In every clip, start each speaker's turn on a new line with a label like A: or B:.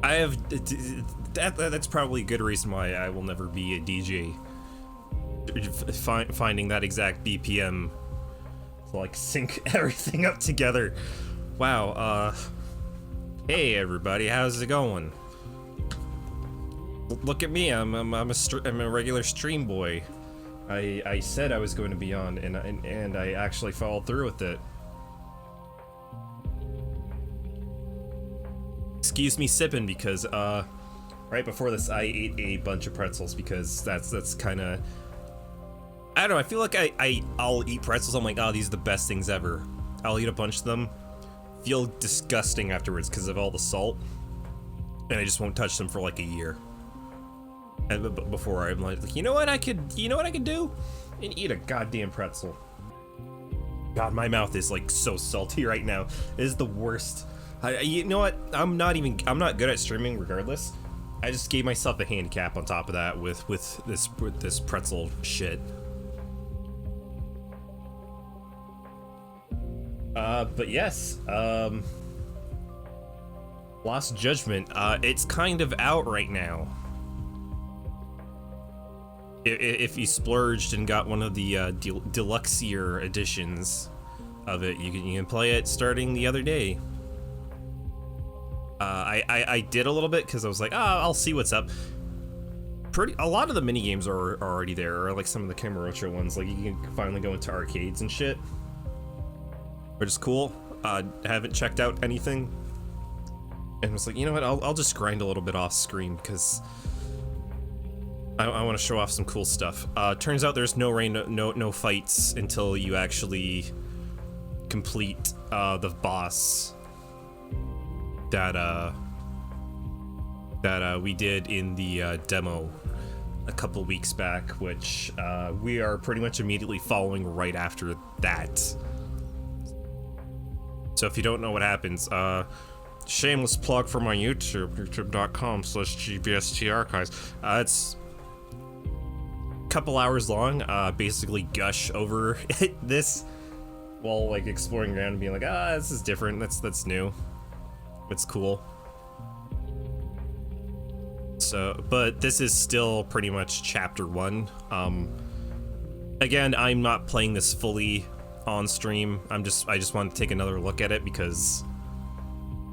A: I have that's probably a good reason why I will never be a DJ. Finding that exact BPM to like sync everything up together. Wow. Hey everybody, how's it going? Look at me, I'm a regular stream boy. I said I was going to be on, and I actually followed through with it. Excuse me sipping because right before this I ate a bunch of pretzels because that's kind of, I don't know, I feel like I'll eat pretzels, I'm like, oh, these are the best things ever. I'll eat a bunch of them, feel disgusting afterwards because of all the salt, and I just won't touch them for like a year. And before I'm like, you know what I could do? And eat a goddamn pretzel. God, my mouth is like so salty right now. It is the worst. You know what? I'm not good at streaming regardless. I just gave myself a handicap on top of that with this pretzel shit. But yes, Lost Judgment, it's kind of out right now. If you splurged and got one of the deluxe-ier editions of it, you can play it starting the other day. I did a little bit because I was like, I'll see what's up. A lot of the mini games are already there, or like some of the Kamurocho ones. Like you can finally go into arcades and shit, which is cool. Haven't checked out anything, and was like, you know what? I'll just grind a little bit off screen because I want to show off some cool stuff. Turns out there's no fights until you actually complete the boss that we did in the demo a couple weeks back, which we are pretty much immediately following right after that. So if you don't know what happens, shameless plug for my YouTube, youtube.com/GBST archives. It's a couple hours long, basically gush over this while like exploring around and being like, this is different, that's new. It's cool. So, but this is still pretty much chapter 1. Again, I'm not playing this fully on stream. I just want to take another look at it because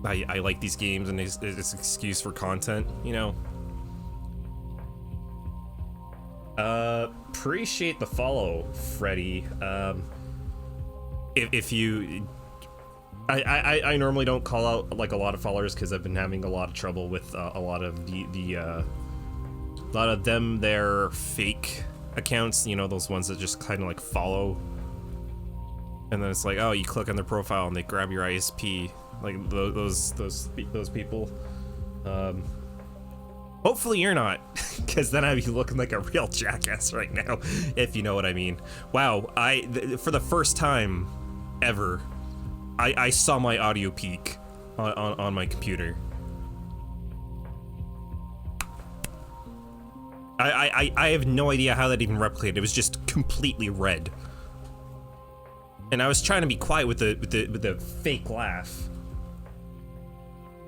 A: I like these games and it's an excuse for content, you know. Appreciate the follow, Freddy. If you, I normally don't call out like a lot of followers because I've been having a lot of trouble with a lot of their fake accounts, you know, those ones that just kind of like follow, and then it's like, oh, you click on their profile and they grab your ISP, like those people. Hopefully you're not, because then I'd be looking like a real jackass right now, if you know what I mean. Wow, for the first time ever, I saw my audio peak on my computer. I have no idea how that even replicated. It was just completely red, and I was trying to be quiet with the fake laugh.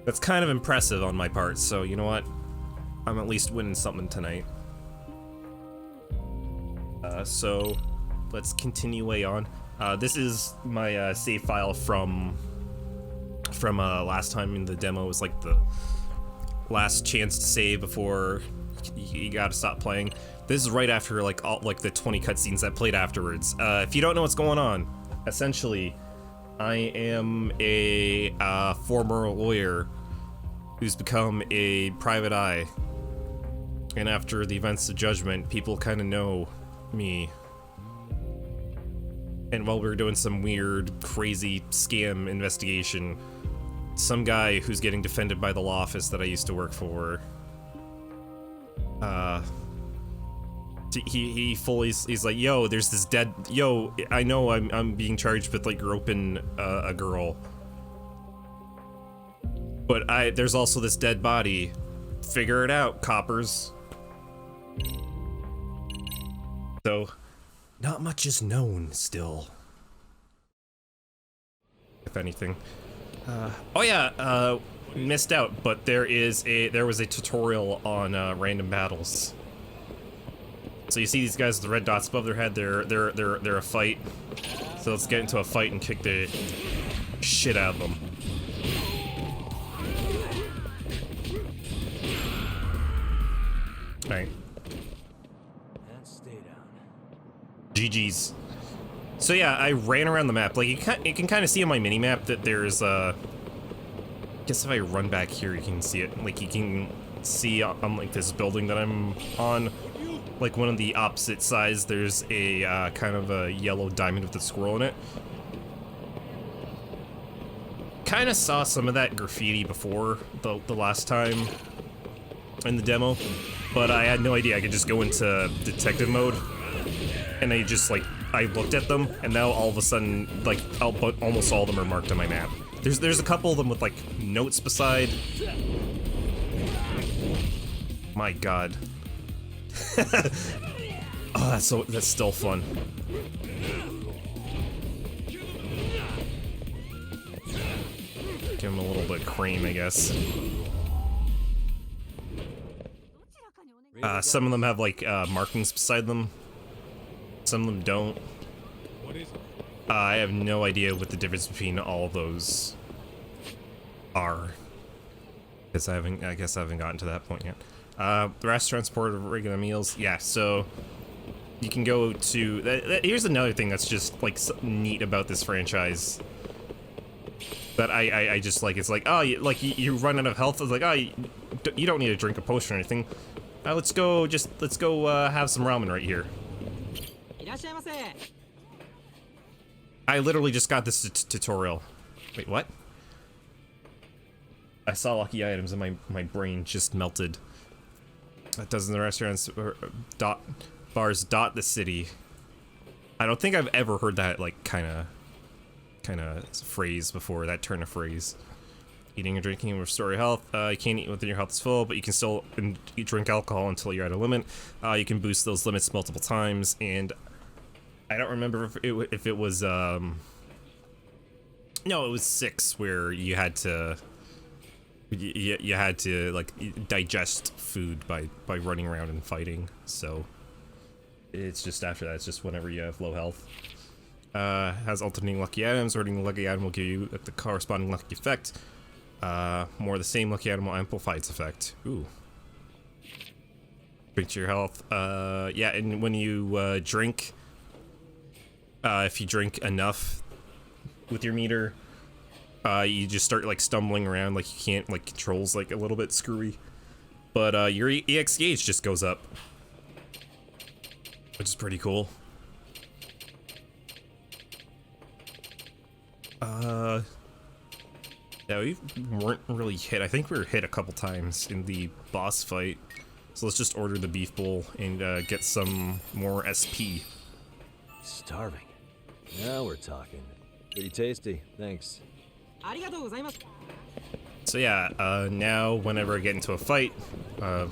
A: That's kind of impressive on my part. So you know what? I'm at least winning something tonight. So let's continue way on. This is my save file from last time in the demo. It was like the last chance to save before you gotta stop playing. This is right after like all like the 20 cutscenes that played afterwards. If you don't know what's going on, essentially, I am a former lawyer who's become a private eye, and after the events of Judgment, people kind of know me. And while we were doing some weird, crazy scam investigation, some guy who's getting defended by the law office that I used to work for, he's like, yo, there's this dead, yo, I know I'm being charged with like groping a girl, but there's also this dead body. Figure it out, coppers. So, not much is known still, if anything. Oh yeah, missed out, but there was a tutorial on random battles. So you see these guys with the red dots above their head, they're a fight. So let's get into a fight and kick the shit out of them. Alright. GG's. So yeah, I ran around the map. Like you can kind of see on my mini map that there's I guess if I run back here, you can see it. Like you can see on like this building that I'm on, like one of the opposite sides, there's a kind of a yellow diamond with a squirrel in it. Kind of saw some of that graffiti before the last time in the demo, but I had no idea I could just go into detective mode, and I just like I looked at them, and now all of a sudden like almost all of them are marked on my map. There's a couple of them with like notes beside. My God. Oh, that's still fun. Give him a little bit of cream, I guess. Some of them have like markings beside them. Some of them don't. I have no idea what the difference between all of those are. I guess I haven't gotten to that point yet. The rest transport of regular meals. Yeah, so you can go to. Here's another thing that's just like neat about this franchise. That I just like. It's like, oh, you run out of health. It's like, oh, you don't need to drink a potion or anything. Let's go have some ramen right here. I literally just got this tutorial. Wait, what? I saw lucky items and my brain just melted. Dozens of restaurants bars dot the city. I don't think I've ever heard that like kind of phrase before, that turn of phrase. Eating and drinking will restore your health. You can't eat when your health is full, but you can still drink alcohol until you're at a limit. You can boost those limits multiple times, and I don't remember if it was no, it was 6 where you had to like digest food by running around and fighting. So it's just after that, it's just whenever you have low health. Has alternating lucky items. Ordering the lucky item will give you the corresponding lucky effect. More of the same lucky item will amplify its effect. Ooh. Drink to your health. Yeah, and when you drink, if you drink enough with your meter, you just start like stumbling around, like you can't, like controls like a little bit screwy. But your EX gauge just goes up, which is pretty cool. Yeah, we weren't really hit. I think we were hit a couple times in the boss fight. So let's just order the beef bowl and get some more SP.
B: Starving. Now we're talking. Pretty tasty, thanks.
A: So yeah, now whenever I get into a fight, did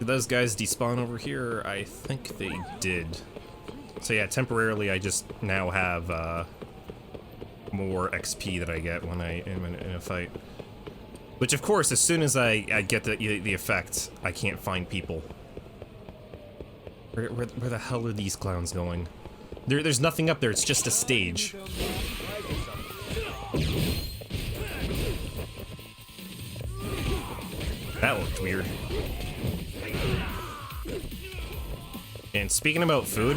A: those guys despawn over here? I think they did. So yeah, temporarily I just now have more XP that I get when I am in a fight. Which of course, as soon as I get the effect, I can't find people. Where the hell are these clowns going? There's nothing up there, it's just a stage. That looked weird. And speaking about food,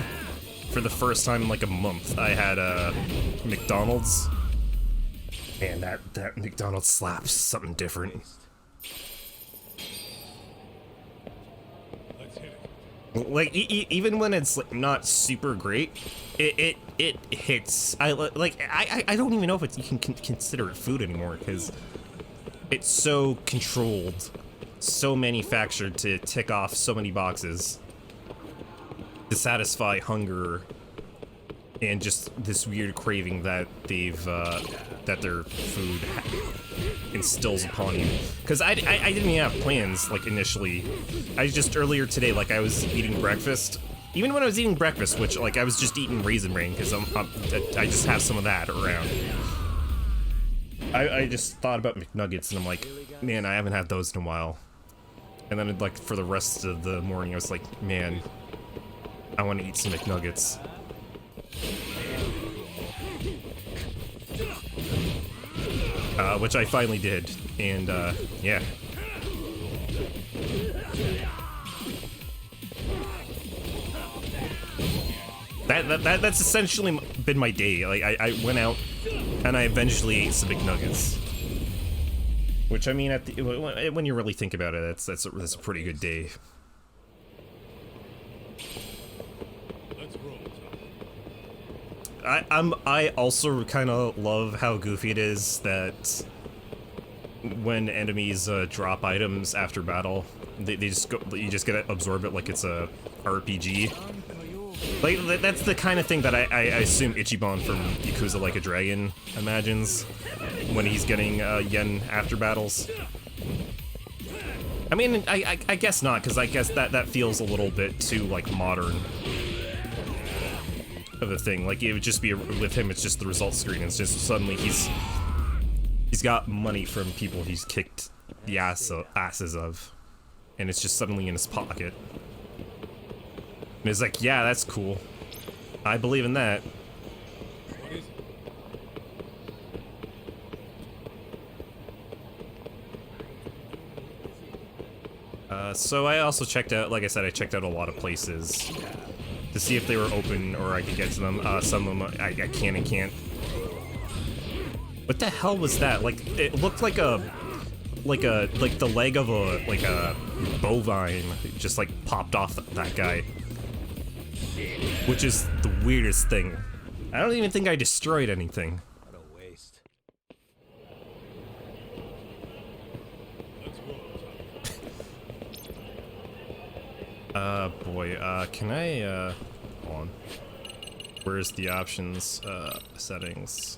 A: for the first time in like a month, I had McDonald's. Man, that McDonald's slaps. Something different. Like even when it's like not super great, it hits. I don't even know if you can consider it food anymore, because it's so controlled, so manufactured to tick off so many boxes to satisfy hunger and just this weird craving that that their food instills upon you. Because I didn't even have plans, like, initially. I just, earlier today, like, I was eating breakfast. Even when I was eating breakfast, which, like, I was just eating Raisin Bran, because I just have some of that around. I just thought about McNuggets and I'm like, man, I haven't had those in a while. And then like for the rest of the morning I was like, man, I want to eat some McNuggets. Which I finally did, and yeah. That's essentially been my day. Like I went out and I eventually ate some McNuggets. Which I mean, when you really think about it, that's a pretty good day. I also kind of love how goofy it is that when enemies drop items after battle, they just go, you just get to absorb it like it's a RPG. Like that's the kind of thing that I assume Ichiban from Yakuza Like a Dragon imagines when he's getting yen after battles. I mean, I guess not, because I guess that feels a little bit too like modern of a thing. Like it would just be with him, it's just the results screen. It's just suddenly he's got money from people he's kicked the asses of, and it's just suddenly in his pocket. And it's like, yeah, that's cool. I believe in that. So I also checked out, like I said, I checked out a lot of places to see if they were open or I could get to them. Some of them I can and can't. What the hell was that? Like, it looked like the leg of a bovine just like popped off that guy. Which is the weirdest thing. I don't even think I destroyed anything.
B: What a waste.
A: Boy, can I, hold on. Where's the options, settings?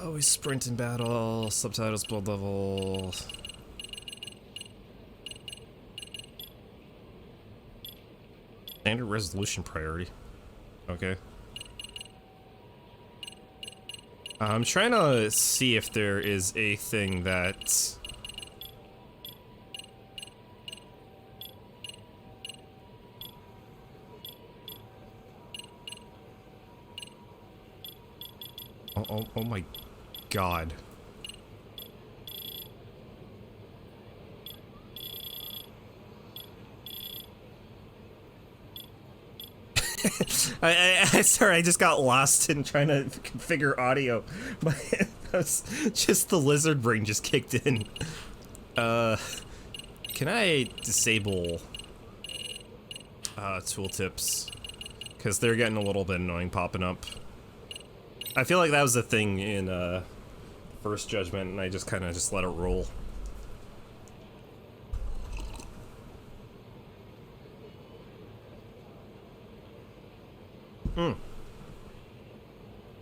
A: Always sprint in battle, subtitles, build level. Standard resolution priority. Okay. I'm trying to see if there is a thing that... Oh my god. Sorry, I just got lost in trying to configure audio. Just the lizard brain just kicked in. Can I disable tooltips? Because they're getting a little bit annoying popping up. I feel like that was a thing in first Judgment, and I just kind of just let it roll.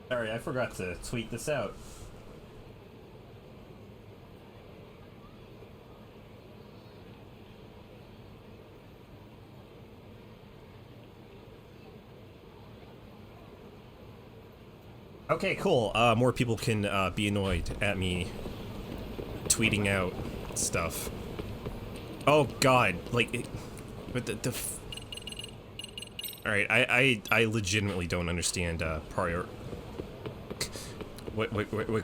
A: Sorry, I forgot to tweet this out. Okay, cool. More people can be annoyed at me tweeting out stuff. Oh god, like, but the Alright, I legitimately don't understand prior. What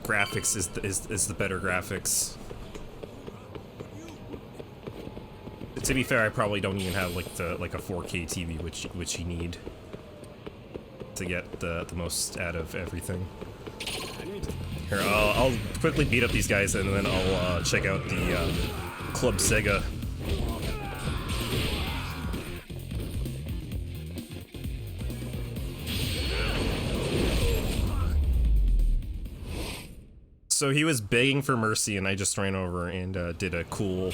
A: graphics is the better graphics? To be fair, I probably don't even have like a 4K TV, which you need to get the most out of everything. Here, I'll quickly beat up these guys and then I'll check out the Club Sega. So he was begging for mercy, and I just ran over and did a cool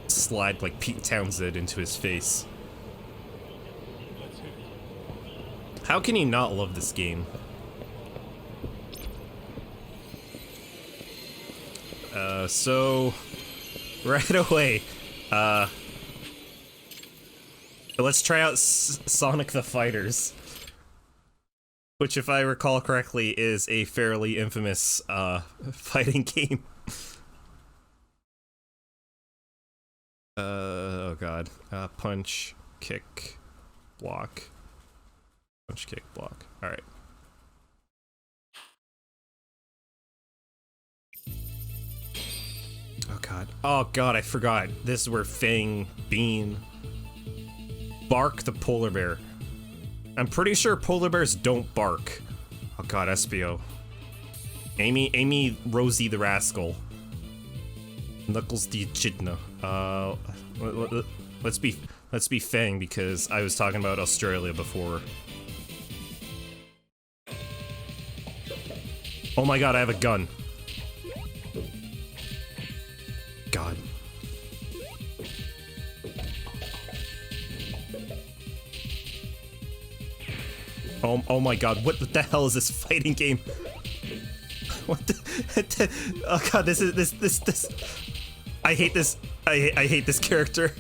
A: slide like Pete Townsend into his face. How can he not love this game? So right away, Let's try out Sonic the Fighters, which, if I recall correctly, is a fairly infamous fighting game. Oh god. Punch, kick, block. Punch, kick, block. Alright. Oh god. Oh god, I forgot. This is where Fang, Bean, Bark the polar bear. I'm pretty sure polar bears don't bark. Oh god, SBO. Amy, Rosie the Rascal. Knuckles the Echidna. Let's be Fang because I was talking about Australia before. Oh my god, I have a gun. God. Oh my god, what the hell is this fighting game? What the oh god, this I hate this. I hate this character.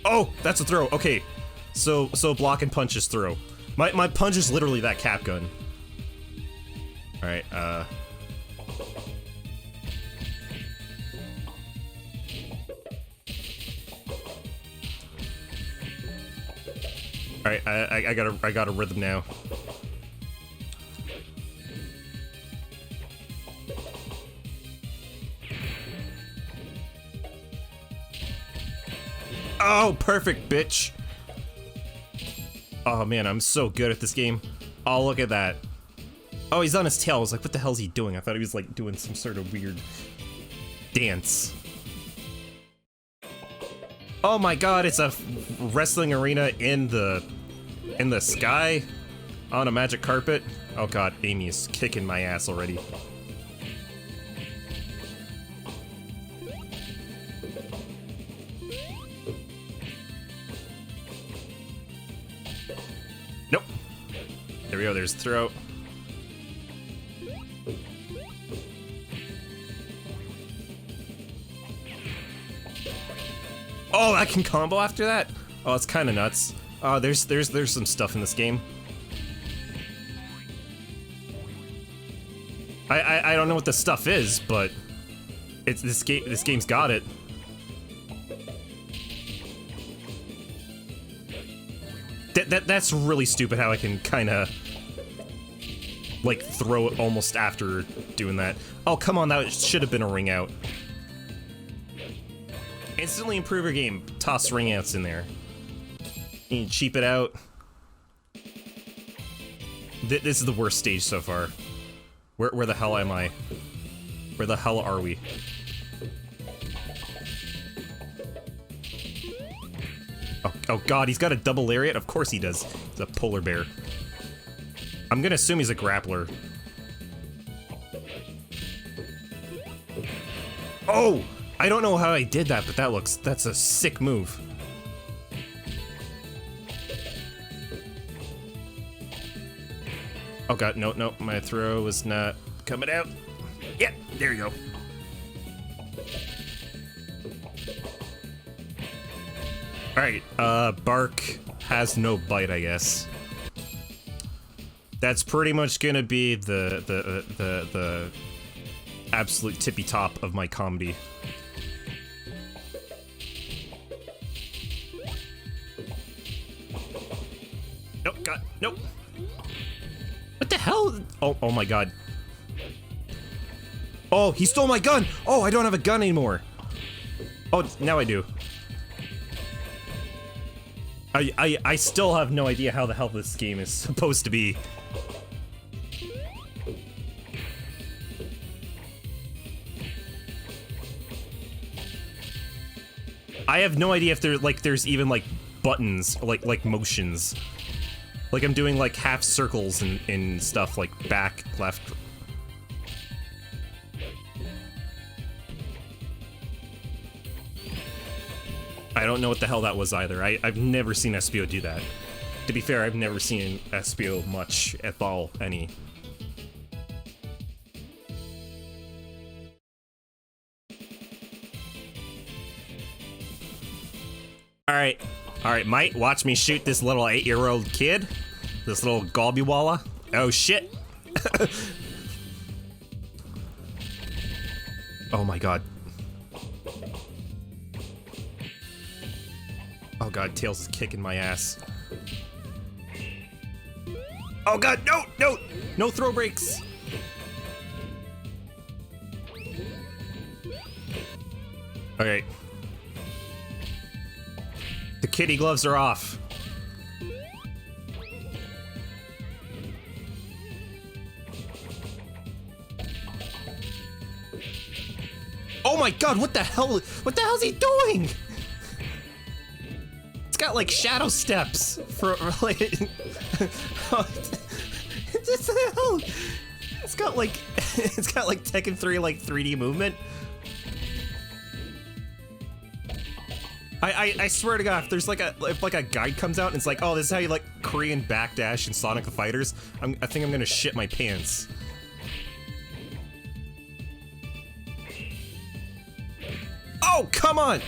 A: Oh, that's a throw. Okay. So block and punch is throw. My punch is literally that cap gun. Alright, Alright, I got a rhythm now. Oh, perfect, bitch. Oh man, I'm so good at this game. Oh, look at that. Oh, he's on his tail. I was like, what the hell is he doing? I thought he was like doing some sort of weird dance. Oh my god, it's a wrestling arena in the sky on a magic carpet. Oh god, Amy is kicking my ass already. Nope. There we go, there's throw. Oh, I can combo after that? Oh, it's kind of nuts. There's some stuff in this game. I don't know what the stuff is, but it's this game's got it. That's really stupid how I can kind of like throw it almost after doing that. Oh, come on, that should have been a ring out. Instantly improve your game. Toss ring outs in there. You cheap it out. This is the worst stage so far. Where the hell am I? Where the hell are we? Oh god, he's got a double lariat? Of course he does. He's a polar bear. I'm gonna assume he's a grappler. Oh! I don't know how I did that, but that's a sick move. Oh god, no, my throw was not coming out. Yeah, there you go. Alright, Bark has no bite, I guess. That's pretty much gonna be the absolute tippy top of my comedy. Nope, god, nope. What the hell? Oh my god. Oh, he stole my gun! Oh, I don't have a gun anymore. Oh, now I do. I still have no idea how the hell this game is supposed to be. I have no idea if there's even like buttons, like motions. Like I'm doing like half circles and stuff like back, left. I don't know what the hell that was either. I've never seen SBO do that. To be fair, I've never seen SBO much at all, any. Alright, Mike, watch me shoot this little 8-year-old kid. This little Gobbiewalla. Oh shit. Oh my god. Oh god, Tails is kicking my ass. Oh god, no, no! No throw breaks! Okay. The kitty gloves are off. Oh my god, what the hell? What the hell is he doing? It's got like shadow steps for like. What the hell? It's got like Tekken 3 like 3D movement. I swear to God, if there's like if a guide comes out and it's like, oh, this is how you like Korean backdash in Sonic the Fighters, I think I'm gonna shit my pants. Oh, come on!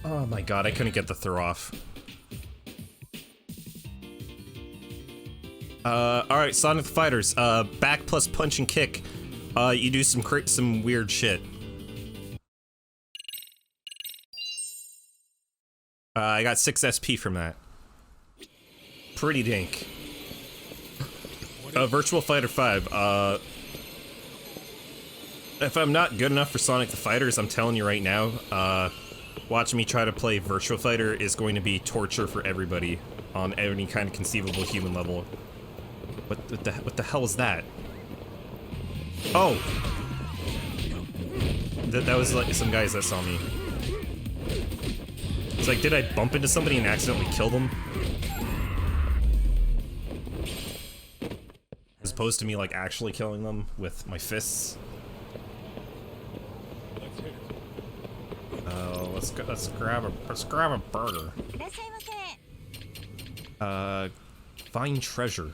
A: Oh my god, I couldn't get the throw off. Alright, Sonic the Fighters, back plus punch and kick. You do some weird shit. I got 6 SP from that. Pretty dank. Virtual Fighter 5, if I'm not good enough for Sonic the Fighters, I'm telling you right now, watching me try to play Virtual Fighter is going to be torture for everybody on any kind of conceivable human level. What the hell is that? Oh! That was like some guys that saw me. It's like, did I bump into somebody and accidentally kill them? As opposed to me like actually killing them with my fists. Let's grab a burger. Find treasure.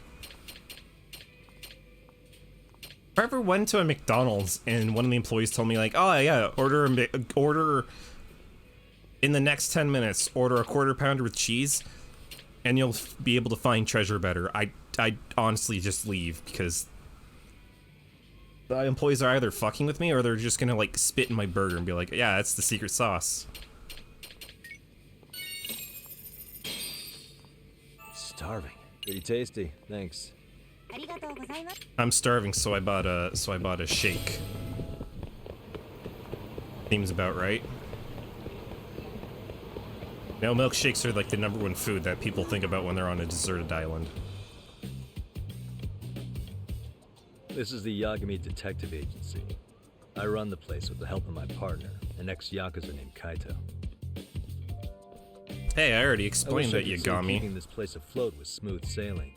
A: If I ever went to a McDonald's and one of the employees told me like, oh yeah, order in the next 10 minutes, order a quarter pounder with cheese, and you'll be able to find treasure better. I'd honestly just leave, because the employees are either fucking with me or they're just gonna like spit in my burger and be like, yeah, that's the secret sauce.
B: Starving. Pretty tasty. Thanks.
A: I'm starving, so I bought a shake. Seems about right. You know, milkshakes are like the #1 food that people think about when they're on a deserted island.
B: This is the Yagami Detective Agency. I run the place with the help of my partner, an ex-Yakuza named Kaito.
A: Hey, I already explained that, Yagami.
B: Keeping this place afloat was smooth sailing.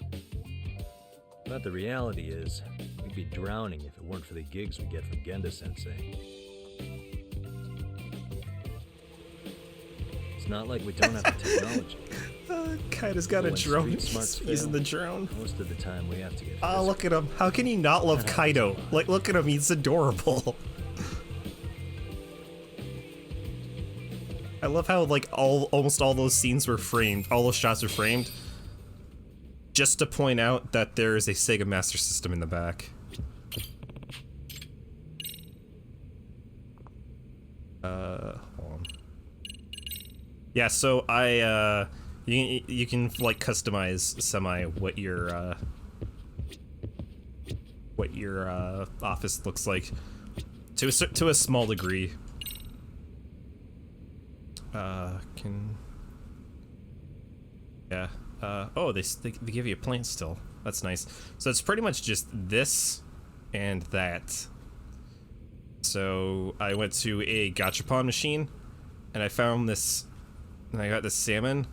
B: But the reality is, we'd be drowning if it weren't for the gigs we get from Genda-sensei. It's not like we don't have the technology.
A: Kaito's got a drone. He's using the drone.
B: Most of the time we have to get
A: Oh, look at him. How can you not love Kaito? Like, look at him. He's adorable. I love how, like, almost all those scenes were framed. All those shots were framed. Just to point out that there is a Sega Master System in the back. Hold on. Yeah, so you can like customize semi what your office looks like to a small degree. Oh, they give you a plant still. That's nice. So it's pretty much just this and that. So I went to a gachapon machine and I found this, and I got this salmon,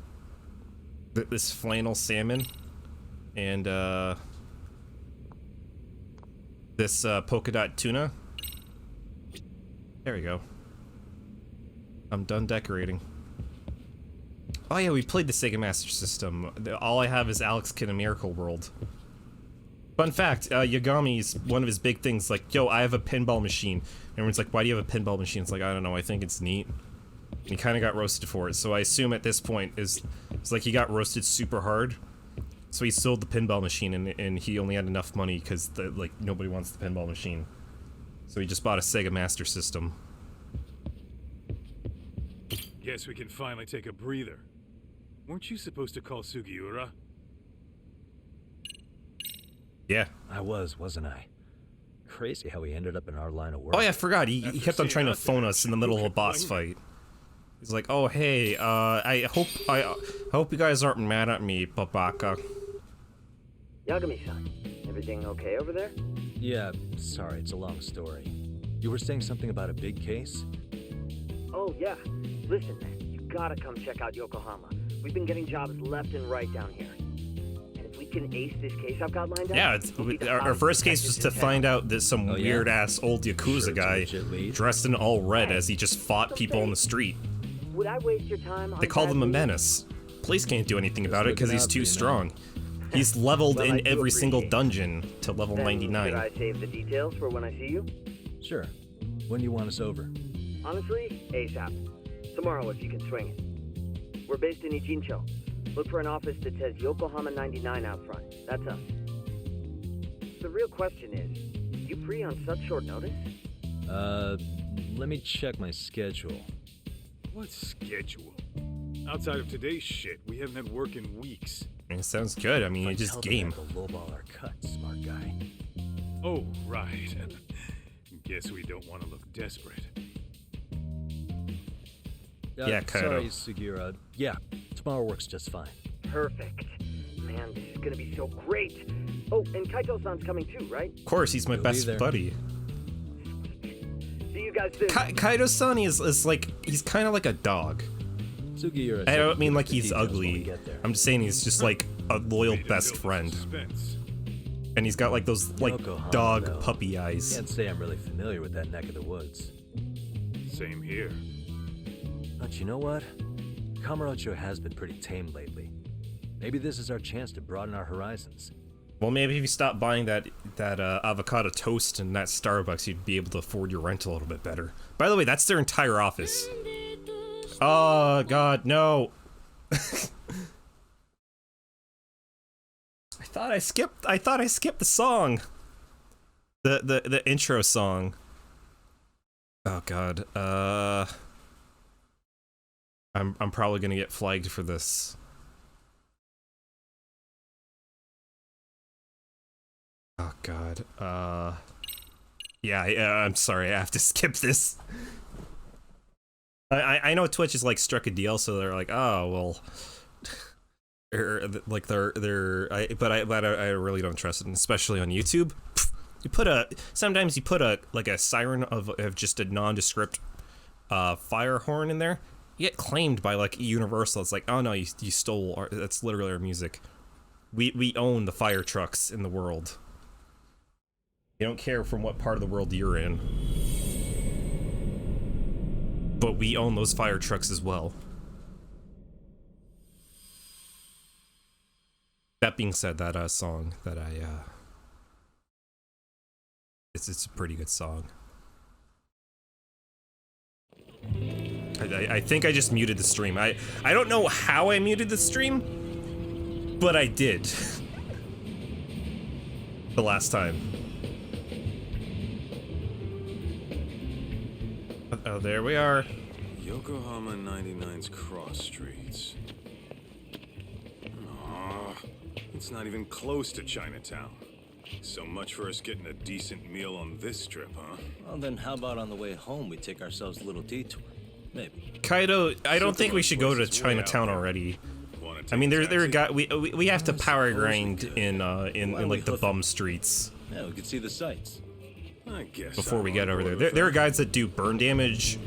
A: this flannel salmon, and this polka dot tuna. There we go. I'm done decorating. Oh yeah, we played the Sega Master System. All I have is Alex Kidd in Miracle World. Fun fact, Yagami's, one of his big things, like, yo, I have a pinball machine. Everyone's like, why do you have a pinball machine? It's like, I don't know, I think it's neat. He kind of got roasted for it, so I assume at this point it's like he got roasted super hard. So he sold the pinball machine, and he only had enough money because like nobody wants the pinball machine. So he just bought a Sega Master System.
C: Guess we can finally take a breather. Weren't you supposed to call Sugiura?
A: Yeah.
B: I wasn't I? Crazy how he ended up in our line of work.
A: Oh yeah, I forgot. He kept on trying to phone us in the middle of a boss fight. He's like, "Oh hey, I hope you guys aren't mad at me, Babaka."
D: Yagami-san, everything okay over there?
B: Yeah, sorry, it's a long story. You were saying something about a big case?
D: Oh yeah. Listen, man, you gotta come check out Yokohama. We've been getting jobs left and right down here. And if we can ace this case I've got lined up...
A: Yeah, our first case was to find out that some weird-ass old Yakuza guy dressed in all red as he just fought people on the street.
D: Would I waste your time on
A: They called him a menace. Police can't do anything about it because he's too strong. He's leveled in every single dungeon to level 99.
D: Should I save the details for when I see you?
B: Sure. When do you want us over?
D: Honestly, ASAP. Tomorrow if you can swing it. We're based in Ijincho. Look for an office that says Yokohama 99 out front. That's us. The real question is, you free on such short notice?
B: Let me check my schedule.
C: What schedule? Outside of today's shit, we haven't had work in weeks.
A: It sounds good. I mean,
B: If I
A: you just
B: tell them
A: game.
B: that they'll lowball our cut, smart guy.
C: Oh, right. Guess we don't want to look desperate.
A: Yeah, Kaido.
B: Sorry, Sugiura. Yeah, tomorrow works just fine.
D: Perfect. Man, this is gonna be so great. Oh, and Kaito-san's coming too, right?
A: Of course, he's my
B: He'll be
A: best
B: there.
A: buddy.
D: See you guys soon.
A: Kaido-san is like, he's kind of like a dog.
B: Sugiura.
A: I don't mean like
B: the
A: he's
B: details when we
A: ugly.
B: get there.
A: I'm just saying he's just like a loyal
C: Way to
A: best
C: build
A: friend.
C: suspense.
A: And he's got like those like
B: Yokohama,
A: dog
B: though.
A: puppy eyes.
B: Can't say I'm really familiar with that neck of the woods.
C: Same here.
B: But you know what? Kamurocho has been pretty tame lately. Maybe this is our chance to broaden our horizons.
A: Well, maybe if you stop buying that avocado toast and that Starbucks, you'd be able to afford your rent a little bit better. By the way, that's their entire office. Oh God, no! I thought I skipped the song. The intro song. Oh God. I'm probably gonna get flagged for this. Oh God. Yeah, I'm sorry. I have to skip this. I know Twitch is like struck a deal, so they're like, oh well, like but I really don't trust it, and especially on YouTube. Sometimes you put a siren of just a nondescript fire horn in there, you get claimed by like Universal. It's like, oh no, you stole that's literally our music. We own the fire trucks in the world. You don't care from what part of the world you're in. But we own those fire trucks as well. That being said, that song that it's a pretty good song. I think I just muted the stream. I don't know how I muted the stream, but I did. The last time. Oh, there we are.
C: Yokohama 99's cross streets. Aw, it's not even close to Chinatown. So much for us getting a decent meal on this strip, huh?
E: Well, then how about on the way home we take ourselves a little detour? Maybe.
A: Kaido, I don't think we should go to Chinatown already. I mean, we have to power grind in like the bum streets.
E: Yeah, we could see the sights.
C: I guess
A: Before we
C: I'm
A: get
C: on
A: over
C: board
A: there.
C: with
A: There are
C: that.
A: guys that do burn damage.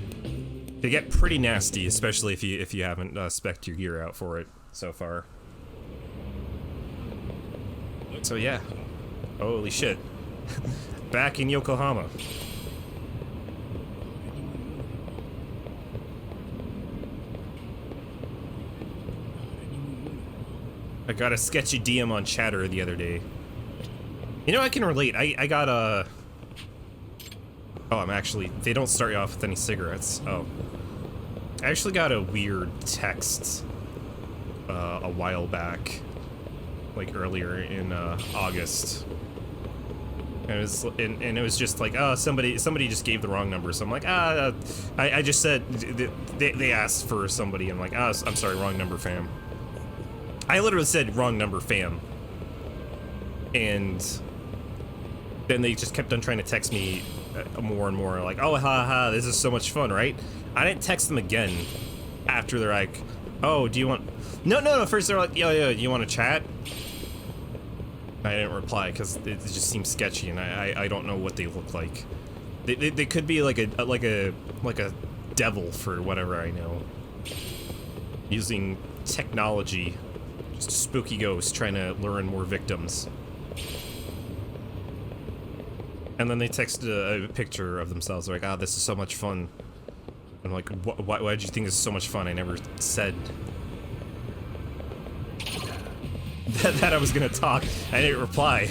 A: They get pretty nasty, especially if you haven't spec'd your gear out for it so far. So yeah. Holy shit. Back in Yokohama. I got a sketchy DM on Chatter the other day. You know, I can relate. I got a... Oh, I'm actually... They don't start you off with any cigarettes. Oh. I actually got a weird text a while back, like earlier in August. And it was just like, oh, somebody just gave the wrong number. So I'm like, I just said, they asked for somebody. I'm like, I'm sorry, wrong number, fam. I literally said wrong number, fam. And then they just kept on trying to text me more and more, like, oh, ha, this is so much fun, right? I didn't text them again after they're like, oh, do you want... No, first they're like, yo, do you want to chat? I didn't reply because it just seems sketchy, and I don't know what they look like. They could be like a devil for whatever I know. Using technology, just a spooky ghost trying to lure in more victims. And then they texted a picture of themselves. They're like, this is so much fun. I'm like, why did you think this is so much fun? I never said that I was gonna talk. I didn't reply.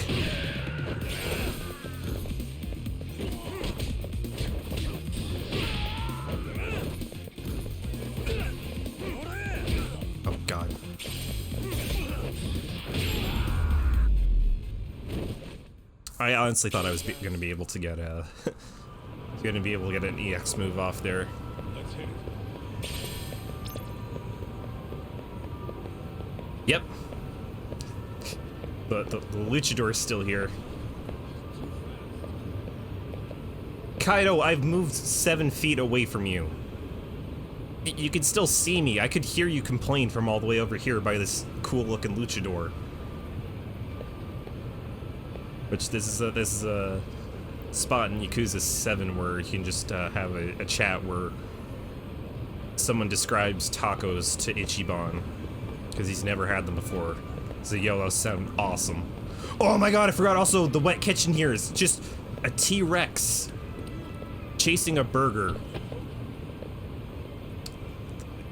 A: Oh God. I honestly thought I was gonna be able to get an EX move off there. Yep. The luchador is still here. Kaido, I've moved 7 feet away from you. You can still see me. I could hear you complain from all the way over here by this cool-looking luchador. Which this is a spot in Yakuza 7 where you can just have a chat where someone describes tacos to Ichiban because he's never had them before. So yo, those sound awesome. Oh my God, I forgot also the wet kitchen here is just a T-Rex chasing a burger.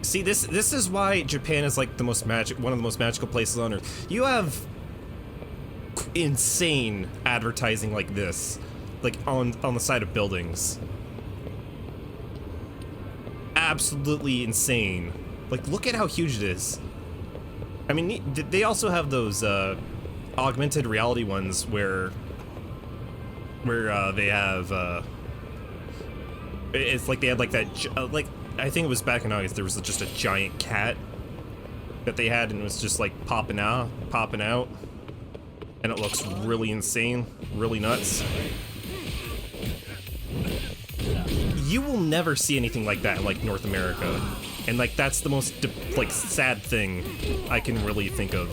A: See, this is why Japan is like one of the most magical places on earth. You have insane advertising like this, like on the side of buildings. Absolutely insane. Like, look at how huge it is. I mean, they also have those augmented reality ones where they have it's like they had like that like I think it was back in August, there was just a giant cat that they had, and it was just like popping out, and it looks really insane, really nuts. You will never see anything like that in like North America, and like that's the most like sad thing I can really think of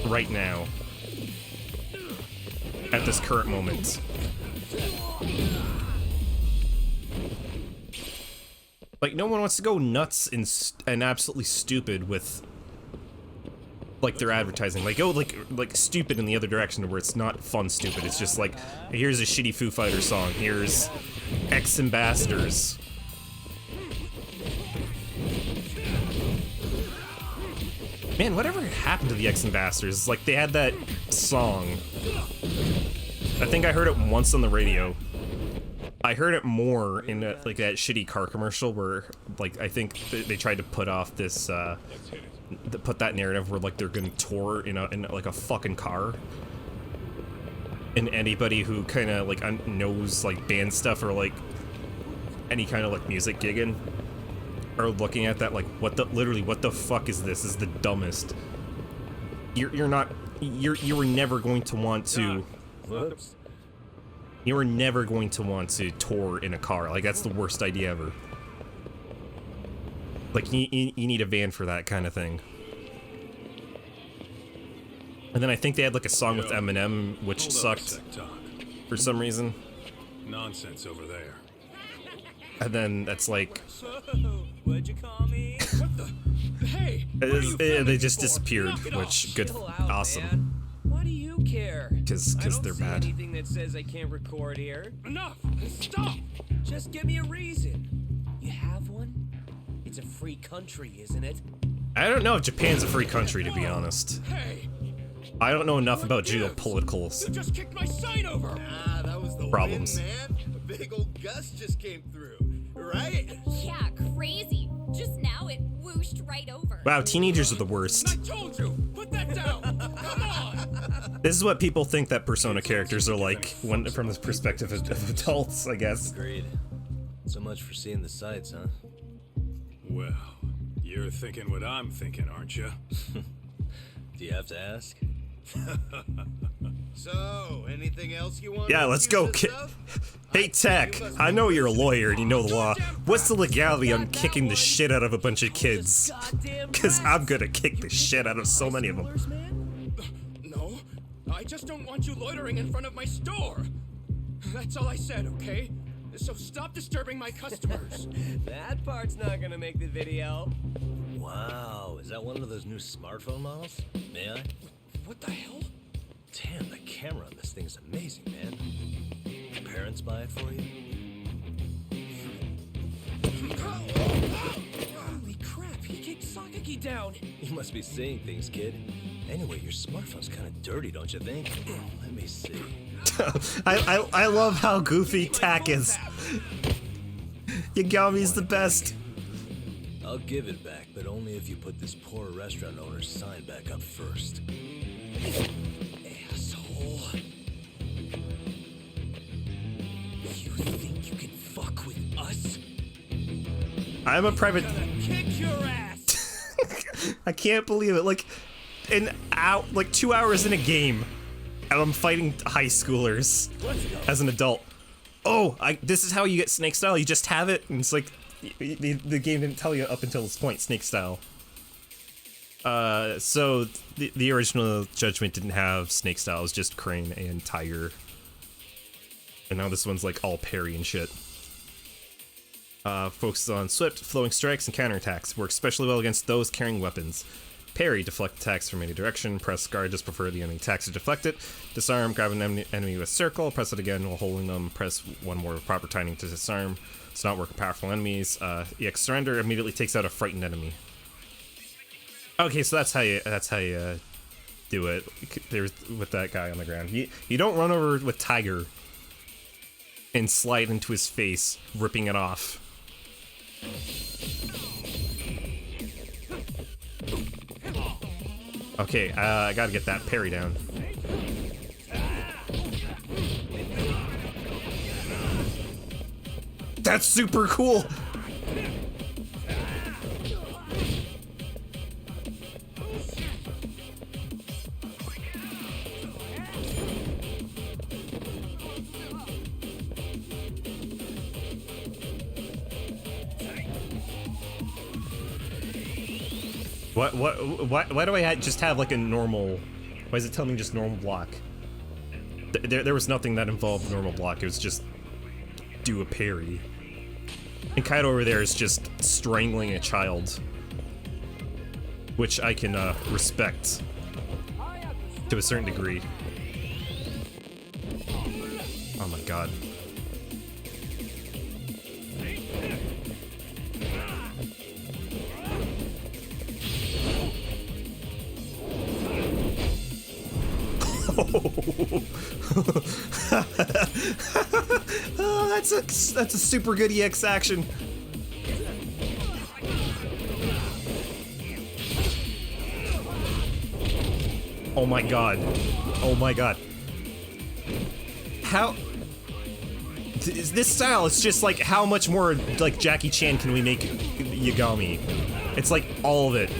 A: right now at this current moment. Like, no one wants to go nuts and absolutely stupid with like their advertising. Like, go like stupid in the other direction where it's not fun stupid. It's just like, here's a shitty Foo Fighters song. Here's X Ambassadors. Man, whatever happened to the X Ambassadors? It's like they had that song. I think I heard it once on the radio. I heard it more in like that shitty car commercial where, like, I think they tried to put off this, put that narrative where like they're gonna tour in like a fucking car. And anybody who kind of like knows like band stuff or like any kind of like music gigging are looking at that like, literally what the fuck is this? This is the dumbest. You were never going to want to.
B: Whoops.
A: You were never going to want to tour in a car. Like, that's the worst idea ever. Like, you need a van for that kind of thing. And then I think they had like a song with Eminem, which sucked for some reason.
C: Nonsense over there.
A: And then that's like,
E: So, what'd you call me? What the? Hey!
A: they just disappeared, which good,
E: Chill out,
A: awesome.
E: man. Why do you care?
A: Because they're
E: I don't see
A: bad.
E: anything that says I can't record here.
C: Enough! Stop!
E: Just give me a reason. You have one? It's a free country, isn't it?
A: I don't know if Japan's a free country, to be honest.
C: Hey!
A: I don't know enough about
C: You
A: geopolitical
C: just kicked my sign over!
F: Ah, that was the
A: problems.
F: wind, man. A big old gust just came through.
E: right?
F: Yeah, crazy. Just now it whooshed right over.
A: Wow, teenagers are the worst.
E: I told you! Put that down! Come on!
A: This is what people think that Persona characters are like when from the perspective of adults, I guess.
B: Agreed. So much for seeing the sights, huh?
C: Well, you're thinking what I'm thinking, aren't you?
B: Do you have to ask?
G: So, anything else you want?
A: Yeah, let's go. Hey, Tech, I know you're a lawyer and you know the law. What's the legality on kicking the shit out of a bunch of kids? Because I'm gonna kick the shit out of so many of them.
E: No, I just don't want you loitering in front of my store. That's all I said, okay? So stop disturbing my customers.
H: That part's not gonna make the video.
B: Wow, is that one of those new smartphone models? May I?
E: What the hell?
B: Damn, the camera on this thing is amazing, man. Your parents buy it for you?
E: Holy crap, he kicked Sakaki down.
B: You must be seeing things, kid. Anyway, your smartphone's kind of dirty, don't you think? Let me see.
A: I love how goofy Tak is. Yagami's the best.
B: I'll give it back, but only if you put this poor restaurant owner's sign back up first.
E: Asshole. You think you can fuck with us?
A: I'm a private.
E: Kick your ass!
A: I can't believe it. Like, like 2 hours in a game, and I'm fighting high schoolers as an adult. Oh, this is how you get snake style. You just have it, and it's like the game didn't tell you up until this point, snake style. So the original Judgment didn't have snake style. It was just Crane and Tiger, and now this one's like all parry and shit. Focuses on swift, flowing strikes and counterattacks. Works especially well against those carrying weapons. Parry, deflect attacks from any direction. Press guard, just prefer the enemy attacks to deflect it. Disarm, grab an enemy with circle. Press it again while holding them. Press one more with proper timing to disarm. Does not work with powerful enemies. EX surrender immediately takes out a frightened enemy. Okay, so that's how you do it. There's with that guy on the ground. You don't run over with Tiger and slide into his face, ripping it off. Okay, I gotta get that parry down. That's super cool! Why do I just have like a normal... Why is it telling me just normal block? There was nothing that involved normal block, it was just do a parry. And Kaido over there is just strangling a child. Which I can respect to a certain degree. Oh my god. Oh, that's a super good EX action. Oh my god. Oh my god. How this style is just like how much more like Jackie Chan can we make Yagami? It's like all of it.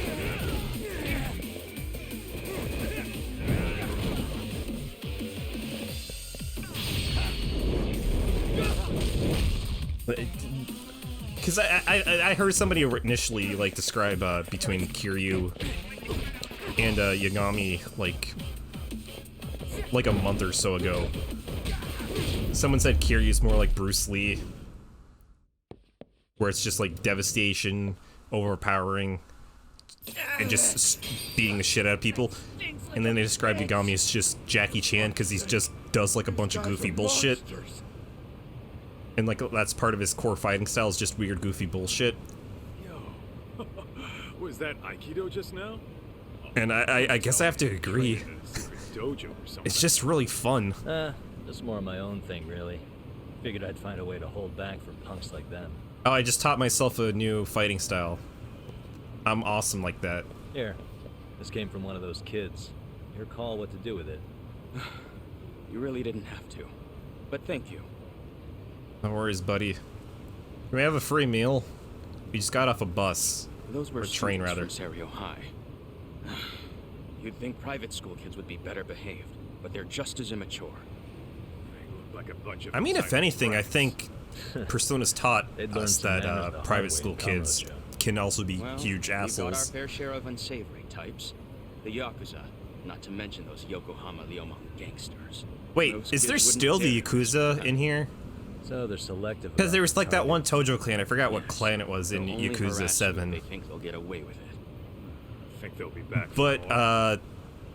A: Because I heard somebody initially like describe between Kiryu and Yagami like a month or so ago. Someone said Kiryu's more like Bruce Lee, where it's just like devastation, overpowering, and just beating the shit out of people. And then they described Yagami as just Jackie Chan because he just does like a bunch of goofy bullshit. And like that's part of his core fighting style is just weird, goofy bullshit.
C: Yo, was that Aikido just now?
A: And I guess I have to agree.
C: Dojo or something.
A: It's just really fun.
B: Just more of my own thing, really. Figured I'd find a way to hold back from punks like them.
A: Oh, I just taught myself a new fighting style. I'm awesome like that.
B: Here, this came from one of those kids. Your call what to do with it.
E: You really didn't have to. But thank you.
A: No worries, buddy. Can we have a free meal? We just got off a bus.
E: Those were
A: Or train,
E: students
A: rather.
E: from Serio High. You'd think private school kids would be better behaved, but they're just as immature.
C: They look like a bunch of
A: I mean, if
C: entitled
A: anything, I
C: brats.
A: think Persona's taught
B: They'd learn
A: us
B: some
A: that
B: manners the hard way
A: private
B: in
A: school
B: college,
A: kids
B: Joe.
A: can also be
E: Well,
A: huge
E: we've got our
A: assholes.
E: fair share of unsavory types. The Yakuza, not to mention those Yokohama Liomang gangsters.
A: Wait,
E: Those
A: is
E: kids
A: there
E: wouldn't
A: still the
E: dare
A: Yakuza in here?
B: So they're selective.
A: Because there
B: about
A: was
B: the
A: like that
B: target.
A: one Tojo clan. I forgot what
E: Yes.
A: clan it was in
E: They'll only
A: Yakuza
E: harass you if
A: 7.
E: They think they'll get away with it.
C: I think they'll be back. for
A: But
C: more.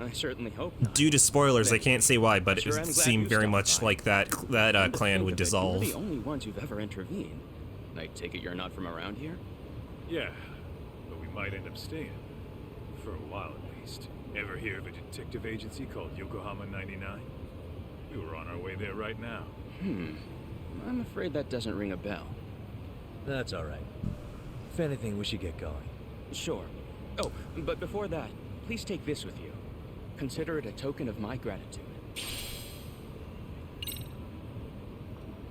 E: I certainly hope not.
A: due to spoilers, I can't say why, but
E: Sure, I'm
A: it
E: glad
A: seemed
E: you
A: very
E: stopped
A: much
E: by.
A: like that
E: Come to
A: clan
E: think
A: would
E: of it,
A: dissolve.
E: You're the only ones who've ever intervened. I take it you're not from around here?
C: Yeah, but we might end up staying. For a while at least. Ever hear of a detective agency called Yokohama 99? We were on our way there right now.
E: I'm afraid that doesn't ring a bell.
B: That's all right. If anything, we should get going.
E: Sure. Oh, but before that, please take this with you. Consider it a token of my gratitude.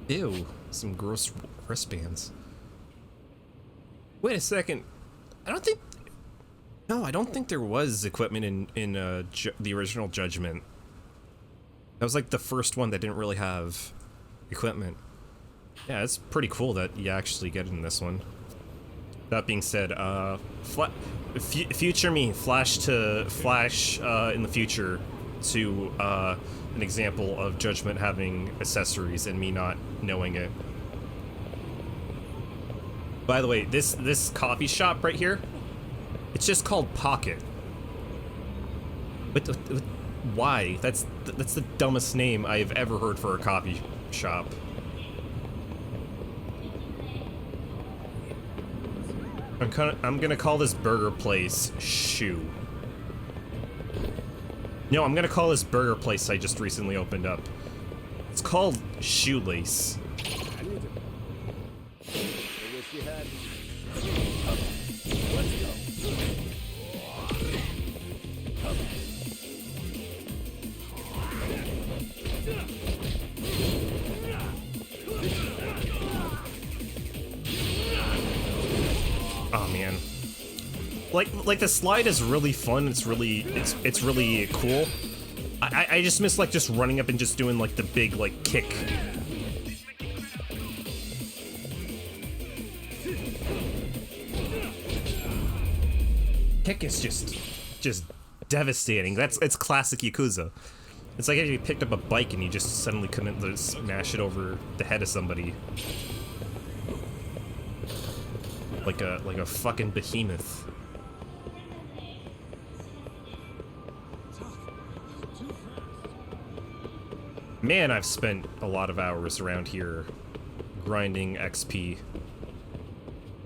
A: Ew, some gross wristbands. Wait a second. I don't think. No, I don't think there was equipment in the original Judgment. That was like the first one that didn't really have equipment. Yeah, it's pretty cool that you actually get it in this one. That being said, future me, flash in the future to an example of Judgment having accessories and me not knowing it. By the way, this coffee shop right here, it's just called Pocket. But why? That's the dumbest name I've ever heard for a coffee shop. I'm gonna call this burger place Shoe. No, I'm gonna call this burger place I just recently opened up. It's called Shoelace. Oh man. Like the slide is really fun. It's really cool. I just miss like just running up and just doing like the big like kick. Kick is just devastating. It's classic Yakuza. It's like if you picked up a bike and you just suddenly couldn't smash it over the head of somebody. Like a fucking behemoth. Man, I've spent a lot of hours around here grinding XP.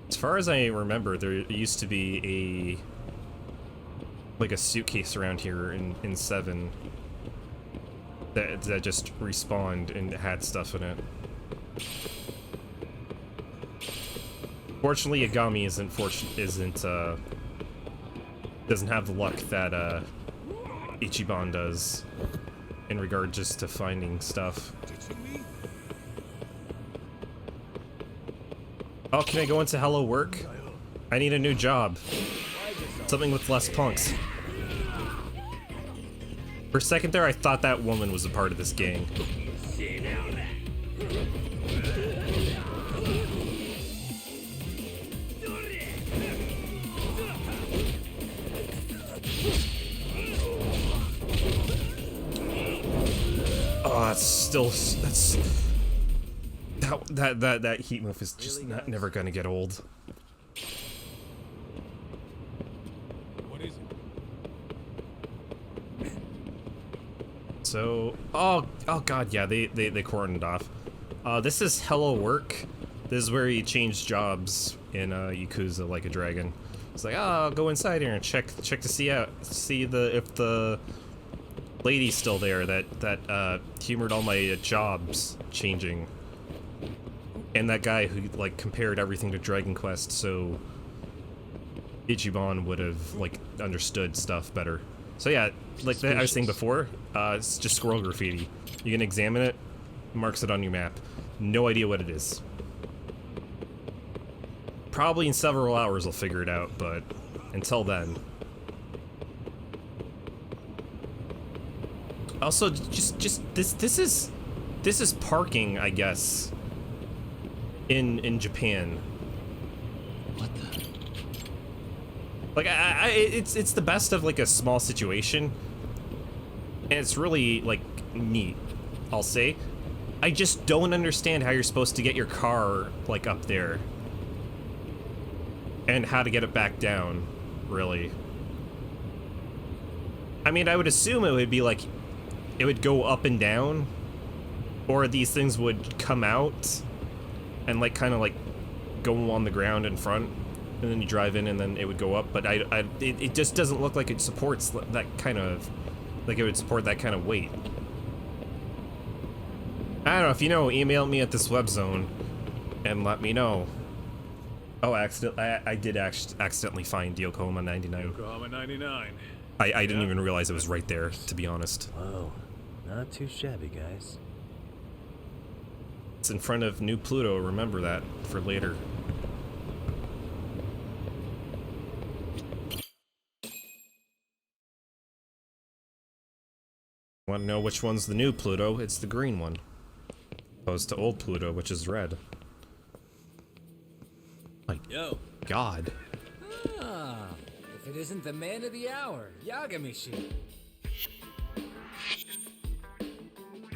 A: As far as I remember, there used to be a suitcase around here in 7 that just respawned and had stuff in it. Fortunately, Agami doesn't have the luck that Ichiban does in regard just to finding stuff. Oh, can I go into Hello Work? I need a new job. Something with less punks. For a second there, I thought that woman was a part of this gang. Oh, that heat move is just never gonna get old. So, oh god, yeah, they cordoned off. This is Hello Work. This is where you change jobs in Yakuza Like a Dragon. It's like, oh, I'll go inside here and check to see if the lady's still there that humored all my jobs changing. And that guy who, like, compared everything to Dragon Quest, so Ichiban would have, like, understood stuff better. So yeah, like I was saying before, it's just squirrel graffiti. You can examine it, marks it on your map. No idea what it is. Probably in several hours I'll figure it out, but until then. Also, just this is parking, I guess, in Japan.
B: What the?
A: Like, it's the best of, like, a small situation, and it's really, like, neat, I'll say. I just don't understand how you're supposed to get your car, like, up there. And how to get it back down, really. I mean, I would assume it would be, like, it would go up and down, or these things would come out and, like, kind of, like, go on the ground in front. And then you drive in, and then it would go up. But it just doesn't look like it supports that kind of, like it would support that kind of weight. I don't know, if you know, email me at this web zone and let me know. Oh, I did accidentally find Yokohama 99.
C: Yokohama 99.
A: I didn't even realize it was right there, to be honest.
B: Whoa, not too shabby, guys.
A: It's in front of New Pluto, remember that for later. Want to know which one's the new Pluto? It's the green one. Opposed to old Pluto, which is red. My God.
I: Ah, if it isn't the man of the hour, Yagamishi.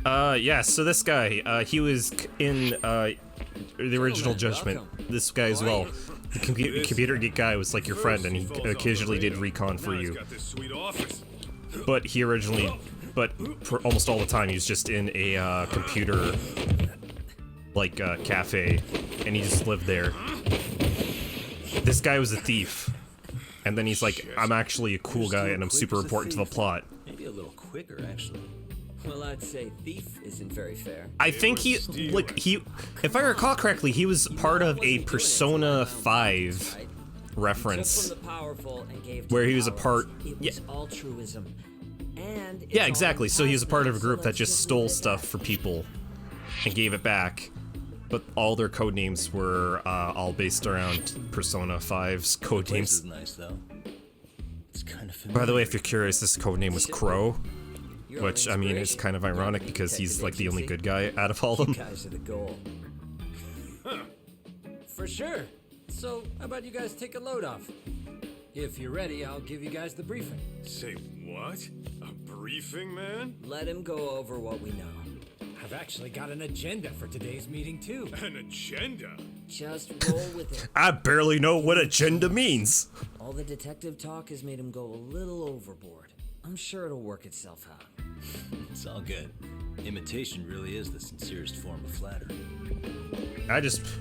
A: Yeah, so this guy, he was in, the original Judgment. This guy as well. The computer geek guy was like your friend, and he occasionally did recon for you. But he originally... But for almost all the time, he was just in a computer, like, cafe, and he just lived there. This guy was a thief, and then he's like, I'm actually a cool guy, and I'm super important to the plot.
H: Maybe a little quicker, actually. Well, I'd say thief isn't very fair.
A: I think he, like, if I recall correctly, he was part of a Persona 5 reference, where he was a part, yeah.
D: Altruism. And
A: Yeah, exactly. So he was a part of a group that just stole stuff for people and gave it back. But all their code names were all based around Persona 5's code names.
B: This is nice, though. It's kind of familiar.
A: By the way, if you're curious, this code name was Crow, which, I mean, is kind of ironic because he's like the only good guy out of all of them.
H: Guys are the goal.
I: For sure. So, how about you guys take a load off? If you're ready, I'll give you guys the briefing.
C: Say what? A briefing, man?
H: Let him go over what we know.
I: I've actually got an agenda for today's meeting, too.
C: An agenda?
H: Just roll with it.
A: I barely know what agenda means.
H: All the detective talk has made him go a little overboard. I'm sure it'll work itself out.
B: It's all good. Imitation really is the sincerest form of flattery.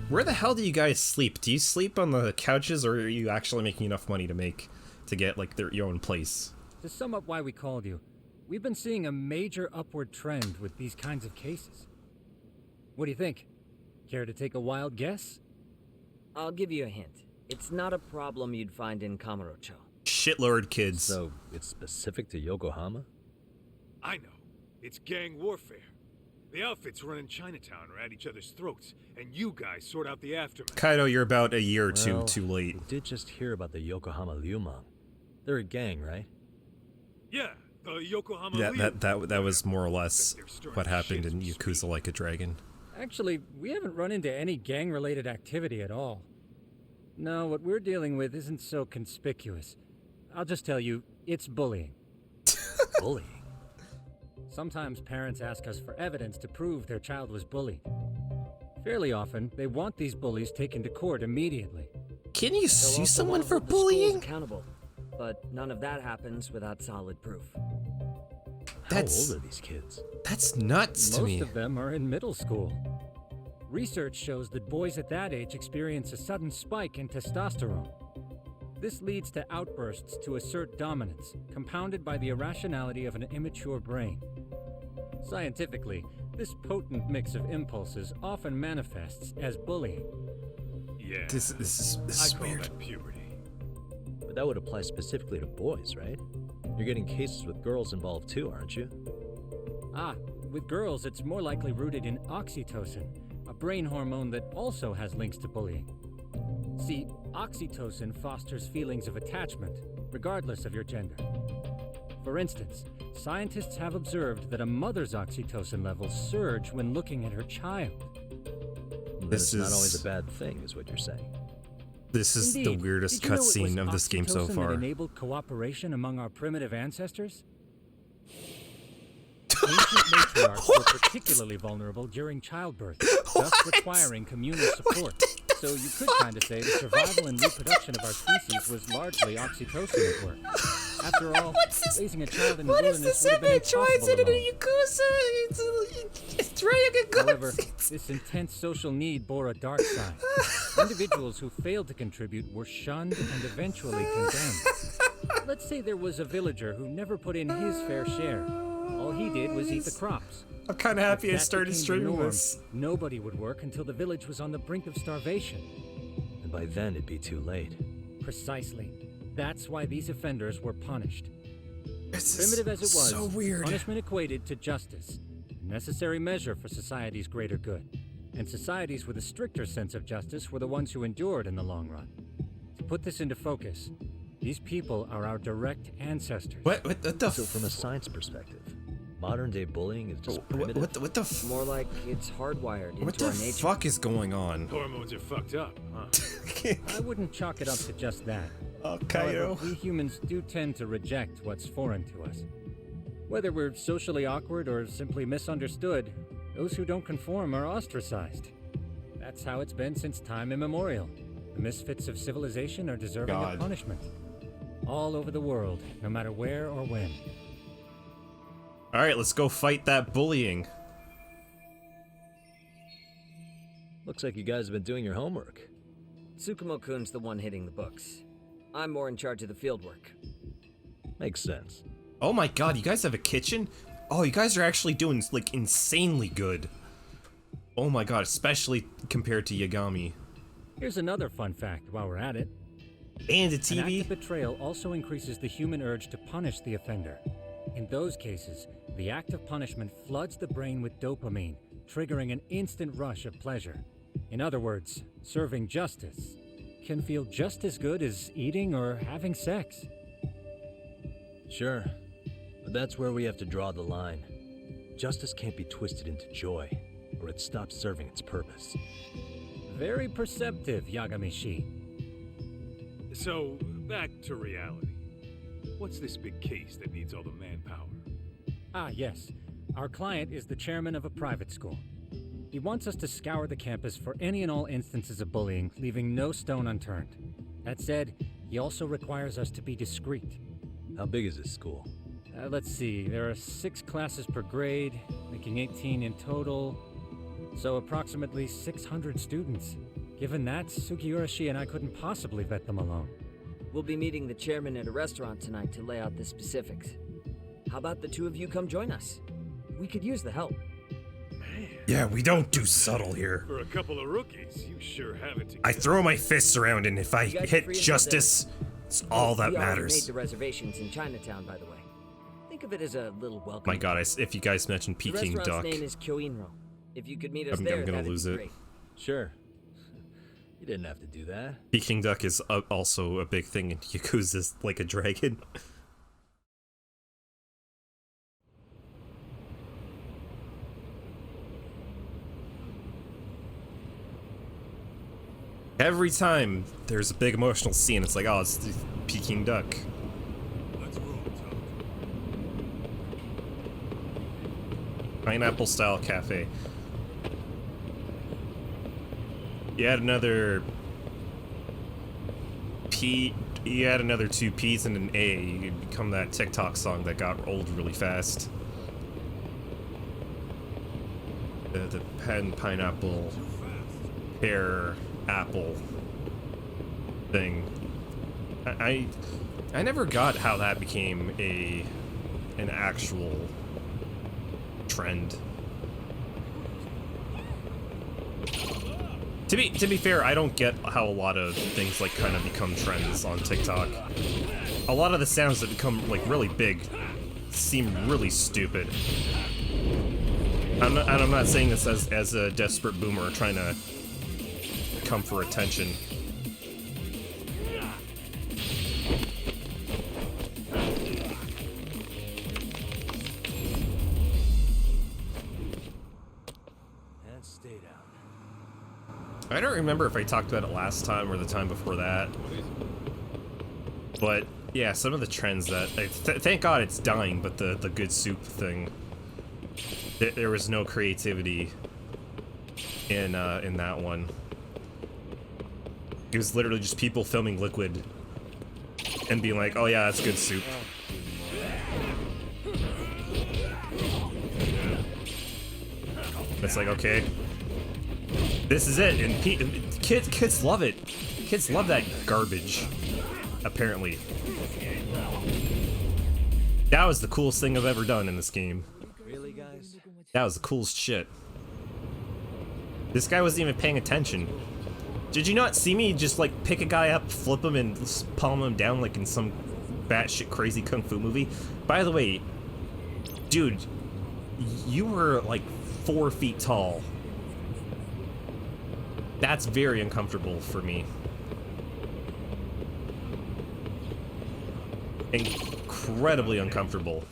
A: Where the hell do you guys sleep? Do you sleep on the couches, or are you actually making enough money to get like your own place?
I: To sum up why we called you, we've been seeing a major upward trend with these kinds of cases. What do you think? Care to take a wild guess?
D: I'll give you a hint. It's not a problem you'd find in Kamurocho.
A: Shitlord kids.
B: So, it's specific to Yokohama?
C: I know. It's gang warfare. The outfits running Chinatown are at each other's throats, and you guys sort out the aftermath.
A: Kaido, you're about a year or two too late.
B: We did just hear about the Yokohama Liumang. They're a gang, right?
C: Yeah, the Yokohama
A: Yeah, that was more or less what happened in Yakuza Like a Dragon.
I: Actually, we haven't run into any gang-related activity at all. No, what we're dealing with isn't so conspicuous. I'll just tell you, it's bullying.
B: Bullying?
I: Sometimes parents ask us for evidence to prove their child was bullied. Fairly often, they want these bullies taken to court immediately.
A: Can you sue someone for
D: The school's
A: bullying?
D: accountable, but none of that happens without solid proof.
B: How old are these kids?
A: That's nuts to me.
I: Most of them are in middle school. Research shows that boys at that age experience a sudden spike in testosterone. This leads to outbursts to assert dominance, compounded by the irrationality of an immature brain. Scientifically, This potent mix of impulses often manifests as bullying.
C: Yeah.
A: This is
C: I call
A: weird.
C: that puberty.
B: But that would apply specifically to boys, right? You're getting cases with girls involved too, aren't you?
I: Ah, with girls, it's more likely rooted in oxytocin, a brain hormone that also has links to bullying. See, oxytocin fosters feelings of attachment, regardless of your gender. For instance, scientists have observed that a mother's oxytocin levels surge when looking at her child.
A: This
B: That's not
A: is-
B: always a bad thing, is what you're saying.
A: This is the
I: Indeed.
A: weirdest
I: Did you know it was
A: cutscene of this game so
I: oxytocin
A: far.
I: that enabled cooperation among our primitive ancestors? Ancient matriarchs were particularly vulnerable during childbirth, thus requiring communal support. So you could kind of say the survival and reproduction of our species was largely oxytocin at work. After all, raising a child in the wilderness would have been impossible alone. However, this intense social need bore a dark side. Individuals who failed to contribute were shunned and eventually condemned. Let's say there was a villager who never put in his fair share. All he did was eat the crops.
A: I'm kind of happy I
I: If that
A: started
I: became the
A: streaming
I: norm,
A: this.
I: Nobody would work until the village was on the brink of starvation.
B: And by then it'd be too late.
I: Precisely. That's why these offenders were punished.
A: This
I: Primitive as it was,
A: so weird.
I: punishment equated to justice, a necessary measure for society's greater good. And societies with a stricter sense of justice were the ones who endured in the long run. To put this into focus, these people are our direct ancestors.
A: What the
B: So from a science perspective, modern day bullying is just primitive.
A: what the f-
D: More like it's hardwired into
A: what the
D: our nature.
A: fuck is going on?
C: Hormones are fucked up, huh?
I: I wouldn't chalk it up to just that.
A: Oh,
I: However, we humans do tend to reject what's foreign to us. Whether we're socially awkward or simply misunderstood, those who don't conform are ostracized. That's how it's been since time immemorial. The misfits of civilization are deserving
A: God.
I: of punishment. All over the world, no matter where or when.
A: All right, let's go fight that bullying.
B: Looks like you guys have been doing your homework.
D: Tsukumo-kun's the one hitting the books. I'm more in charge of the fieldwork.
B: Makes sense.
A: Oh my god, you guys have a kitchen? Oh, you guys are actually doing like insanely good. Oh my god, especially compared to Yagami.
I: Here's another fun fact while we're at it.
A: And a
I: An act
A: TV?
I: of betrayal also increases the human urge to punish the offender. In those cases, the act of punishment floods the brain with dopamine, triggering an instant rush of pleasure. In other words, serving justice can feel just as good as eating or having sex.
B: Sure, but that's where we have to draw the line. Justice can't be twisted into joy, or it stops serving its purpose.
I: Very perceptive, Yagami-shi.
C: So, back to reality. What's this big case that needs all the manpower?
I: Ah, yes. Our client is the chairman of a private school. He wants us to scour the campus for any and all instances of bullying, leaving no stone unturned. That said, he also requires us to be discreet.
B: How big is this school?
I: Let's see, there are 6 classes per grade, making 18 in total, so approximately 600 students. Given that, Sugiurashi and I couldn't possibly vet them alone.
D: We'll be meeting the chairman at a restaurant tonight to lay out the specifics. How about the two of you come join us? We could use the help.
A: Yeah, we don't do subtle here.
C: For a couple of rookies, you sure have it together.
A: I throw my fists around, and if I
D: You guys are
A: hit
D: free until
A: justice, it's all that
D: we already
A: matters.
D: made the reservations in Chinatown, by the way. Think of it as a little welcome.
A: My god, if you guys mentioned
D: The
A: Peking
D: restaurant's
A: Duck,
D: name is Kyoinro. If you could meet us
A: I'm
D: there,
A: gonna
D: that'd
A: lose
D: be
A: it.
D: great.
B: Sure. You didn't have to do that.
A: Peking Duck is also a big thing in Yakuza's like a dragon. Every time there's a big emotional scene, it's like, oh, it's the Peking Duck.
C: Let's roll, Tom.
A: Pineapple style cafe. You add another P. You add another 2 P's and an A. You become that TikTok song that got old really fast. The pineapple pear apple thing. I never got how that became an actual trend. To be fair, I don't get how a lot of things like kind of become trends on TikTok. A lot of the sounds that become like really big seem really stupid. I'm not saying this as a desperate boomer trying to come for attention.
B: And stay down.
A: I don't remember if I talked about it last time or the time before that. But yeah, some of the trends that thank God it's dying, but the good soup thing, there was no creativity in that one. It was literally just people filming liquid and being like, "Oh yeah, that's good soup." It's like, okay, this is it, and kids love it. Kids love that garbage. Apparently, that was the coolest thing I've ever done in this game.
B: Really, guys?
A: That was the coolest shit. This guy wasn't even paying attention. Did you not see me just like pick a guy up, flip him, and palm him down like in some batshit crazy kung fu movie? By the way, dude, you were like 4 feet tall. That's very uncomfortable for me. Incredibly uncomfortable.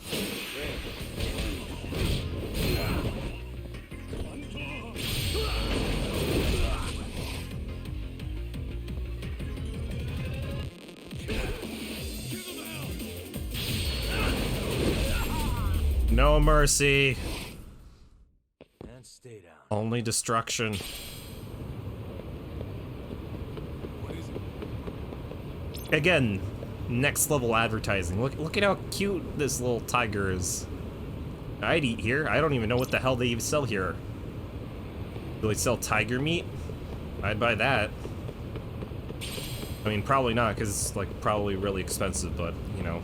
A: No mercy.
B: And stay down.
A: Only destruction. Again, next level advertising. Look at how cute this little tiger is. I'd eat here. I don't even know what the hell they even sell here. Do they sell tiger meat? I'd buy that. I mean, probably not, because it's like probably really expensive, but you know.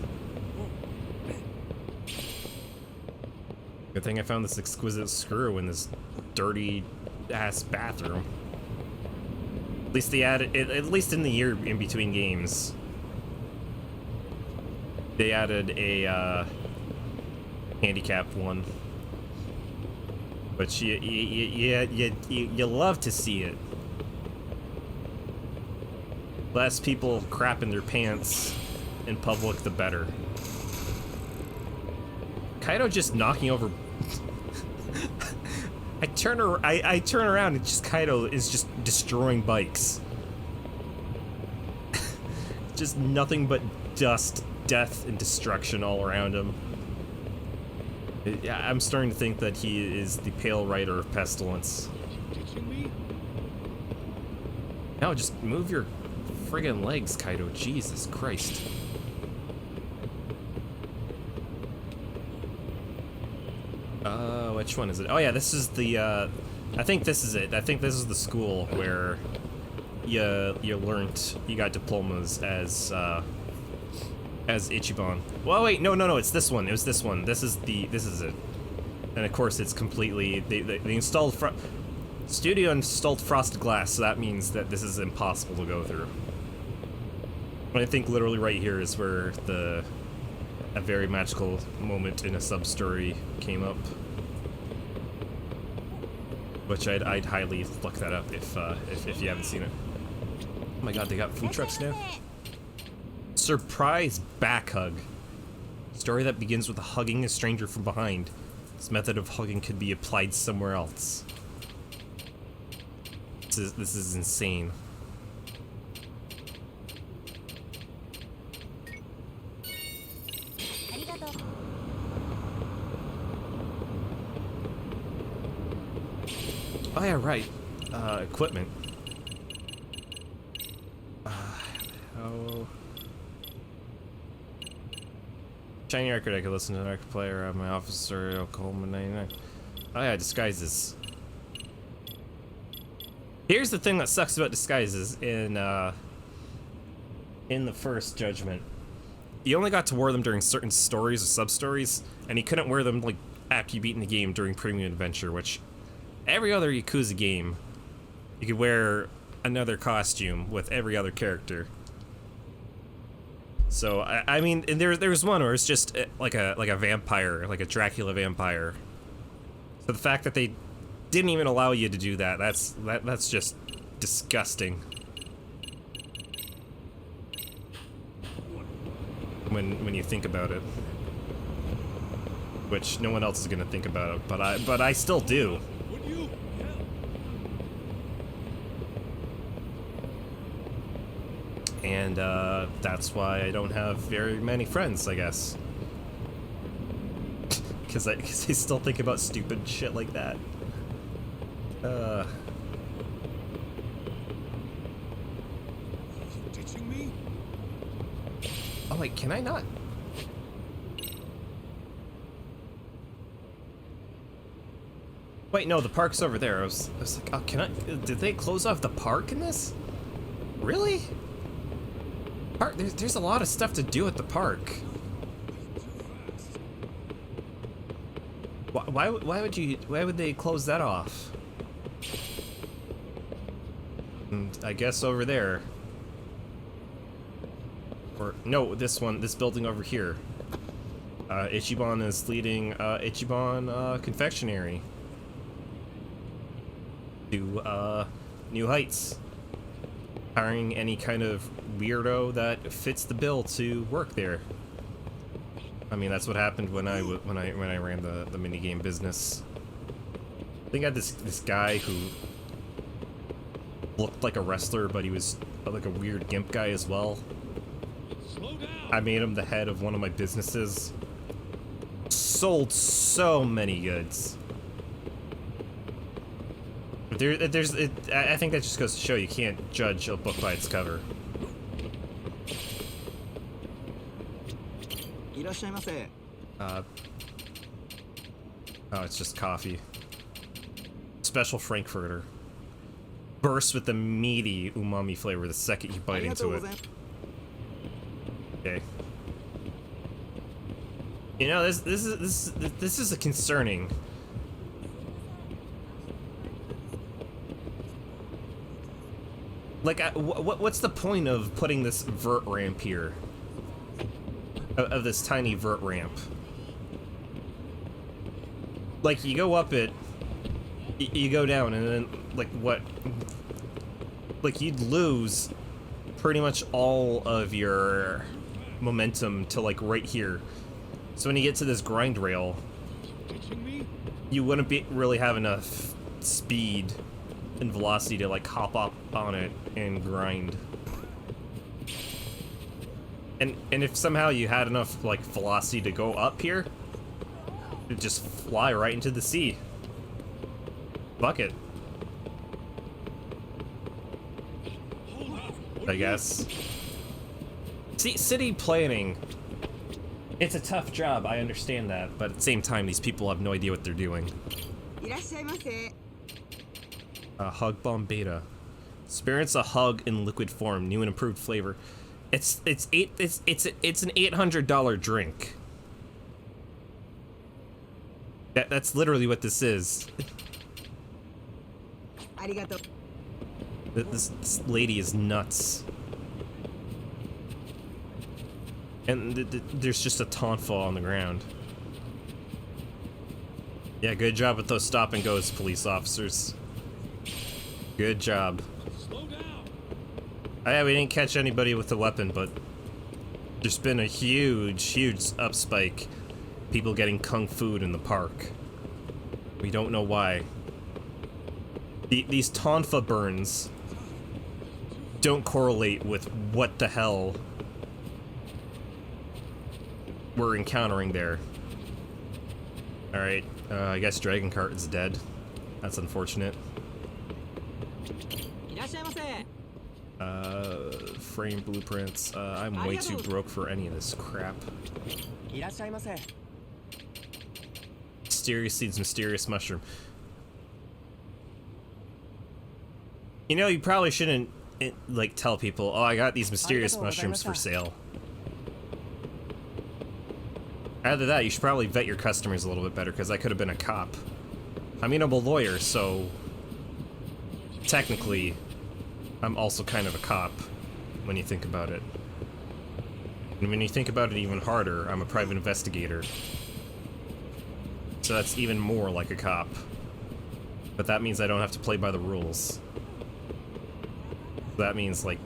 A: Good thing I found this exquisite screw in this dirty ass bathroom. At least they added it, at least in the year in between games. They added a handicapped one, but you love to see it. Less people crap in their pants in public, the better. Kaido just knocking over. I turn around and just Kaido is just destroying bikes. Just nothing but dust, death, and destruction all around him. Yeah, I'm starting to think that he is the Pale Rider of Pestilence. No, just move your friggin' legs, Kaido. Jesus Christ. Which one is it? Oh yeah, this is the, I think this is it. I think this is the school where you got diplomas as Ichiban. Well, wait, no, it's this one. It was this one. This is it. And of course, it's completely, they installed, studio installed frosted glass, so that means that this is impossible to go through. I think literally right here is where a very magical moment in a sub-story came up. Which I'd highly look that up if you haven't seen it. Oh my god, they got food trucks now? Surprise back hug. Story that begins with hugging a stranger from behind. This method of hugging could be applied somewhere else. This is insane. Oh yeah, right. Equipment. Oh. Shiny record, I could listen to the record player at my officer, Oklahoma 99. Oh yeah, disguises. Here's the thing that sucks about disguises in the first Judgment. You only got to wear them during certain stories or sub-stories, and you couldn't wear them like after you beaten the game during Premium Adventure, which every other Yakuza game You could wear another costume with every other character. So I mean, and there's one where it's just like a vampire, like a Dracula vampire. So the fact that they didn't even allow you to do that, that's just disgusting. When you think about it, which no one else is gonna think about it, but I still do. And that's why I don't have very many friends, I guess. Because I still think about stupid shit like that.
E: Ditching me?
A: Oh wait, can I not? Wait, no, the park's over there. I was like, oh, can I? Did they close off the park in this? Really? Park? There's a lot of stuff to do at the park. Why would they close that off? And I guess over there. Or no, this building over here. Ichiban is leading Ichiban Confectionery to new heights, hiring any kind of weirdo that fits the bill to work there. I mean, that's what happened when I ran the minigame business. I think I had this guy who looked like a wrestler, but he was like a weird gimp guy as well. I made him the head of one of my businesses. Sold so many goods. But I think that just goes to show you can't judge a book by its cover. Oh, it's just coffee. Special Frankfurter. Bursts with the meaty umami flavor the second you bite into it. Okay. You know, this is a concerning. Like, what's the point of putting this vert ramp here? Of this tiny vert ramp. Like, you go up it, you go down, and then, like, what? Like, you'd lose pretty much all of your momentum to, like, right here. So when you get to this grind rail, you wouldn't really have enough speed and velocity to, like, hop up on it and grind. And if somehow you had enough, like, velocity to go up here, it'd just fly right into the sea. Fuck it. I guess. See, city planning, it's a tough job, I understand that, but at the same time, these people have no idea what they're doing. Hug Bomb Beta. Experience a hug in liquid form, new and improved flavor. It's an $800 drink. That's literally what this is. This lady is nuts. And there's just a tonfa on the ground. Yeah, good job with those stop and goes, police officers. Good job. Yeah, we didn't catch anybody with a weapon, but there's been a huge up spike. People getting kung fu'd in the park. We don't know why. These tonfa burns don't correlate with what the hell we're encountering there. Alright, I guess Dragon Cart is dead. That's unfortunate. Frame blueprints. I'm way too broke for any of this crap. Mysterious seeds, mysterious mushroom. You know, you probably shouldn't, like, tell people, oh, I got these mysterious mushrooms for sale. Either that, you should probably vet your customers a little bit better, because I could have been a cop. I mean, I'm a lawyer, so technically, I'm also kind of a cop when you think about it. And when you think about it even harder, I'm a private investigator. So that's even more like a cop. But that means I don't have to play by the rules. That means, like,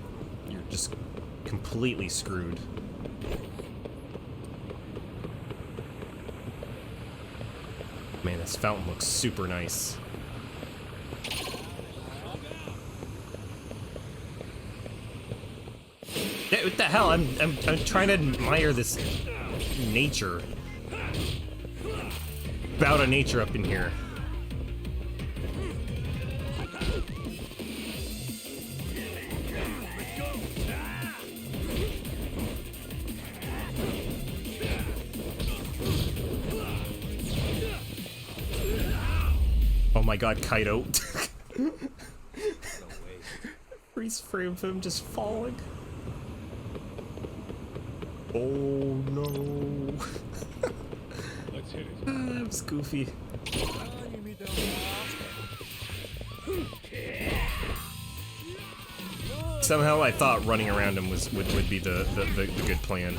A: you're just completely screwed. Man, this fountain looks super nice. Yeah, what the hell? I'm trying to admire this nature. Bout of nature up in here. Oh my god, Kaido. Freeze frame of him just falling. Oh no.
C: Let's hit it.
A: That was goofy. Somehow I thought running around him would be the good plan.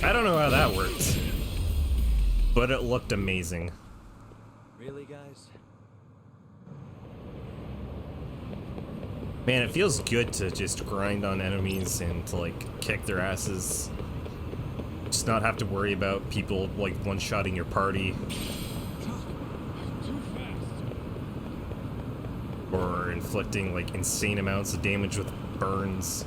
A: I don't know how that works, but it looked amazing.
B: Really, guys?
A: Man, it feels good to just grind on enemies and to, like, kick their asses. Just not have to worry about people, like, one-shotting your party. Or inflicting, like, insane amounts of damage with burns.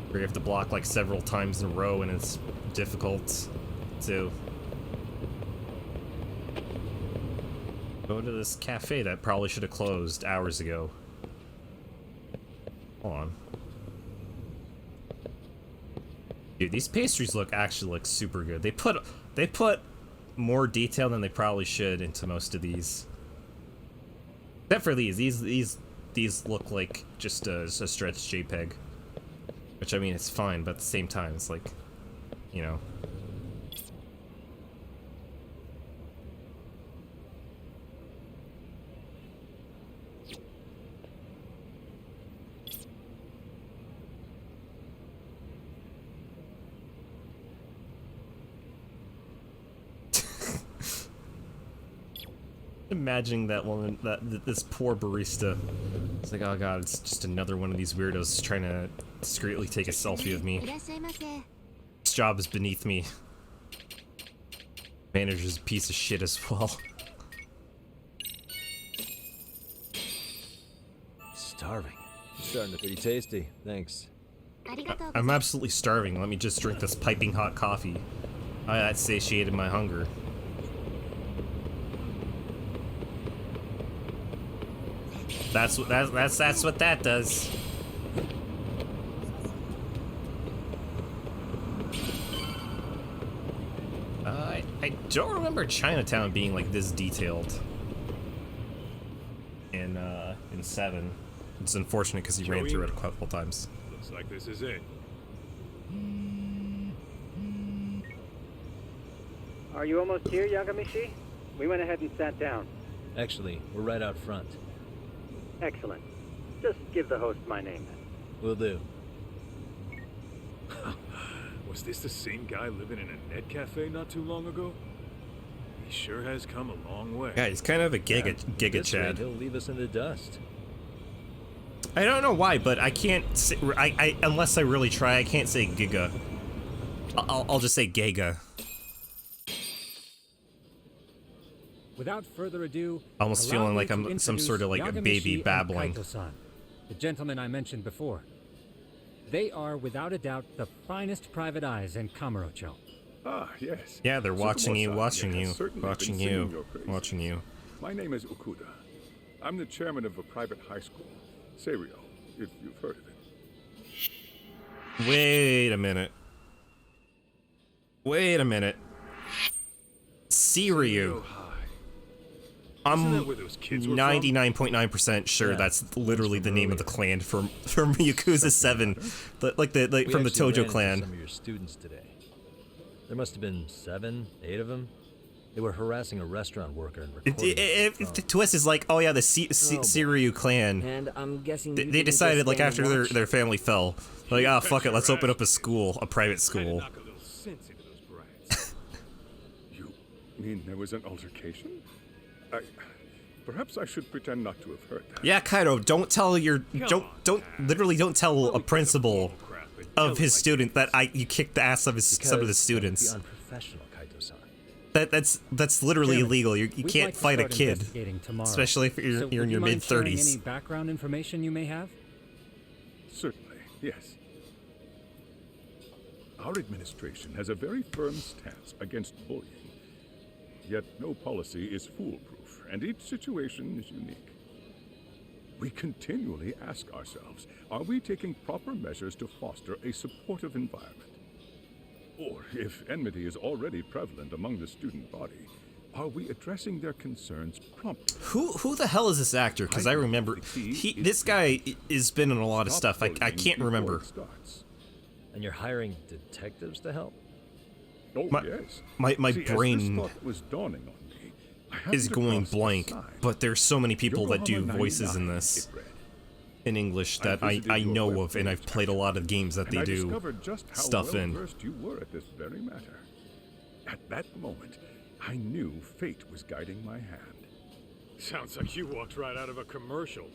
A: Where you have to block, like, several times in a row and it's difficult to go to this cafe that probably should have closed hours ago. Hold on. Dude, these pastries actually look super good. They put more detail than they probably should into most of these. Except for these. These look like just a stretched JPEG. Which, I mean, it's fine, but at the same time, it's like, you know. Imagining that woman, this poor barista. It's like, oh god, it's just another one of these weirdos trying to discreetly take a selfie of me. This job is beneath me. Manager's a piece of shit as well.
B: Starving. Starting to pretty tasty. Thanks.
A: I'm absolutely starving. Let me just drink this piping hot coffee. That satiated my hunger. That's what that does. I don't remember Chinatown being like this detailed in 7. It's unfortunate because he ran through it a couple times.
C: Looks like this is it.
D: Are you almost here, Yagamishi? We went ahead and sat down.
B: Actually, we're right out front.
D: Excellent. Just give the host my name then.
B: Will do.
C: Was this the same guy living in a net cafe not too long ago? He sure has come a long way.
A: Yeah, he's kind of a giga
B: This way,
A: Chad.
B: he'll leave us in the dust.
A: I don't know why, but I can't say, I unless I really try, I can't say giga. I'll just say Gaga.
I: Without further ado,
A: Almost feeling like I'm some sort of like a baby
I: Yagamishi
A: babbling.
I: and Kaito-san, the gentlemen I mentioned before. They are, without a doubt, the finest private eyes in Kamurocho.
C: Ah, yes.
A: Yeah, they're watching you,
C: Sukumo-san,
A: watching
C: yes,
A: you,
C: certainly been
A: watching
C: singing
A: you,
C: your praises.
A: watching you.
C: My name is Okuda. I'm the chairman of a private high school, Serio, if you've heard of it.
A: Wait a minute. Wait a minute. Seiryu.
C: High. Isn't
A: I'm
C: that where those kids were from?
A: 99.9% sure
B: Yeah,
A: that's literally the name of the
B: earlier.
A: clan from Yakuza 7, like
B: We
A: from the
B: actually ran
A: Tojo
B: into
A: clan.
B: Some of your students today. There must have been 7, 8 of them. They were harassing a restaurant worker and recording.
A: The twist is like, oh yeah, the Siryu clan.
H: And I'm guessing you
A: They
H: didn't
A: decided
H: just
A: like
H: stand
A: after
H: and watch?
A: their family fell, like ah fuck it, let's open up a school, a private
C: Kinda
A: school.
C: knock a little sense into those brats.
J: You mean there was an altercation? Perhaps I should pretend not to have heard that.
A: Yeah, Kaido, don't tell literally don't tell a principal of his student that you kicked the ass of some of the students.
B: Be unprofessional, Kaito-san.
A: That's literally
I: Chairman,
A: illegal. You
I: we'd
A: can't
I: like to
A: fight a
I: start
A: kid,
I: investigating tomorrow.
A: especially if
I: So
A: you're
I: would
A: in
I: you
A: your
I: mind
A: mid
I: sharing
A: 30s.
I: Any background information you may have?
J: Certainly, yes. Our administration has a very firm stance against bullying. Yet no policy is foolproof, and each situation is unique. We continually ask ourselves, are we taking proper measures to foster a supportive environment? Or, if enmity is already prevalent among the student body, are we addressing their concerns promptly?
A: Who the hell is this actor? Because I remember this guy has been in a lot of stuff. I can't remember.
B: And you're hiring detectives to help?
J: Oh,
A: My-
J: yes.
A: my
J: See,
A: brain
J: as this thought was dawning on me, I happened
A: is going
J: across a
A: blank,
J: sign.
A: but there's so many people that do
J: Yokohama
A: voices in
J: 99,
A: this
J: it read.
A: in English that I
J: visited your
A: know
J: web
A: of, and I've
J: page,
A: played a lot of games that
J: And
A: they
J: I
A: do
J: discovered just how
A: stuff
J: well
A: in.
J: versed you were at this very matter. At that moment, I knew fate was guiding my hand.
C: Sounds like you walked right out of a commercial.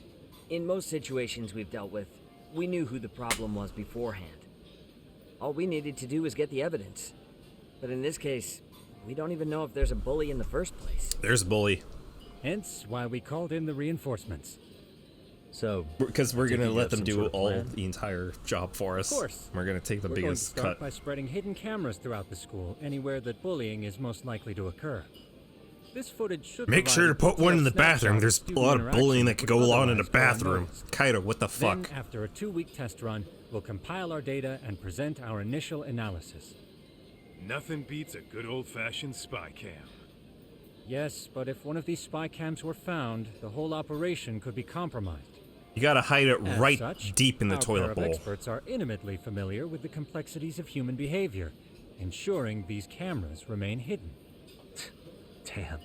H: In most situations we've dealt with, we knew who the problem was beforehand. All we needed to do was get the evidence. But in this case, we don't even know if there's a bully in the first place.
A: There's a bully.
I: Hence why we called in the reinforcements.
B: So,
A: Because we're
B: I take
A: gonna
B: it you
A: let
B: have
A: them
B: some
A: do
B: sort of
A: all
B: plan?
A: the entire job for us.
I: Of course.
A: We're gonna take the
I: We're going to
A: biggest
I: start
A: cut.
I: by spreading hidden cameras throughout the school, anywhere that bullying is most likely to occur. This footage should
A: Make
I: provide
A: sure to
I: a
A: put one in the
I: detailed
A: bathroom.
I: snapshot
A: There's a
I: student
A: lot of bullying that
I: interactions
A: could
I: would
A: go on in a
I: otherwise go
A: bathroom.
I: unnoticed.
A: Kaido, what the fuck?
I: Then, after a 2-week test run, we'll compile our data and present our initial analysis.
C: Nothing beats a good old-fashioned spy cam.
I: Yes, but if one of these spy cams were found, the whole operation could be compromised.
A: You gotta hide it
I: As
A: right
I: such,
A: deep in the
I: our
A: toilet
I: pair of
A: bowl.
I: experts are intimately familiar with the complexities of human behavior, ensuring these cameras remain hidden.
B: damn,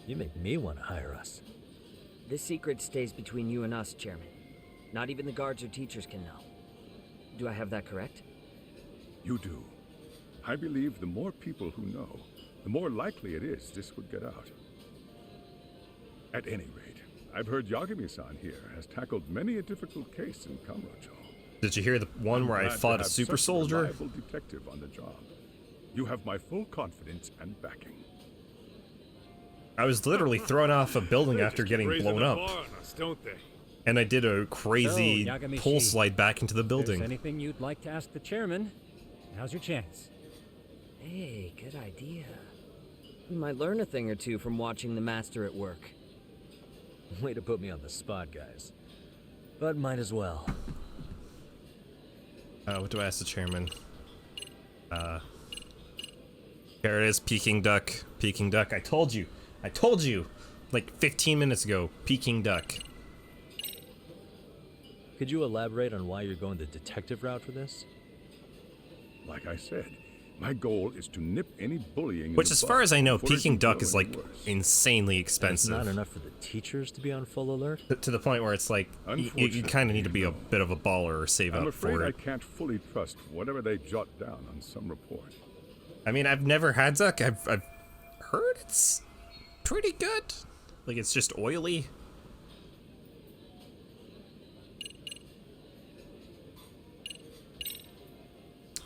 B: you make me want to hire us.
H: This secret stays between you and us, Chairman. Not even the guards or teachers can know. Do I have that correct?
J: You do. I believe the more people who know, the more likely it is this would get out. At any rate, I've heard Yagami-san here has tackled many a difficult case in Kamurocho.
A: Did you hear the one where I
J: Glad to
A: fought a
J: have
A: super
J: such
A: soldier?
J: reliable detective on the job. You have my full confidence and backing.
A: I was literally thrown off a building
C: They
A: after
C: just keep
A: getting
C: raising
A: blown
C: the
A: up,
C: bar on us, don't they?
A: and I did a crazy
I: So, Yagami-shi,
A: pole slide back into the
I: If there's
A: building.
I: anything you'd like to ask the chairman, now's your chance.
H: Hey, good idea. We might learn a thing or two from watching the master at work.
B: Way to put me on the spot, guys. But might as well.
A: What do I ask the chairman? There it is, Peking duck. Peking duck. I told you, like 15 minutes ago. Peking duck.
B: Could you elaborate on why you're going the detective route for this?
J: Like I said, my goal is to nip any bullying. in
A: Which,
J: the
A: as
J: bud
A: far as I know,
J: before it
A: Peking
J: can
A: duck
J: grow
A: is
J: any
A: like
J: worse.
A: insanely
B: It's
A: expensive.
B: not enough for the teachers to be on full alert?
A: To the point where it's like you kind of need to be a bit of a baller or save
J: I'm
A: up
J: afraid
A: for
J: I
A: it.
J: can't fully trust whatever they jot down on some report.
A: I mean, I've never had duck. I've heard it's pretty good. Like, it's just oily.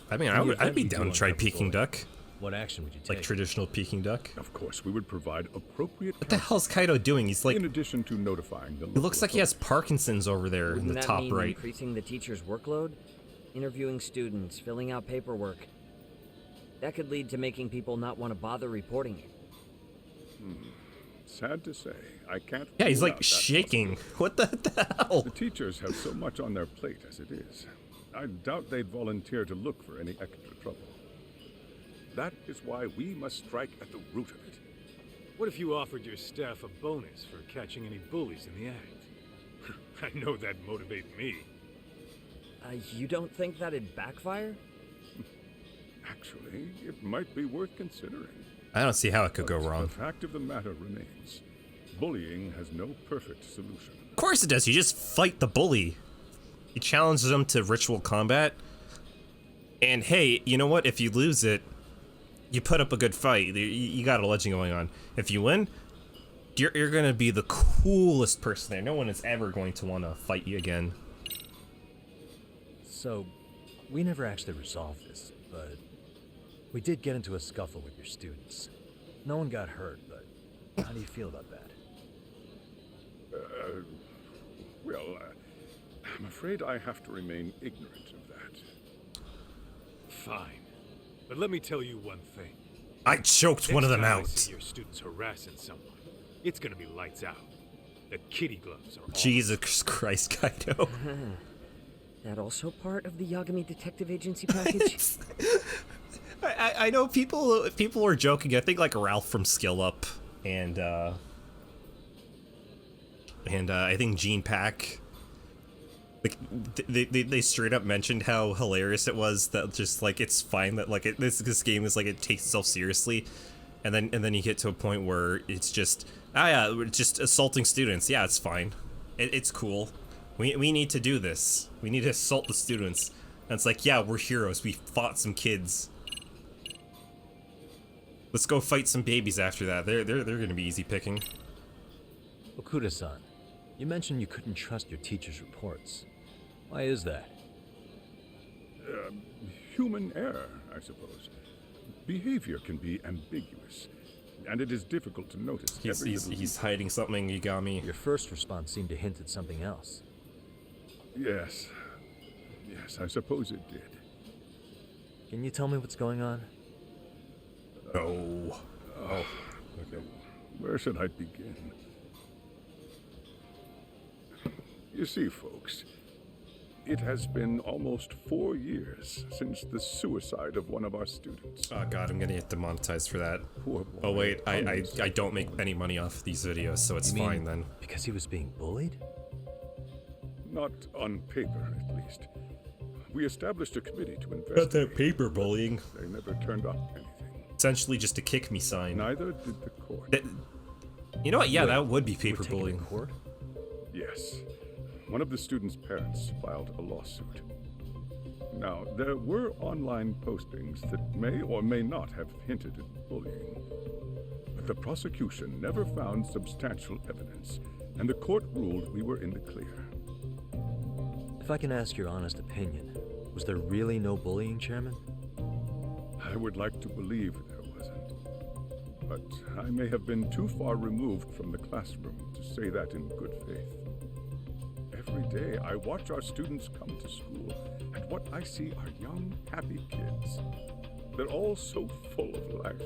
A: I mean, I'd be down to try Peking duck,
B: What action would you take?
A: like traditional Peking duck.
J: Of course, we would provide appropriate.
A: What the hell's Kaido doing? He's like,
J: In addition to notifying the.
A: it looks like he has Parkinson's over there in
H: Wouldn't
A: the
H: that
A: top
H: mean
A: right.
H: increasing the teacher's workload? Interviewing students, filling out paperwork. That could lead to making people not want to bother reporting it.
J: Sad to say, I can't.
A: Yeah, he's
J: rule
A: like
J: out that
A: shaking. What the hell?
J: The teachers have so much on their plate as it is. I doubt they'd volunteer to look for any extra trouble. That is why we must strike at the root of it.
C: What if you offered your staff a bonus for catching any bullies in the act? I know that'd motivate me.
H: You don't think that'd backfire?
J: Actually, it might be worth considering.
A: I don't see how it could go
J: But
A: wrong.
J: The fact of the matter remains. Bullying has no perfect solution.
A: Of course it does. You just fight the bully. You challenge them to ritual combat. And hey, you know what? If you lose it, you put up a good fight. You got a legend going on. If you win, you're gonna be the coolest person there. No one is ever going to want to fight you again.
B: So, we never actually resolved this, but we did get into a scuffle with your students. No one got hurt, but how do you feel about that?
J: I'm afraid I have to remain ignorant of that.
C: Fine. But let me tell you one thing.
A: I choked one of them
C: Next time I
A: out.
C: see your students harassing someone, it's gonna be lights out. The kitty gloves are off.
A: Jesus Christ, Kaido.
H: That also part of the Yagami Detective Agency package?
A: I know people were joking. I think like Ralph from Skill Up and I think Gene Pack. Like they straight up mentioned how hilarious it was that just like it's fine that like this game is like it takes itself seriously, and then you get to a point where it's just we're just assaulting students. Yeah, it's fine. It's cool. We need to do this. We need to assault the students. And it's like, yeah, we're heroes. We fought some kids. Let's go fight some babies after that. They're gonna be easy picking.
B: Okuda-san, you mentioned you couldn't trust your teacher's reports. Why is that?
J: Human error, I suppose. Behavior can be ambiguous, and it is difficult to notice.
A: He's hiding something, Yagami.
B: Your first response seemed to hint at something else.
J: Yes, I suppose it did.
B: Can you tell me what's going on?
A: No. Oh.
J: Okay. Where should I begin? You see, folks, it has been almost 4 years since the suicide of one of our students.
A: Oh god, I'm gonna get demonetized for that.
J: Poor boy.
A: Oh wait, I don't make any money off these videos, so it's fine then.
B: Because he was being bullied?
J: Not on paper, at least. We established a committee to investigate.
A: About that paper bullying.
J: They never turned up anything.
A: Essentially just a kick me sign.
J: Neither did the court.
A: You know what? Yeah,
B: Wait,
A: that would be
B: you were
A: paper
B: taken to
A: bullying.
B: court?
J: Yes. One of the students' parents filed a lawsuit. Now, there were online postings that may or may not have hinted at bullying. But the prosecution never found substantial evidence, and the court ruled we were in the clear.
B: If I can ask your honest opinion, was there really no bullying, Chairman?
J: I would like to believe there wasn't. But I may have been too far removed from the classroom to say that in good faith. Every day I watch our students come to school, and what I see are young, happy kids. They're all so full of life,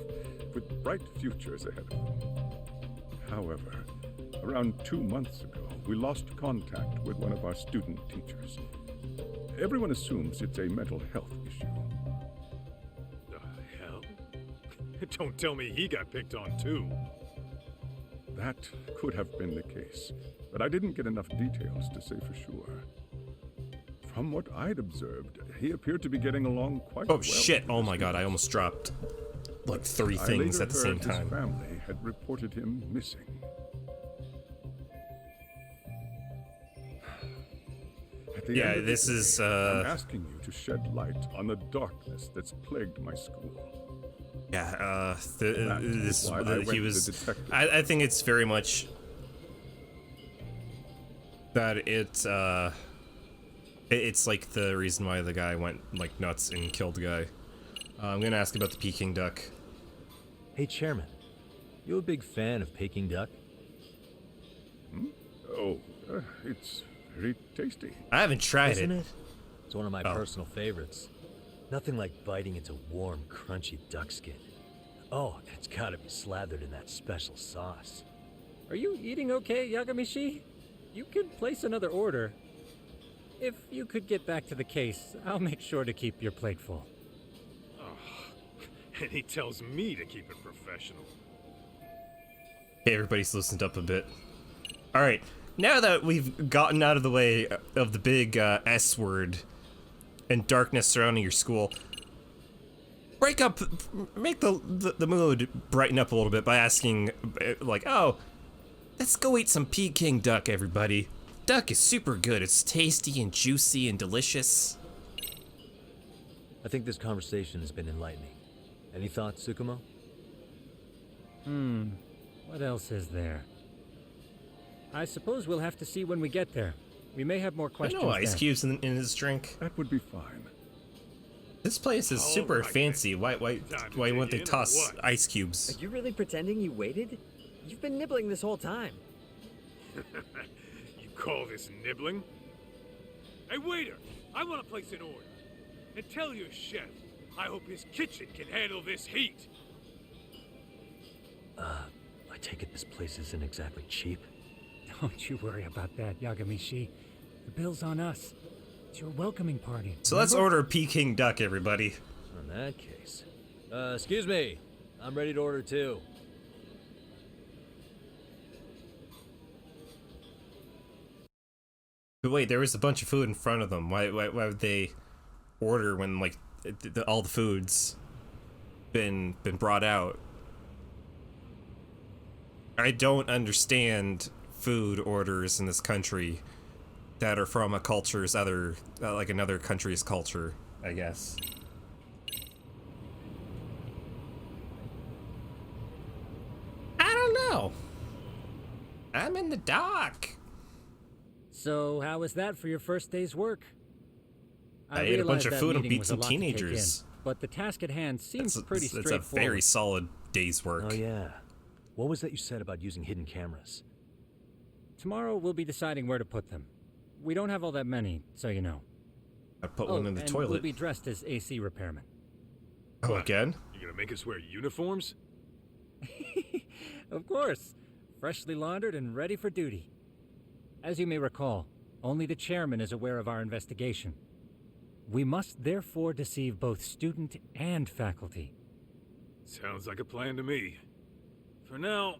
J: with bright futures ahead of them. However, around 2 months ago, we lost contact with one of our student teachers. Everyone assumes it's a mental health issue.
C: The hell? Don't tell me he got picked on too.
J: That could have been the case, but I didn't get enough details to say for sure. From what I'd observed, he appeared to be getting along quite well.
A: Oh shit, oh my god, I almost dropped like 3 things at the same
J: His
A: time.
J: family had reported him missing. At the
A: Yeah,
J: end of
A: this
J: the day,
A: is,
J: I'm asking you to shed light on the darkness that's plagued my school.
A: Yeah,
J: is why I went
A: he
J: to
A: was.
J: the detective.
A: I think it's very much that it's like the reason why the guy went like nuts and killed the guy. I'm gonna ask about the Peking duck.
B: Hey, Chairman, you a big fan of Peking duck?
J: Oh, it's very tasty.
A: I haven't tried
B: Isn't
A: it.
B: it? It's one of my personal favorites. Nothing like biting into warm, crunchy duck skin. Oh, and it's gotta be slathered in that special sauce.
I: Are you eating okay, Yagamishi? You could place another order. If you could get back to the case, I'll make sure to keep your plate full.
C: And he tells me to keep it professional.
A: Hey, everybody's loosened up a bit. All right, now that we've gotten out of the way of the big S word and darkness surrounding your school, make the mood brighten up a little bit by asking, like, oh, let's go eat some Peking duck, everybody. Duck is super good. It's tasty and juicy and delicious.
B: I think this conversation has been enlightening. Any thoughts, Tsukumo?
I: What else is there? I suppose we'll have to see when we get there. We may have more questions.
A: No ice
I: then.
A: cubes in his drink.
J: That would be fine.
A: This place is super fancy. Why wouldn't they toss ice
H: Are
A: cubes?
H: you really pretending you waited? You've been nibbling this whole time.
C: You call this nibbling? Hey, waiter! I want to place an order. And tell your chef, I hope his kitchen can handle this heat.
B: I take it this place isn't exactly cheap.
I: Don't you worry about that, Yagamishi. The bill's on us. It's your welcoming party.
A: So let's order Peking duck, everybody.
B: In that case. Excuse me. I'm ready to order too.
A: But wait, there was a bunch of food in front of them. Why would they order when, like, all the food's been brought out? I don't understand food orders in this country that are from a culture's other, like another country's culture, I guess. I don't know. I'm in the dark.
I: So, how was that for your first day's work?
A: I ate a bunch
I: realize
A: of
I: that
A: food and
I: meeting
A: beat
I: was
A: some
I: a lot to take
A: teenagers.
I: in, but the task at hand seems pretty
A: It's a
I: straightforward.
A: very solid day's work.
B: Oh yeah. What was that you said about using hidden cameras?
I: Tomorrow we'll be deciding where to put them. We don't have all that many, so you know.
A: I put one in the
I: and
A: toilet.
I: we'll be dressed as AC repairmen.
A: Oh, again?
C: You gonna make us wear uniforms?
I: Of course. Freshly laundered and ready for duty. As you may recall, only the chairman is aware of our investigation. We must therefore deceive both student and faculty.
C: Sounds like a plan to me. For now,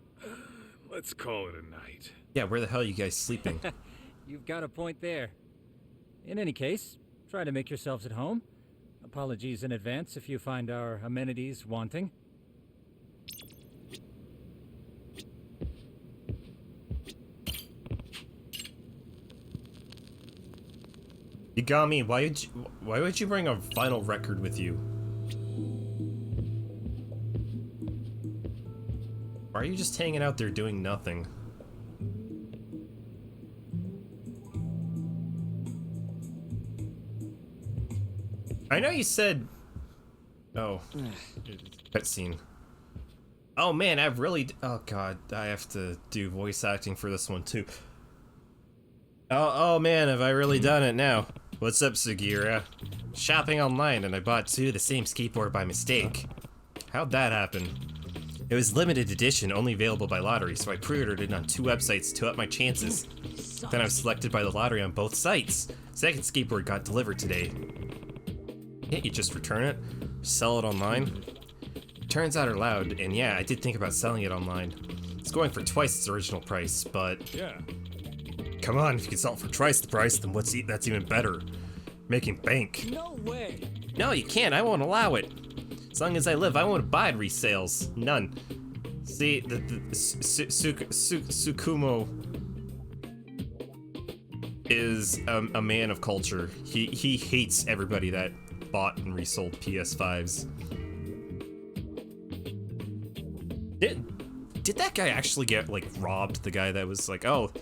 C: let's call it a night.
A: Yeah, where the hell are you guys sleeping?
I: You've got a point there. In any case, try to make yourselves at home. Apologies in advance if you find our amenities wanting.
A: Yagami, why would you bring a vinyl record with you? Why are you just hanging out there doing nothing? I know you said... Oh. Cutscene. Oh man, I've really... Oh god, I have to do voice acting for this one too. Oh man, have I really done it now? What's up, Sugira? Shopping online and I bought 2 of the same skateboard by mistake. How'd that happen? It was limited edition, only available by lottery, so I pre-ordered it on 2 websites to up my chances. Then I was selected by the lottery on both sites. Second skateboard got delivered today. Can't you just return it? Sell it online? Turns out are loud, and yeah, I did think about selling it online. It's going for twice its original price, but...
C: Yeah.
A: Come on, if you can sell it for twice the price, then that's even better. Making bank.
H: No way.
A: No, you can't. I won't allow it. As long as I live, I won't abide resales. None. See, the Tsukumo is a man of culture. He hates everybody that bought and resold PS5s. Did that guy actually get, like, robbed? The guy that was like, oh,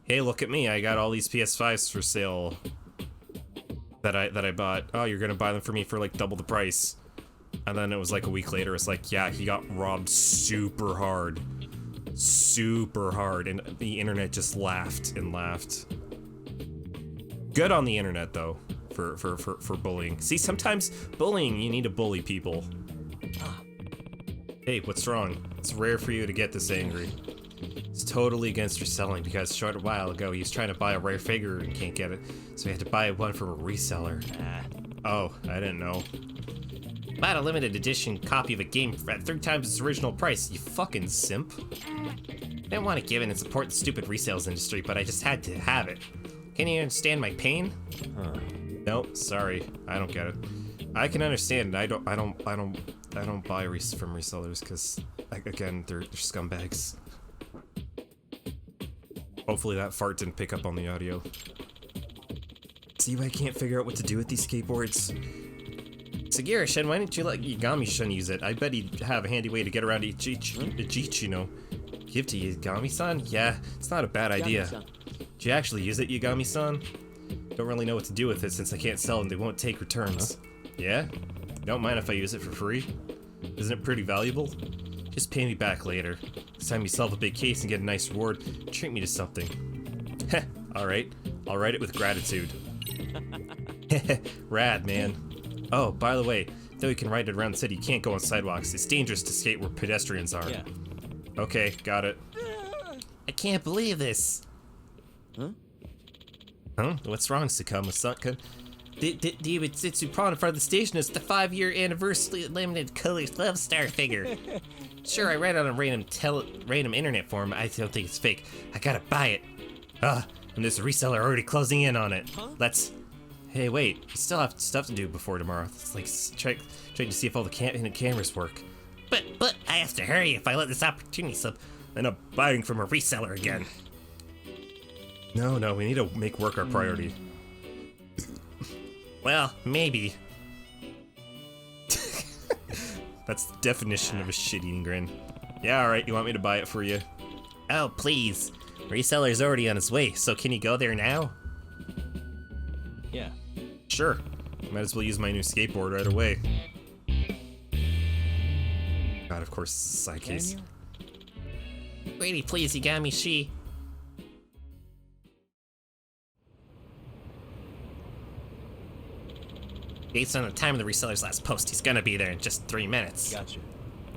A: hey, look at me, I got all these PS5s for sale that I bought. Oh, you're gonna buy them for me for like double the price. And then it was like a week later, it's like, yeah, he got robbed super hard. Super hard, and the internet just laughed and laughed. Good on the internet though, for bullying. See, sometimes bullying, you need to bully people. Hey, what's wrong? It's rare for you to get this angry. It's totally against reselling because a short while ago he was trying to buy a rare figure and can't get it, so he had to buy one from a reseller. Oh, I didn't know. Bought a limited edition copy of a game at 3 times its original price, you fucking simp. Didn't want to give in and support the stupid resales industry, but I just had to have it. Can you understand my pain? No, sorry, I don't get it. I can understand it. I don't buy from resellers because, again, they're scumbags. Hopefully that fart didn't pick up on the audio. See why I can't figure out what to do with these skateboards? Sagiri-shin, why didn't you let Yagami-shin use it? I bet he'd have a handy way to get around Ichichi, you know. Give to Yagami-san? Yeah, it's not a bad idea. Did you actually use it, Yagami-san? Don't really know what to do with it since I can't sell and they won't take returns. Yeah? Don't mind if I use it for free? Isn't it pretty valuable? Just pay me back later. Next time you solve a big case and get a nice reward, treat me to something. Heh, alright. I'll write it with gratitude. Rad, man. Oh, by the way, though you can ride it around the city, you can't go on sidewalks. It's dangerous to skate where pedestrians are.
B: Yeah.
A: Okay, got it. I can't believe this. Huh? What's wrong, Sakuma-san? The Itsutsu pawn in front of the station is the 5-year anniversary limited colors Love Star figure. Sure, I read on a random internet forum. I don't think it's fake. I gotta buy it. And there's a reseller already closing in on it. Let's... Hey, wait. We still have stuff to do before tomorrow. It's like trying to see if all the cameras work. But I have to hurry if I let this opportunity slip. Then I'm buying from a reseller again. No, we need to make work our priority. Well, maybe. That's the definition of a shit-eating grin. Yeah, alright, you want me to buy it for you? Oh, please. Reseller's already on his way, so can you go there now?
B: Yeah.
A: Sure. Might as well use my new skateboard right away. God, of course, side case. Pretty please, Yagami-shi. Based on the time of the reseller's last post, he's gonna be there in just 3 minutes.
B: Gotcha.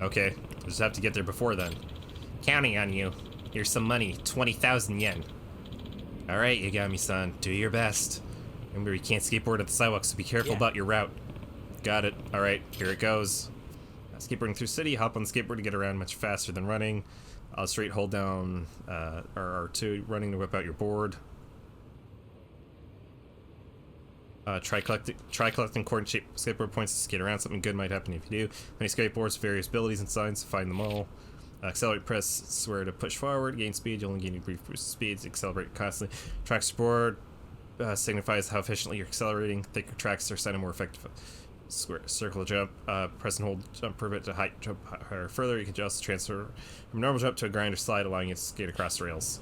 A: Okay, just have to get there before then. Counting on you. Here's some money, 20,000 yen. Alright, Yagami-san, do your best. Remember, you can't skateboard at the sidewalk, so be careful about your route. Got it. Alright, here it goes. Skateboarding through city, hop on the skateboard to get around much faster than running. Straight hold down R2, running to whip out your board. Try collecting coordinate-shaped skateboard points to skate around. Something good might happen if you do. Many skateboards, various abilities and signs, find them all. Accelerate, press, swear to push forward, gain speed. You'll only gain a brief boost of speeds. Accelerate constantly. Tracks your board signifies how efficiently you're accelerating. Thicker tracks are sounding more effective. Square, circle, jump, press and hold, jump, pivot to height, jump higher, further. You can just transfer from normal jump to a grind or slide, allowing you to skate across the rails.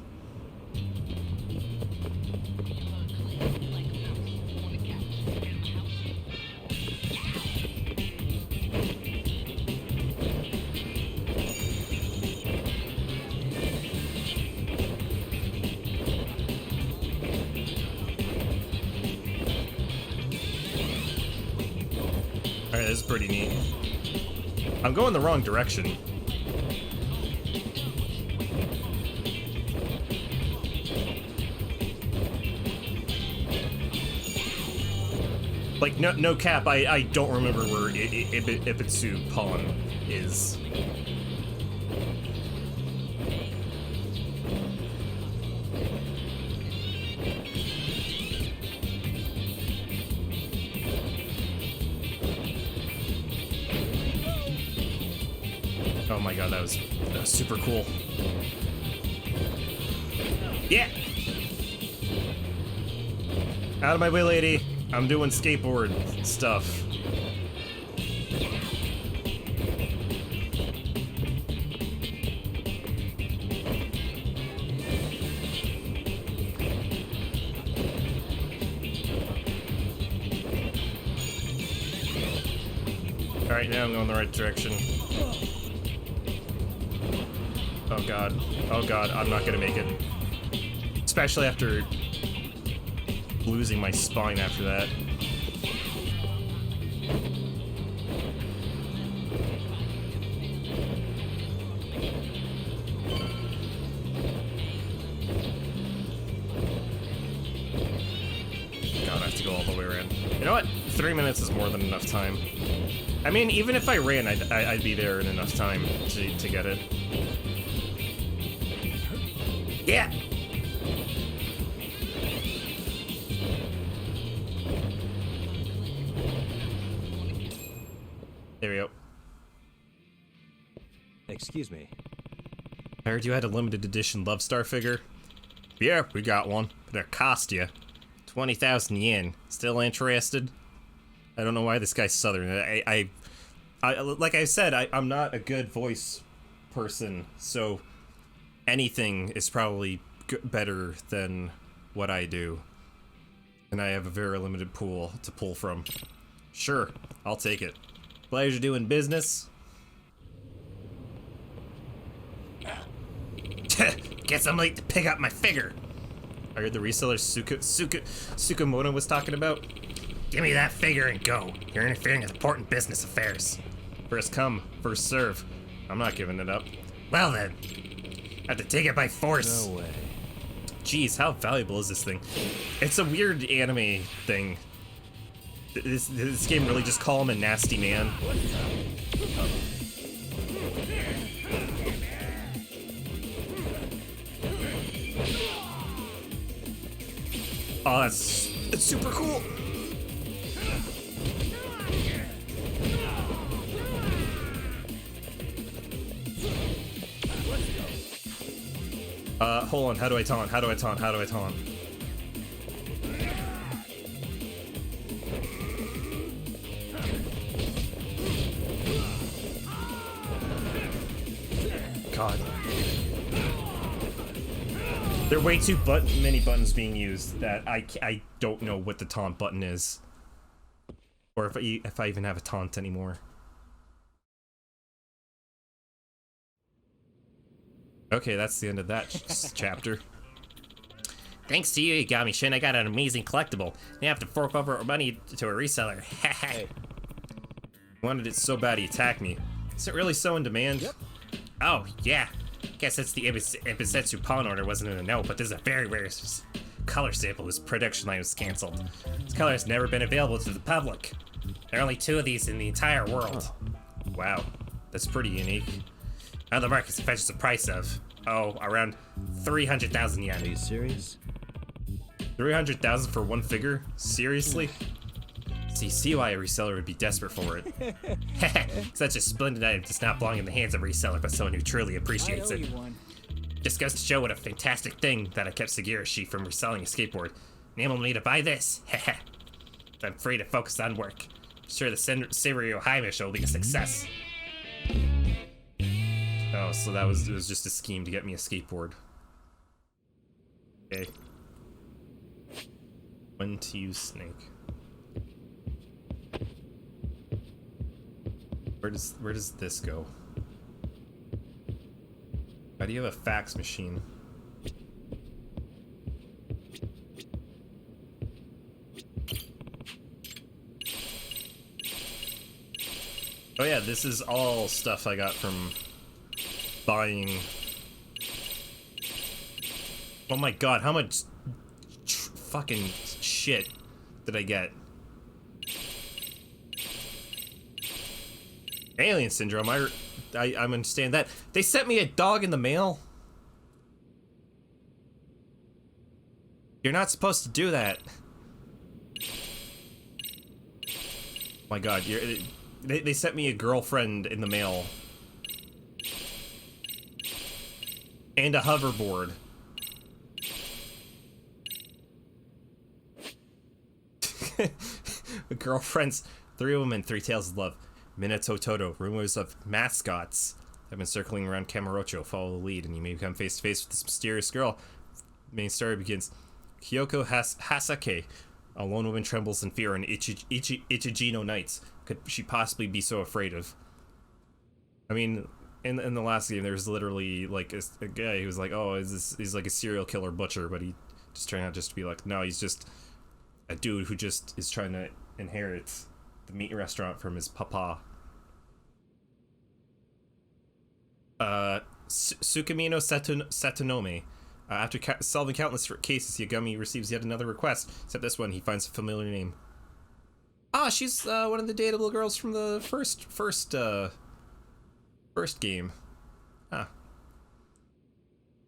A: Alright, this is pretty neat. I'm going the wrong direction. Like, no cap, I don't remember where Ibitsu Pawn is. Oh my god, that was super cool. Yeah! Out of my way, lady. I'm doing skateboard stuff. Alright, now I'm going the right direction. Oh god. Oh god, I'm not gonna make it. Especially after losing my spine after that. have to go all the way around. You know what? 3 minutes is more than enough time. I mean, even if I ran, I'd be there in enough time to get it. Yeah! There we go.
B: Excuse me.
A: I heard you had a limited edition Love Star figure. Yeah, we got one, but it cost you 20,000 yen. Still interested? I don't know why this guy's southern. I like I said, I'm not a good voice person, so anything is probably better than what I do. And I have a very limited pool to pull from. Sure, I'll take it. Pleasure doing business. Guess I'm late to pick up my figure. I heard the reseller Tsukamoto was talking about. Give me that figure and go. You're interfering with important business affairs. First come, first serve. I'm not giving it up. Well then, I have to take it by force.
B: No way.
A: Jeez, how valuable is this thing? It's a weird anime thing. This game really just call him a nasty man. Oh, it's super cool. Hold on, how do I taunt? How do I taunt? How do I taunt? God. There are way too many buttons being used that I don't know what the taunt button is. Or if I even have a taunt anymore. Okay, that's the end of that chapter. Thanks to you, Yagami-shin, I got an amazing collectible. You have to fork over money to a reseller. Hey. Wanted it so bad he attacked me. Is it really so in demand? Yep. Oh, yeah. Guess it's the Ebisetsu pawn order wasn't in a note, but this is a very rare color sample whose production line was cancelled. This color has never been available to the public. There are only 2 of these in the entire world. Wow, that's pretty unique. Now the market fetches a price of, around 300,000 yen.
B: Are you serious?
A: 300,000 for one figure? Seriously? So you see why a reseller would be desperate for it. Such a splendid item does not belong in the hands of a reseller, but someone who truly appreciates it. Just goes to show what a fantastic thing that I kept Sagirashi from reselling a skateboard. Enable me to buy this. I'm free to focus on work. I'm sure the Serio Jaime show will be a success. Oh, so it was just a scheme to get me a skateboard. Okay. When to use Snake. Where does this go? Why do you have a fax machine? Oh yeah, this is all stuff I got from buying. Oh my god, how much fucking shit did I get? Alien syndrome, I understand that. They sent me a dog in the mail? You're not supposed to do that. My god, they sent me a girlfriend in the mail. And a hoverboard. Girlfriends, 3 women, 3 tales of love. Minato Toto, rumors of mascots have been circling around Kamurocho. Follow the lead, and you may become face to face with this mysterious girl. Main story begins. Kyoko Hasake, a lone woman, trembles in fear on Ichijino nights. Could she possibly be so afraid of? I mean, in the last game, there's literally like a guy who's like, oh, he's like a serial killer butcher, but he just turned out just to be like, no, he's just a dude who just is trying to inherit the meat restaurant from his papa. Sukamino Satonome, After solving countless cases, Yagami receives yet another request. Except this one, he finds a familiar name. Ah, she's one of the dateable girls from the first game. Ah.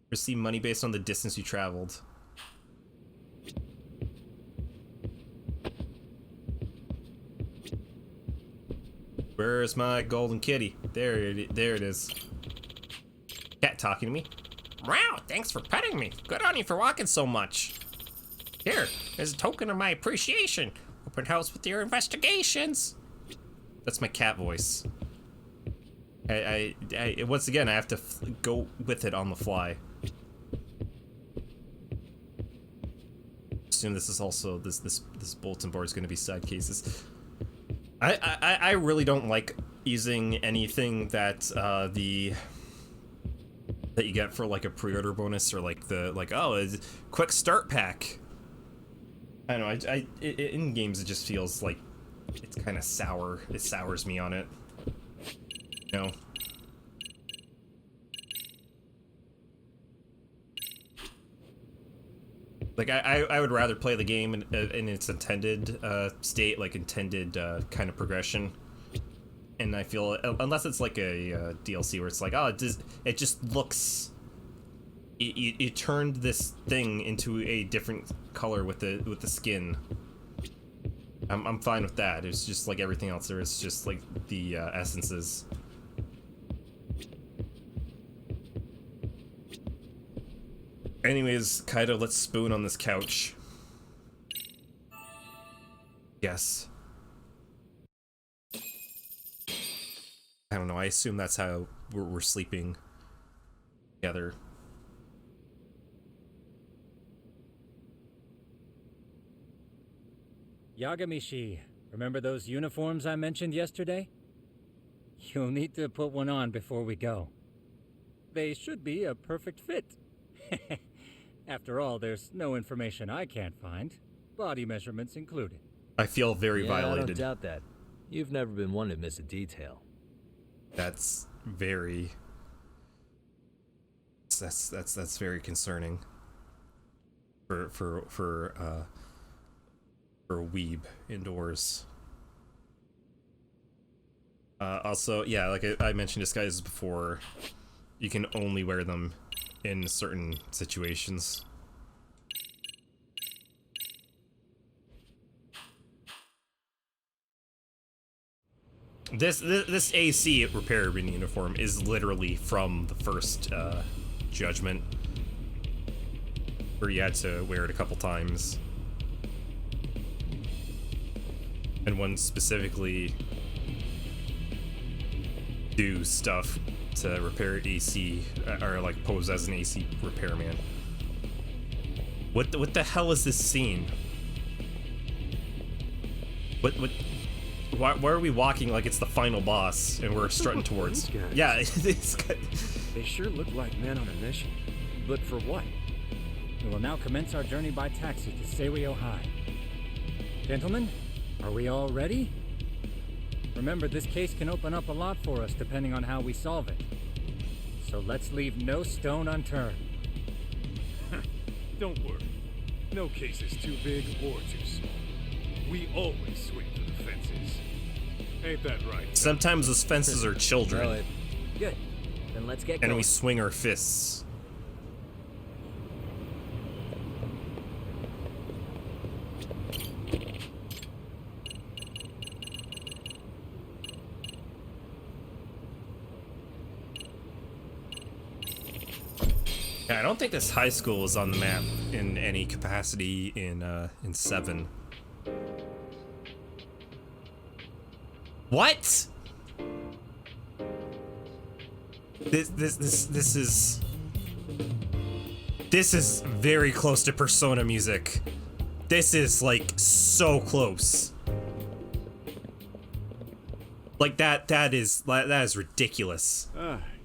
A: Receive money based on the distance you traveled. Where's my golden kitty? There it is. Cat talking to me. Wow, thanks for petting me. Good on you for walking so much. Here, as a token of my appreciation, open house with your investigations. That's my cat voice. I once again, I have to go with it on the fly. Assume this is also this bulletin board is going to be side cases. I really don't like using anything that that you get for like a pre-order bonus or like a quick start pack. I don't know. In games it just feels like it's kind of sour. It sours me on it. You know. Like I would rather play the game in its intended state, like intended kind of progression. And I feel unless it's like a DLC where it's like, oh, it just looks. It turned this thing into a different color with the skin. I'm fine with that. It's just like everything else. There is just like the essences. Anyways, Kaido, let's spoon on this couch. Yes. I don't know, I assume that's how we're sleeping together.
I: Yagamishi, remember those uniforms I mentioned yesterday? You'll need to put one on before we go. They should be a perfect fit. After all, there's no information I can't find, body measurements included.
A: I feel very violated.
B: I don't doubt that. You've never been one to miss a detail.
A: That's very... That's very concerning. For a weeb indoors. Also, yeah, like I mentioned disguises before, you can only wear them in certain situations. This AC repairman uniform is literally from the first Judgment, where you had to wear it a couple times. And one specifically do stuff to repair AC, or like pose as an AC repairman. What the hell is this scene? Why are we walking like it's the final boss and we're strutting towards? Yeah, it's
E: They sure look like men on a mission. But for what?
I: We will now commence our journey by taxi to Seirio High. Gentlemen, are we all ready? Remember, this case can open up a lot for us depending on how we solve it. So let's leave no stone unturned.
C: Don't worry. No case is too big or too small. We always swing for the fences. Ain't that right?
A: Sometimes those fences are children.
H: Good. Then let's get
A: and
H: going.
A: We swing our fists. Yeah, I don't think this high school is on the map in any capacity in 7. What? This is very close to Persona music. This is like so close. Like that is ridiculous.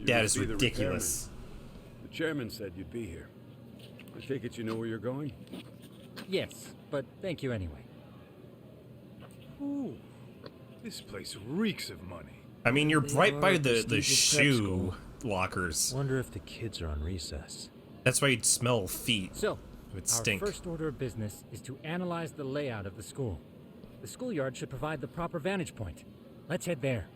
A: That is ridiculous.
K: The chairman said you'd be here. I take it you know where you're going?
I: Yes, but thank you anyway.
C: Ooh, this place reeks of money.
A: I mean, you're right by the shoe lockers.
B: Wonder if the kids are on recess.
A: That's why you'd smell feet.
I: So,
A: It would
I: our
A: stink.
I: first order of business is to analyze the layout of the school. The schoolyard should provide the proper vantage point. Let's head there.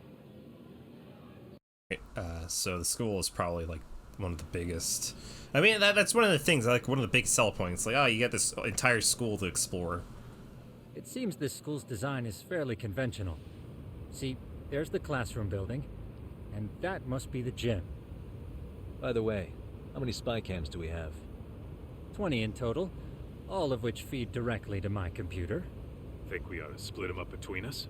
A: So the school is probably like one of the biggest. I mean, that's one of the things, like one of the big sell points. Like, oh, you get this entire school to explore.
I: It seems this school's design is fairly conventional. See, there's the classroom building, and that must be the gym.
B: By the way, how many spy cams do we have?
I: 20 in total, all of which feed directly to my computer.
C: Think we ought to split them up between us?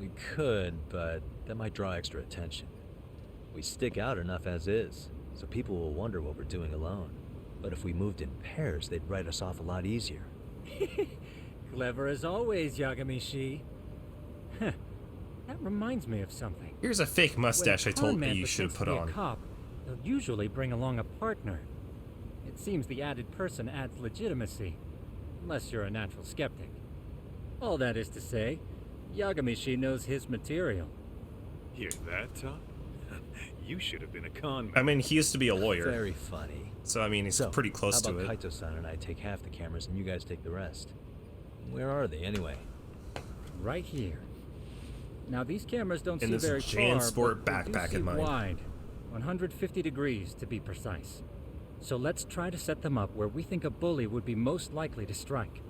B: We could, but that might draw extra attention. We stick out enough as is, so people will wonder what we're doing alone. But if we moved in pairs, they'd write us off a lot easier.
I: Clever as always, Yagami-shi. Huh. That reminds me of something.
A: Here's a fake mustache I told you you should have put on.
I: A cop, they'll usually bring along a partner. It seems the added person adds legitimacy, unless you're a natural skeptic. All that is to say, Yagami-shi knows his material.
C: Hear that, Todd? You should have been a con man.
A: I mean, he used to be a lawyer.
B: Very funny.
A: So, I mean, he's pretty close to it.
B: How about Kaito-san and I take half the cameras and you guys take the rest? Where are they, anyway?
I: Right here. Now, these cameras don't
A: In
I: see
A: this
I: very
A: JanSport
I: far, but they do
A: backpack
I: see
A: in mine.
I: wide. 150 degrees, to be precise. So let's try to set them up where we think a bully would be most likely to strike.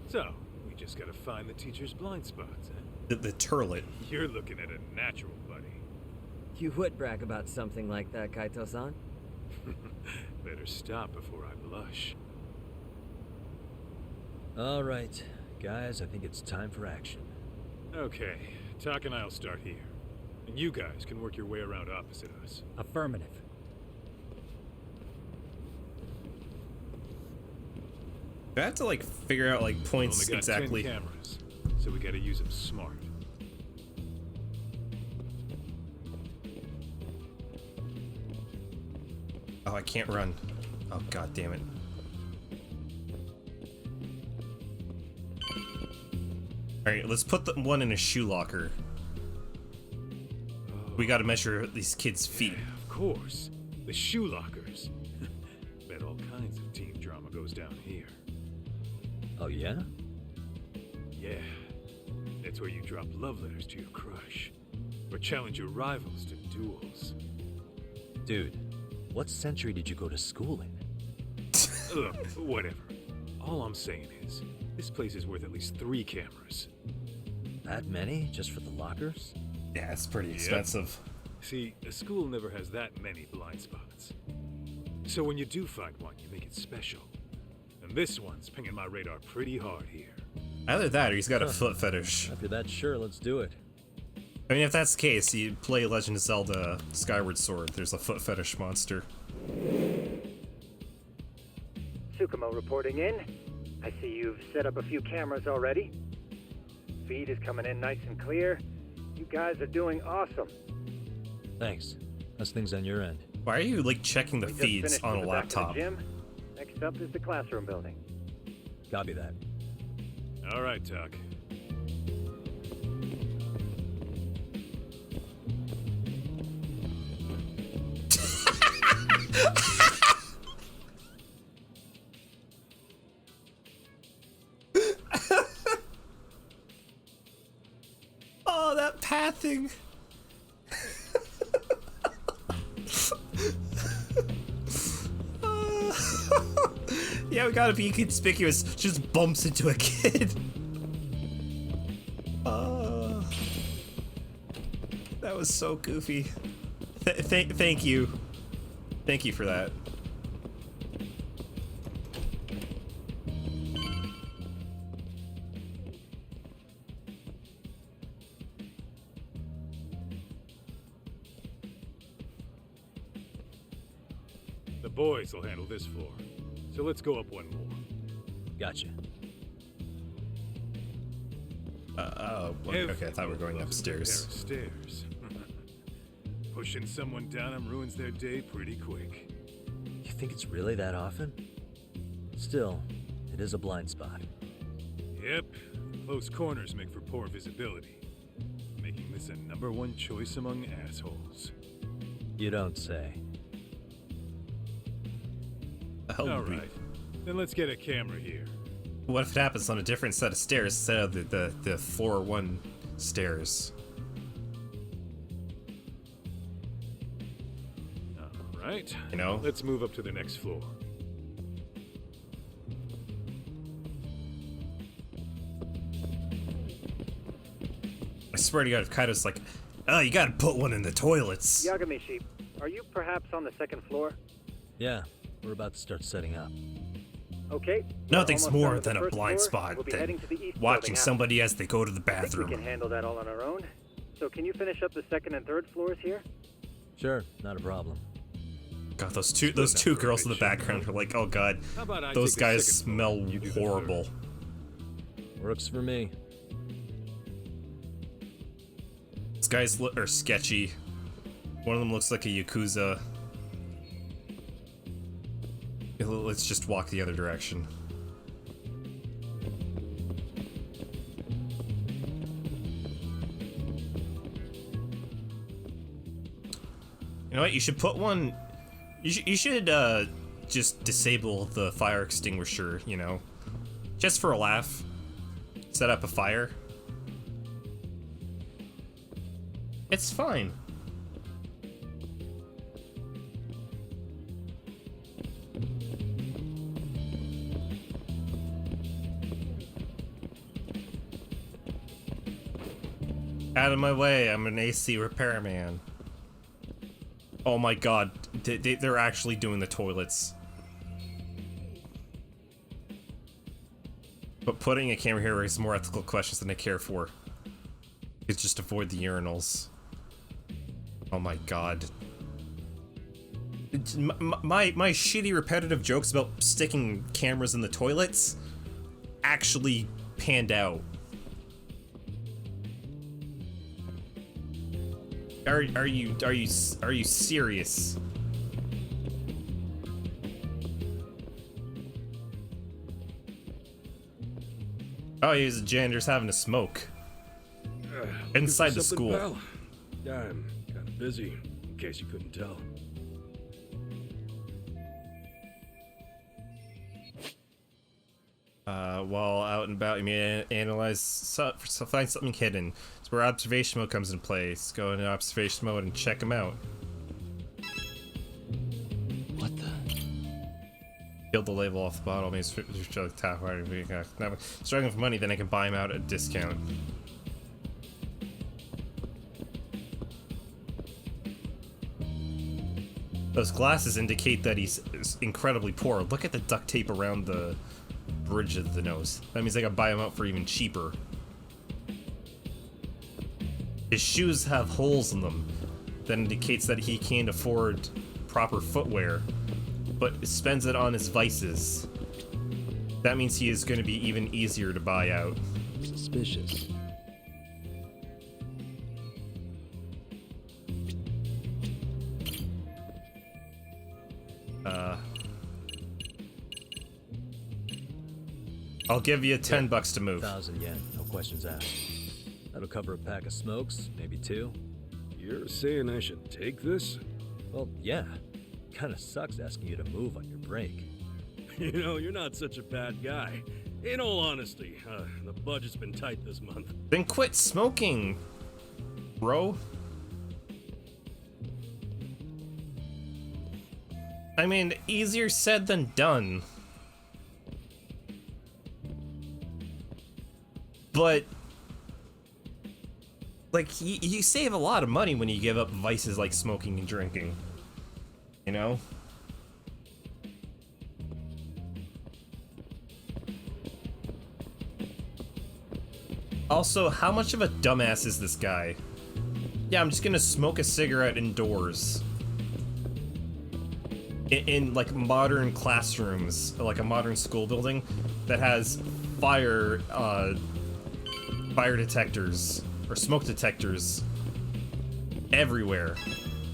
C: So, we just gotta find the teacher's blind spots, eh?
A: The turlet.
C: You're looking at a natural, buddy.
H: You would brag about something like that, Kaito-san.
C: Better stop before I blush.
B: All right, guys, I think it's time for action.
C: Okay, Tak and I'll start here. And you guys can work your way around opposite us.
I: Affirmative.
A: I have to, like, figure out, like, points
C: Only got
A: exactly.
C: 10 cameras, so we gotta use them smart.
A: Oh, I can't run. Oh, god damn it. Alright, let's put the one in a shoe locker. We gotta measure these kids' feet.
C: Yeah, of course. The shoe lockers. Bet all kinds of teen drama goes down here.
B: Oh, yeah?
C: Yeah. That's where you drop love letters to your crush. Or challenge your rivals to duels.
B: Dude, what century did you go to school in?
C: Look, whatever. All I'm saying is, this place is worth at least 3 cameras.
B: That many? Just for the lockers?
A: Yeah, it's pretty expensive.
C: See, a school never has that many blind spots. So when you do find one, you make it special. And this one's pinging my radar pretty hard here.
A: Either that or he's got a foot fetish.
B: If you're that sure, let's do it.
A: I mean, if that's the case, you play Legend of Zelda Skyward Sword, there's a foot fetish monster.
L: Tsukumo reporting in. I see you've set up a few cameras already. Feed is coming in nice and clear. You guys are doing awesome.
B: Thanks. How's things on your end?
A: Why are you, like, checking the
L: We just
A: feeds
L: finished
A: on
L: with
A: a
L: the back of the
A: laptop?
L: gym. Next up is the classroom building.
B: Copy that.
C: All right, Tak.
A: Oh, that pathing. Yeah, we gotta be conspicuous. Just bumps into a kid. That was so goofy. Thank you. Thank you for that.
C: The boys will handle this floor. So let's go up one more.
B: Gotcha.
A: Okay, I thought we were going upstairs.
C: Stairs. Pushing someone down them ruins their day pretty quick.
B: You think it's really that often? Still, it is a blind spot.
C: Yep, close corners make for poor visibility, making this a #1 choice among assholes.
B: You don't say.
A: hell would we?
C: Alright, then let's get a camera here.
A: What if it happens on a different set of stairs instead of the floor 1 stairs?
C: Alright,
A: You know?
C: let's move up to the next floor.
A: I swear to God, if Kaido's like, oh, you gotta put one in the toilets.
L: Yagami-shi, are you perhaps on the second floor?
B: Yeah, we're about to start setting up.
L: Okay.
A: Nothing's
L: almost
A: more
L: done with the
A: than a
L: first
A: blind
L: floor.
A: spot
L: We'll be
A: than
L: heading to the east
A: watching
L: building after.
A: somebody as they go to the
L: I think we
A: bathroom.
L: can handle that all on our own. So can you finish up the second and third floors here?
B: Sure, not a problem.
A: God, those two girls in the background are like, oh God,
C: How about I
A: those
C: take the
A: guys
C: second
A: smell
C: floor, you do the
A: horrible.
B: Works for me.
A: These guys are sketchy. One of them looks like a Yakuza. Let's just walk the other direction. You know what? You should put one. You should just disable the fire extinguisher. You know, just for a laugh. Set up a fire. It's fine. Out of my way, I'm an AC repairman. Oh my God, they're actually doing the toilets. But putting a camera here raises more ethical questions than I care for. It's just avoid the urinals. Oh my God. My shitty repetitive jokes about sticking cameras in the toilets actually panned out. Are you serious? Oh, he's a janitor's having a smoke. Inside the school.
K: Pal? Yeah, I'm kind of busy, in case you couldn't tell.
A: While out and about, you may analyze, find something hidden. It's where observation mode comes into play. Let's go into observation mode and check them out.
B: What the?
A: Peel the label off the bottle. Maybe struggling for money, then I can buy him out at a discount. Those glasses indicate that he's incredibly poor. Look at the duct tape around the bridge of the nose. That means I can buy him out for even cheaper. His shoes have holes in them. That indicates that he can't afford proper footwear, but spends it on his vices. That means he is going to be even easier to buy out.
B: Suspicious.
A: I'll give you $10 to move.
B: 1,000 yen, no questions asked. That'll cover a pack of smokes, maybe 2.
K: You're saying I should take this?
B: Well, yeah. Kinda sucks asking you to move on your break.
K: You know, you're not such a bad guy. In all honesty, the budget's been tight this month.
A: Then quit smoking, bro. I mean, easier said than done. But, like, you save a lot of money when you give up vices like smoking and drinking. You know? Also, how much of a dumbass is this guy? Yeah, I'm just gonna smoke a cigarette indoors. In like modern classrooms, like a modern school building that has fire detectors or smoke detectors everywhere.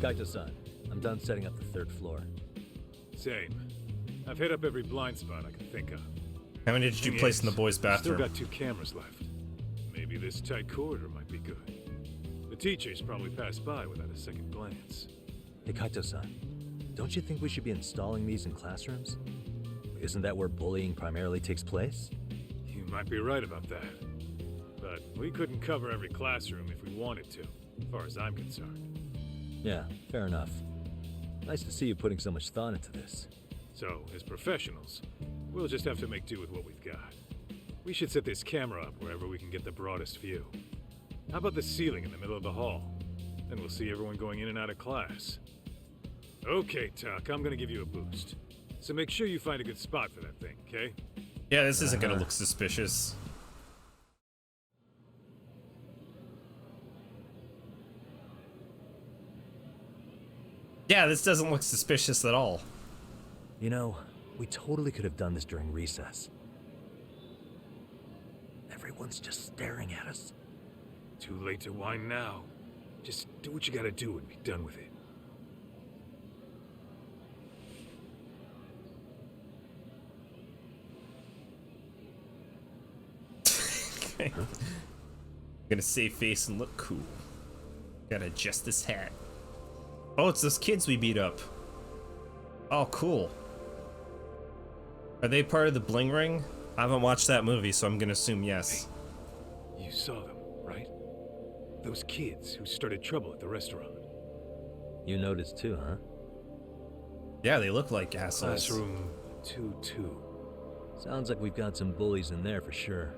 B: Kaito-san, I'm done setting up the 3rd floor.
C: Same. I've hit up every blind spot I can think of.
A: How many did you place in the boys' bathroom?
C: Still got 2 cameras left. Maybe this tight corridor might be good. The teachers probably passed by without a second glance.
B: Hey, Kaito-san, don't you think we should be installing these in classrooms? Isn't that where bullying primarily takes place?
C: You might be right about that. But we couldn't cover every classroom if we wanted to, as far as I'm concerned.
B: Yeah, fair enough. Nice to see you putting so much thought into this.
C: So, as professionals, we'll just have to make do with what we've got. We should set this camera up wherever we can get the broadest view. How about the ceiling in the middle of the hall? Then we'll see everyone going in and out of class. Okay, Tuck, I'm gonna give you a boost. So make sure you find a good spot for that thing, okay?
A: Yeah, this isn't gonna look suspicious. Yeah, this doesn't look suspicious at all.
B: You know, we totally could have done this during recess. Everyone's just staring at us.
C: Too late to whine now. Just do what you gotta do and be done with it.
A: Okay. I'm gonna save face and look cool. Gotta adjust this hat. Oh, it's those kids we beat up. Oh, cool. Are they part of the Bling Ring? I haven't watched that movie, so I'm gonna assume yes.
C: Hey, you saw them, right? Those kids who started trouble at the restaurant.
B: You noticed too, huh?
A: Yeah, they look like assholes.
C: Classroom 2-2.
B: Sounds like we've got some bullies in there for sure.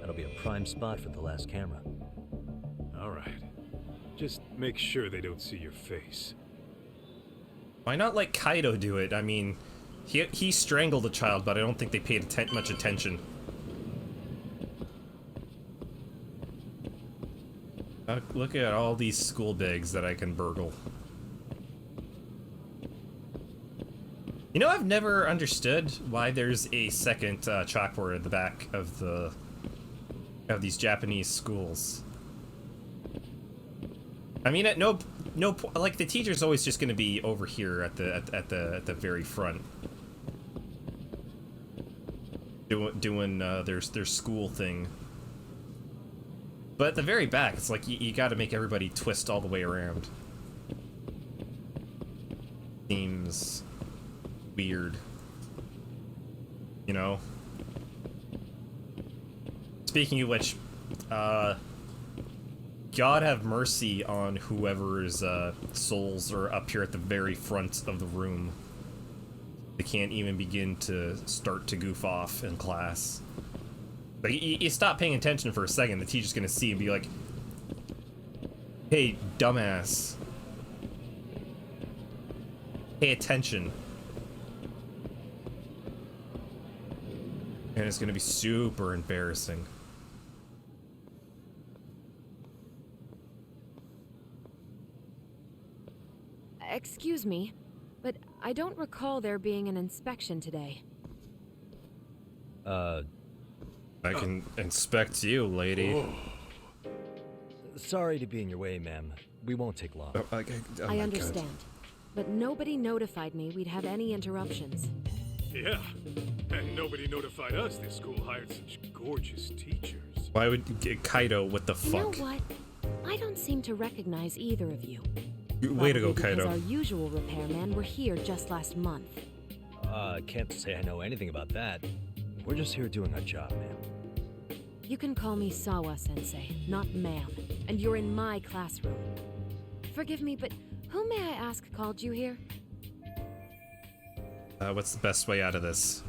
B: That'll be a prime spot for the last camera.
C: Alright. Just make sure they don't see your face.
A: Why not let Kaido do it? I mean, he strangled a child, but I don't think they paid much attention. Look at all these school bags that I can burgle. You know, I've never understood why there's a second chalkboard at the back of these Japanese schools. I mean, at no like the teacher's always just going to be over here at the very front, doing their school thing. But at the very back, it's like you got to make everybody twist all the way around. Seems weird, you know. Speaking of which, God have mercy on whoever's souls are up here at the very front of the room. They can't even begin to start to goof off in class. Like, you stop paying attention for a second, the teacher's gonna see and be like, "Hey, dumbass. Pay attention." And it's gonna be super embarrassing.
M: Excuse me, but I don't recall there being an inspection today.
A: I can inspect you, lady.
B: Oh. Sorry to be in your way, ma'am. We won't take long.
M: I understand, but nobody notified me we'd have any interruptions.
C: Yeah, and nobody notified us this school hired such gorgeous teachers.
A: Why would you get Kaido? What the fuck?
M: You know what? I don't seem to recognize either of you.
A: Way to go,
M: Probably
A: Kaido.
M: because our usual repairmen were here just last month.
B: Can't say I know anything about that. We're just here doing our job, ma'am.
M: You can call me Sawa-sensei, not ma'am, and you're in my classroom. Forgive me, but who may I ask called you here?
A: What's the best way out of this?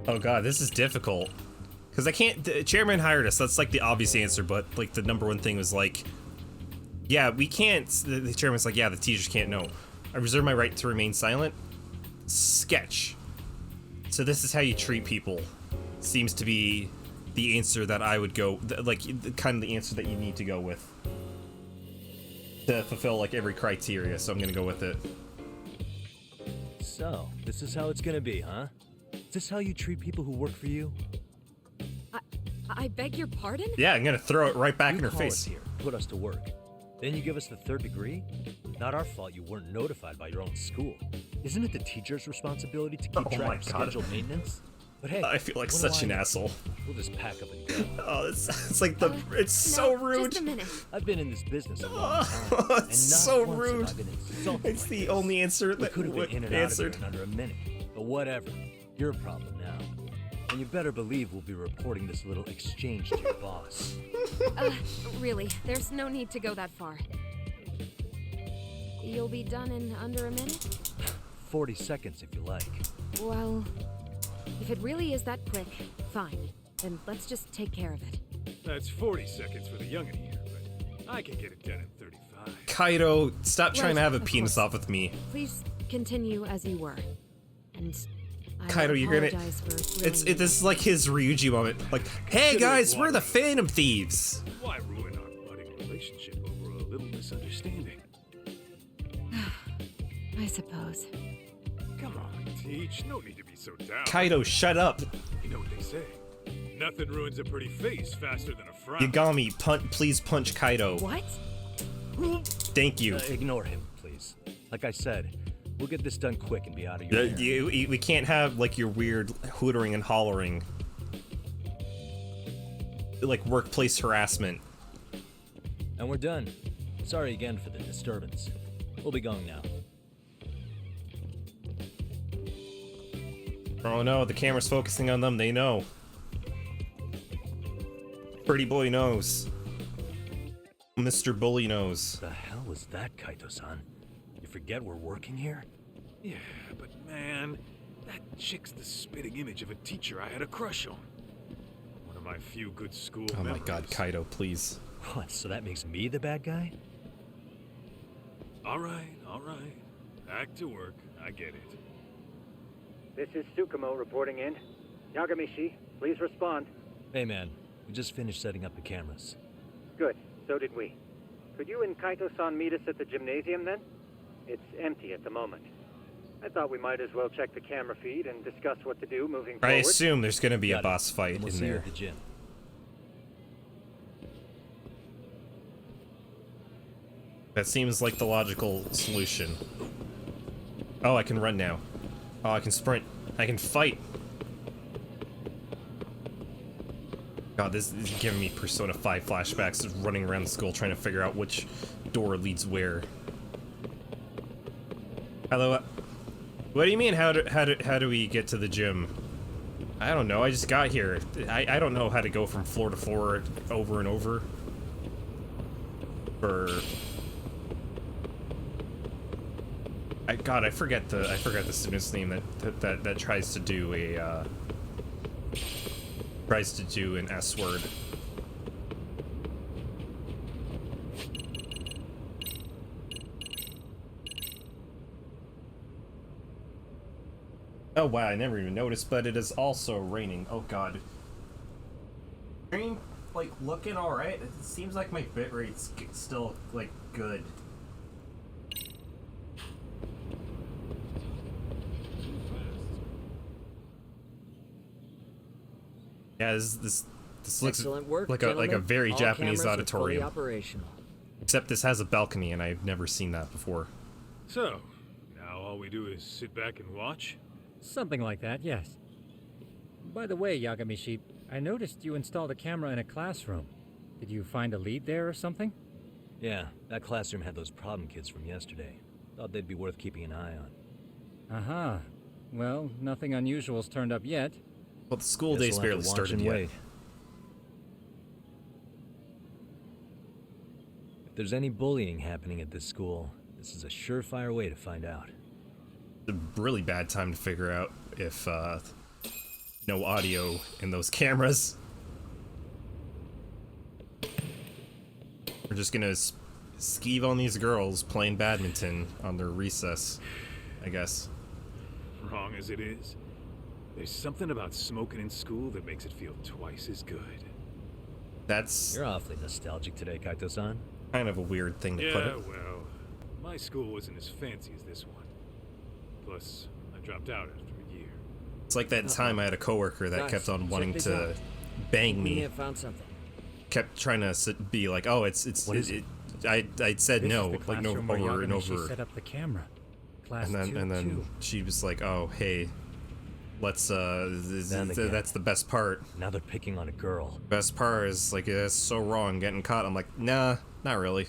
A: Oh god, this is difficult. Because I can't... The chairman hired us, that's like the obvious answer, but like the number one thing was like... Yeah, we can't... The chairman's like, yeah, the teachers can't know. I reserve my right to remain silent. Sketch. So this is how you treat people. Seems to be the answer that I would go... Like, kind of the answer that you need to go with. To fulfill, like, every criteria, so I'm gonna go with it.
B: So, this is how it's gonna be, huh? Is this how you treat people who work for you?
M: I beg your pardon?
A: Yeah, I'm gonna throw it right back in her
B: call
A: face.
B: us here, put us to work. Then you give us the third degree? Not our fault you weren't notified by your own school. Isn't it the teacher's responsibility to keep track of scheduled maintenance? But hey,
A: I feel like
B: what
A: such
B: do
A: an
B: I know?
A: asshole.
B: We'll just pack up and go.
A: Oh, it's like the it's so rude.
M: Just a minute.
B: I've been in this business a long time, and not
A: It's so
B: once
A: rude.
B: have I been insulted
A: It's
B: like
A: the
B: this.
A: only answer
B: We
A: that
B: could have been in and
A: answered.
B: out of there in under a minute. But whatever, your problem now. And you better believe we'll be reporting this little exchange to your boss.
M: Really, there's no need to go that far. You'll be done in under a minute?
B: 40 seconds if you like.
M: Well, if it really is that quick, fine. Then let's just take care of it.
C: That's 40 seconds for the youngin' here, but I can get it done in 35.
A: Kaido, stop trying to
M: Right,
A: have a
M: of
A: penis
M: course.
A: off with me.
M: Please continue as you were. And I
A: Kaido, you're gonna.
M: apologize for
A: This
M: ruining
A: is like his Ryuji moment. Like, hey guys, we're the Phantom Thieves.
C: Why ruin our budding relationship over a little misunderstanding?
M: I suppose.
C: Come on, Teach. No need to be so down.
A: Kaido, shut up.
C: You know what they say. Nothing ruins a pretty face faster than a frown.
A: Yagami, please punch Kaido.
M: What?
A: Thank you.
B: Ignore him, please. Like I said, we'll get this done quick and be out of your hair.
A: We can't have like your weird hootering and hollering, like workplace harassment.
B: And we're done. Sorry again for the disturbance. We'll be going now.
A: Oh no, the camera's focusing on them. They know. Pretty boy knows. Mr. Bully knows.
B: The hell was that, Kaito-san? You forget we're working here?
C: Yeah, but man, that chick's the spitting image of a teacher I had a crush on. One of my few good school
A: Oh my
C: memories.
A: god, Kaido, please.
B: What, so that makes me the bad guy?
C: All right. Back to work. I get it.
L: This is Tsukumo reporting in. Yagami-shi, please respond.
B: Hey man, we just finished setting up the cameras.
L: Good, so did we. Could you and Kaito-san meet us at the gymnasium then? It's empty at the moment. I thought we might as well check the camera feed and discuss what to do moving
A: I
L: forward.
A: assume there's gonna be a
B: Got it.
A: boss fight
B: And we'll
A: in
B: see you
A: there.
B: at the gym.
A: That seems like the logical solution. Oh, I can run now. Oh, I can sprint. I can fight. God, this is giving me Persona 5 flashbacks of running around the school trying to figure out which door leads where. Hello? What do you mean, how do we get to the gym? I don't know, I just got here. I don't know how to go from floor to floor over and over. I forget the student's name that tries to do a tries to do an S word. Oh wow, I never even noticed, but it is also raining. Oh god. Stream, like, looking alright. It seems like my bitrate's still, like, good. Yeah, this looks
H: Excellent work,
A: like a
H: gentlemen.
A: very
H: All
A: Japanese
H: cameras are
A: auditorium.
H: fully operational.
A: Except this has a balcony, and I've never seen that before.
C: So, now all we do is sit back and watch?
I: Something like that, yes. By the way, Yagami-shi, I noticed you installed a camera in a classroom. Did you find a lead there or something?
B: Yeah, that classroom had those problem kids from yesterday. Thought they'd be worth keeping an eye on.
I: Aha. Well, nothing unusual's turned up yet.
A: Well, the school
B: Guess
A: day's
B: we'll have
A: barely
B: to watch
A: started
B: and
A: yet.
B: wait. If there's any bullying happening at this school, this is a surefire way to find out.
A: It's a really bad time to figure out if no audio in those cameras. We're just gonna skeeve on these girls playing badminton on their recess, I guess.
C: Wrong as it is, there's something about smoking in school that makes it feel twice as good.
A: That's
B: You're awfully nostalgic today, Kaito-san.
A: kind of a weird thing to put
C: Yeah,
A: it.
C: well, my school wasn't as fancy as this one. Plus, I dropped out after a year.
A: It's like that time I had a coworker that
H: Guys,
A: kept on
H: check
A: wanting
H: this
A: to
H: out.
A: bang
H: We may
A: me.
H: have found something.
A: Kept trying to be like, oh, it's
B: What is it?
A: I said
I: This
A: no,
I: is the
A: like no,
I: classroom where
A: over and
I: Yagami-shi
A: over.
I: set up the camera. Class
A: And then
I: 2-2.
A: she was like, oh, hey, Let's
B: Then again.
A: that's the best part.
B: Now they're picking on a girl.
A: Best part is like it's so wrong getting caught. I'm like, nah, not really.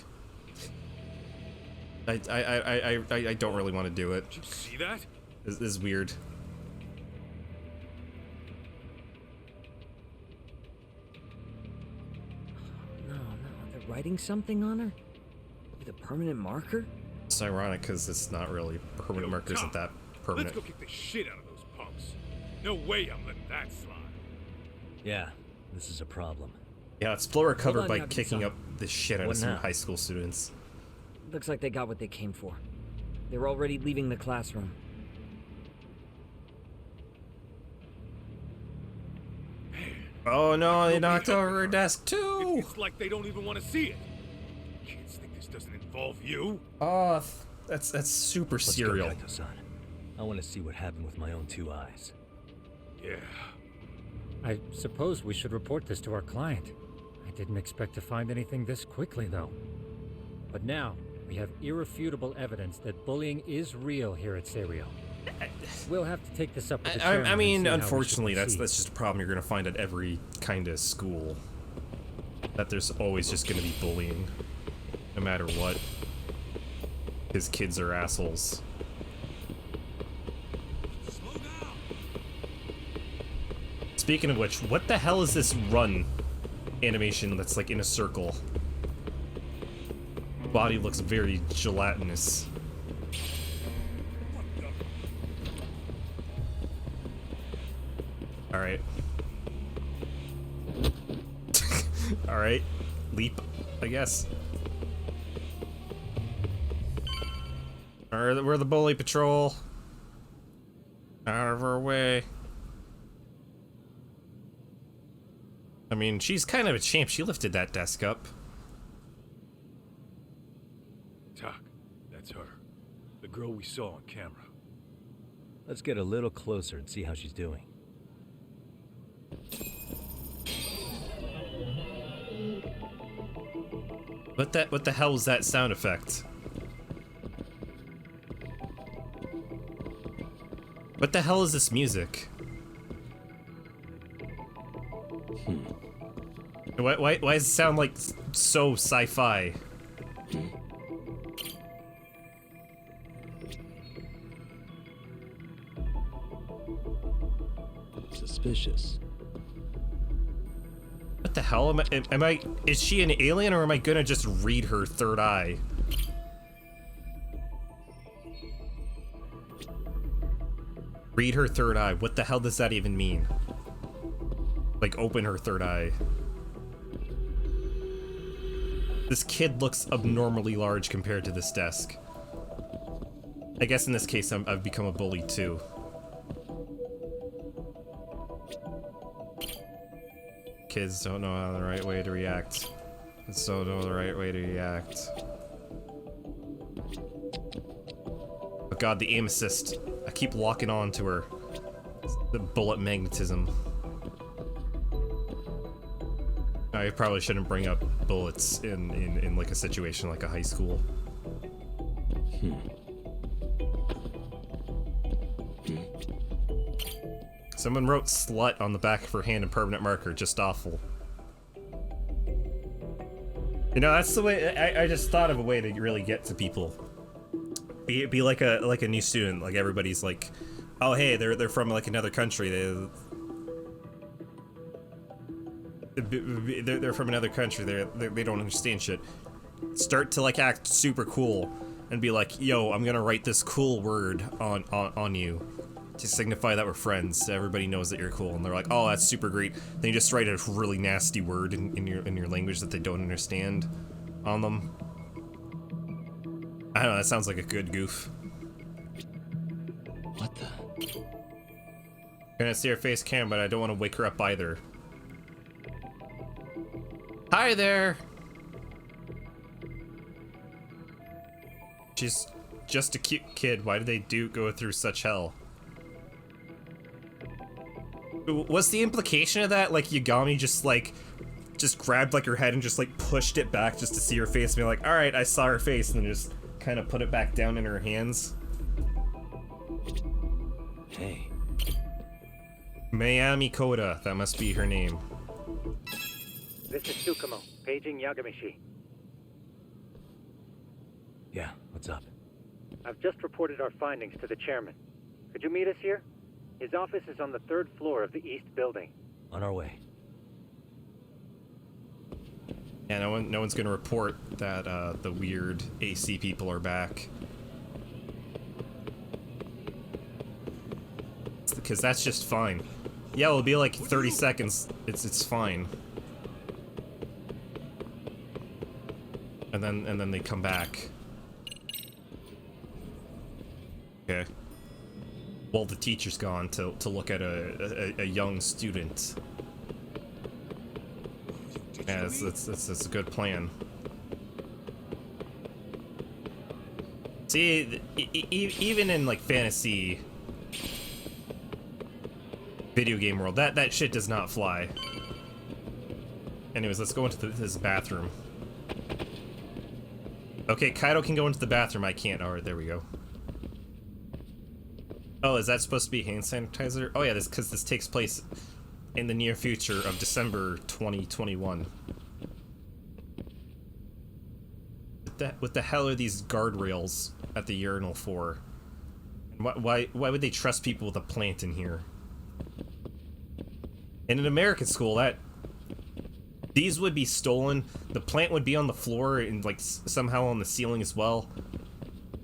A: I don't really want to do it.
C: Did you see that?
A: This is weird.
H: No, they're writing something on her? With a permanent marker?
A: It's ironic because it's not really permanent marker isn't that permanent.
C: Let's go kick the shit out of those punks. No way I'm letting that slide.
B: Yeah, this is a problem.
A: Yeah, it's blow recovered
H: on,
A: by
H: Yakuza.
A: kicking up the shit out
B: What
A: of some
B: now?
A: high school students.
H: Looks like they got what they came for. They were already leaving the classroom.
A: Oh no, they knocked over her desk too!
C: It's like they don't even want to see it. Kids think this doesn't involve you?
A: Oh, that's super
B: Let's
A: serial.
B: go, Kaito-san. I want to see what happened with my own 2 eyes.
C: Yeah.
I: I suppose we should report this to our client. I didn't expect to find anything this quickly, though. But now, we have irrefutable evidence that bullying is real here at Serio. We'll have to take this up with the chairman
A: I mean,
I: and see how we should
A: unfortunately, that's
I: proceed.
A: just a problem you're gonna find at every kind of school. That there's always just gonna be bullying, no matter what. His kids are assholes. Speaking of which, what the hell is this run animation that's like in a circle? Body looks very gelatinous. Alright. Alright. Leap, I guess. We're the bully patrol. Out of our way. I mean, she's kind of a champ. She lifted that desk up.
C: Tak, that's her. The girl we saw on camera.
B: Let's get a little closer and see how she's doing.
A: What the hell was that sound effect? What the hell is this music? Why does it sound like so sci-fi?
B: Suspicious.
A: What the hell is she an alien or am I gonna just read her third eye? Read her third eye. What the hell does that even mean? Like open her third eye. This kid looks abnormally large compared to this desk. I guess in this case I've become a bully too. Kids don't know the right way to react. Kids don't know the right way to react. Oh god, the aim assist. I keep locking on to her. The bullet magnetism. I probably shouldn't bring up bullets in like a situation like a high school. Someone wrote slut on the back of her hand in permanent marker, just awful. You know, that's the way, I just thought of a way to really get to people. Be like a new student, like everybody's like, oh hey, they're from like another country, they're from another country, they don't understand shit. Start to like act super cool and be like, yo, I'm gonna write this cool word on you to signify that we're friends. So everybody knows that you're cool, and they're like, oh, that's super great. Then you just write a really nasty word in your language that they don't understand on them. I don't know, that sounds like a good goof.
B: What the?
A: I'm gonna see her face cam, but I don't want to wake her up either. Hi there! She's just a cute kid. Why did they go through such hell? Was the implication of that like Yagami just grabbed like her head and just like pushed it back just to see her face and be like, alright, I saw her face, and then just kind of put it back down in her hands?
B: Hey.
A: Miami Koda, that must be her name.
L: This is Tsukumo, paging Yagamishi.
B: Yeah, what's up?
L: I've just reported our findings to the chairman. Could you meet us here? His office is on the 3rd floor of the east building.
B: On our way.
A: Yeah, no one's gonna report that the weird AC people are back. Because that's just fine. Yeah, it'll be like 30 seconds. It's fine. And then they come back. Okay. Well, the teacher's gone to look at a young student. Yeah, that's a good plan. See, even in like fantasy video game world, that shit does not fly. Anyways, let's go into this bathroom. Okay, Kaido can go into the bathroom. I can't. All right, there we go. Oh, is that supposed to be hand sanitizer? Oh yeah, because this takes place in the near future of December 2021. What the hell are these guardrails at the urinal for? Why would they trust people with a plant in here? In an American school, these would be stolen. The plant would be on the floor and like somehow on the ceiling as well.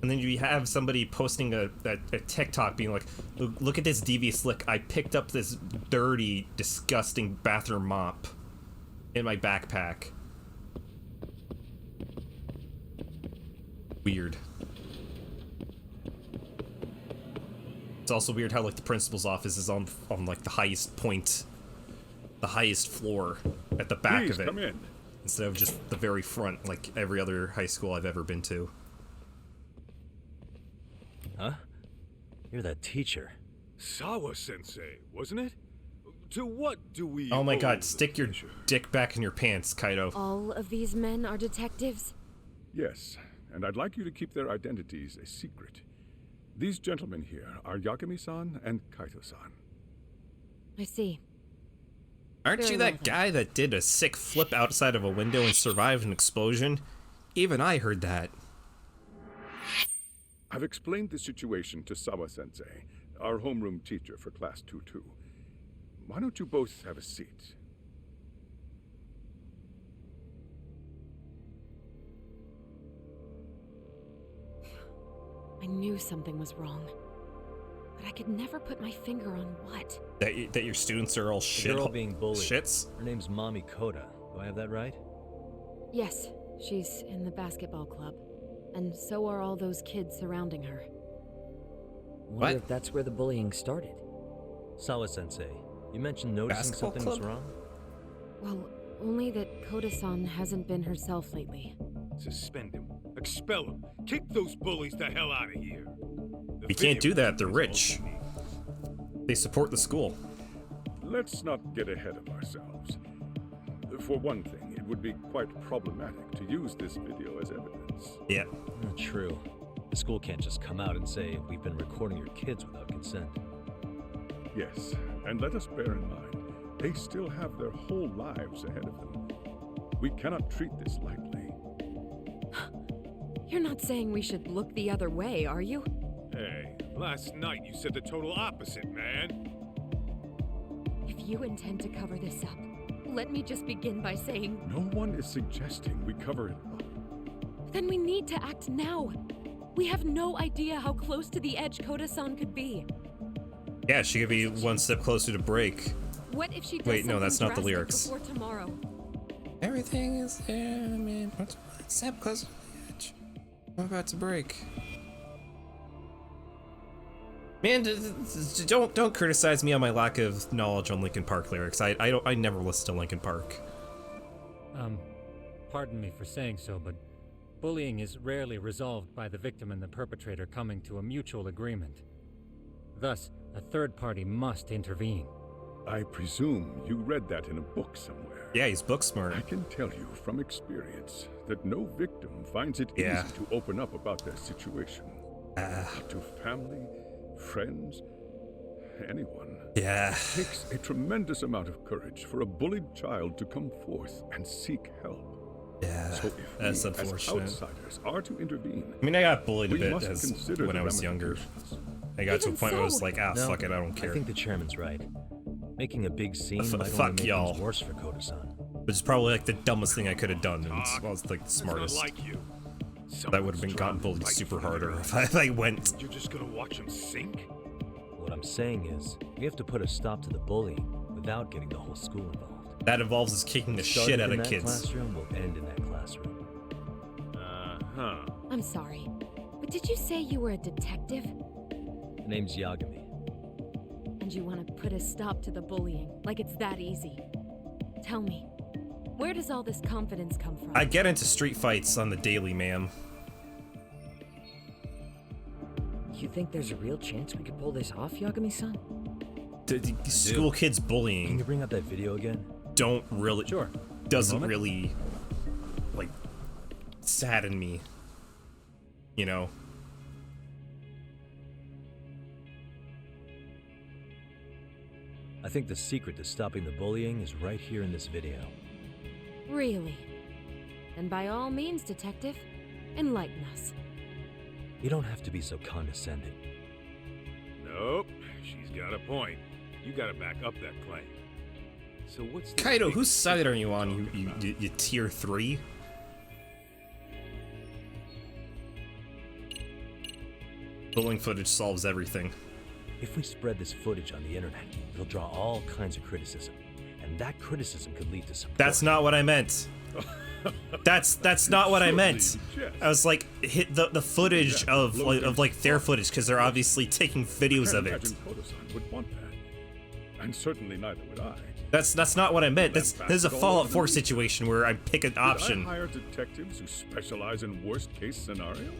A: And then you have somebody posting a TikTok being like, look at this devious lick. I picked up this dirty, disgusting bathroom mop in my backpack. Weird. It's also weird how like the principal's office is on like the highest point, the highest floor at the back
J: Please
A: of it.
J: Come in.
A: Instead of just the very front like every other high school I've ever been to.
B: Huh? You're that teacher.
C: Sawa-sensei, wasn't it? To what do we
A: Oh my
C: owe
A: god,
C: the
A: stick your
C: future?
A: dick back in your pants, Kaido.
M: All of these men are detectives?
J: Yes, and I'd like you to keep their identities a secret. These gentlemen here are Yagami-san and Kaito-san.
M: I see.
A: Aren't
M: Very
A: you
M: well
A: that
M: then.
A: guy that did a sick flip outside of a window and survived an explosion? Even I heard that.
J: I've explained the situation to Sawa-sensei, our homeroom teacher for Class 2-2. Why don't you both have a seat?
M: I knew something was wrong. But I could never put my finger on what.
A: That your students are all
B: The
A: shit.
B: girl being bullied.
A: Shits?
B: Her name's Mami Koda. Do I have that right?
M: Yes, she's in the basketball club. And so are all those kids surrounding her.
H: Wonder if that's where the bullying started.
B: Sawa-sensei, you mentioned noticing
A: Basketball
B: something
A: club?
B: was wrong?
M: Well, only that Koda-san hasn't been herself lately.
C: Suspend him. Expel him. Kick those bullies the hell out of here. The
A: We can't do
C: video
A: that, they're
C: is all
A: rich.
C: we need.
A: They support the school.
J: Let's not get ahead of ourselves. For one thing, it would be quite problematic to use this video as evidence.
A: Yeah.
B: Not true. The school can't just come out and say, we've been recording your kids without consent.
J: Yes, and let us bear in mind, they still have their whole lives ahead of them. We cannot treat this lightly.
M: You're not saying we should look the other way, are you?
C: Hey, last night you said the total opposite, man.
M: If you intend to cover this up, let me just begin by saying,
J: No one is suggesting we cover it up.
M: then we need to act now. We have no idea how close to the edge Koda-san could be.
A: Yeah, she could be one step closer to break.
M: What if she does
A: Wait, no,
M: something
A: that's not the
M: drastic
A: lyrics.
M: before tomorrow?
A: Everything is there, I mean, what's one step closer to the edge? I'm about to break. Man, don't criticize me on my lack of knowledge on Linkin Park lyrics. I never listen to Linkin Park.
I: Pardon me for saying so, but bullying is rarely resolved by the victim and the perpetrator coming to a mutual agreement. Thus, a third party must intervene.
J: I presume you read that in a book somewhere.
A: Yeah, he's book smart.
J: I can tell you from experience that no victim finds it easy to open up about their situation. To family, friends, anyone.
A: Yeah.
J: It takes a tremendous amount of courage for a bullied child to come forth and seek help.
A: Yeah,
J: so if
A: that's
J: we, as
A: unfortunate.
J: outsiders, are to intervene,
A: I mean, I got bullied a
J: we
A: bit
J: must
A: as
J: consider
A: when
J: the
A: I was younger.
J: ramifications.
A: I got to a
M: Even
A: point where I was
M: so-
A: like,
B: No,
A: fuck it, I don't care.
B: I think the chairman's right. Making a big scene might
A: fuck
B: only make
A: y'all.
B: things worse for Koda-san.
A: Which is probably like the dumbest thing I could have done, and well, it's like the
C: It's not
A: smartest.
C: like you.
A: That would have been gotten bullied super harder if I went.
C: You're just gonna watch him sink?
B: What I'm saying is, we have to put a stop to the bullying without getting the whole school involved.
A: That involves us kicking the
B: Started
A: shit out
B: in
A: of
B: that
A: kids.
B: classroom will end in that classroom.
C: Huh.
M: I'm sorry, but did you say you were a detective?
B: The name's Yagami.
M: And you want to put a stop to the bullying, like it's that easy? Tell me, where does all this confidence come from?
A: I get into street fights on the daily, ma'am.
H: You think there's a real chance we could pull this off, Yagami-san?
A: The school kids
B: Can
A: bullying
B: you bring up that video again?
A: don't really
I: Sure.
A: doesn't
I: Moment.
A: really like sadden me, you know.
B: I think the secret to stopping the bullying is right here in this video.
M: Really? Then by all means, detective, enlighten us.
B: You don't have to be so condescending.
C: Nope. She's got a point. You gotta back up that claim. So what's the
A: Kaido,
C: big
A: whose side are you
C: secret
A: on?
C: you're talking about?
A: You tier 3? Bullying footage solves everything.
B: If we spread this footage on the internet, it'll draw all kinds of criticism. And that criticism could lead to support.
A: That's not what I meant. That's not what I meant. I was like, hit the footage of their footage, because they're obviously taking videos of
J: I
A: it.
J: imagine Kodo-san would want that. And certainly neither would I.
A: That's not what I meant. This is a Fallout 4 situation where I pick an
J: Did
A: option.
J: I hire detectives who specialize in worst-case scenarios?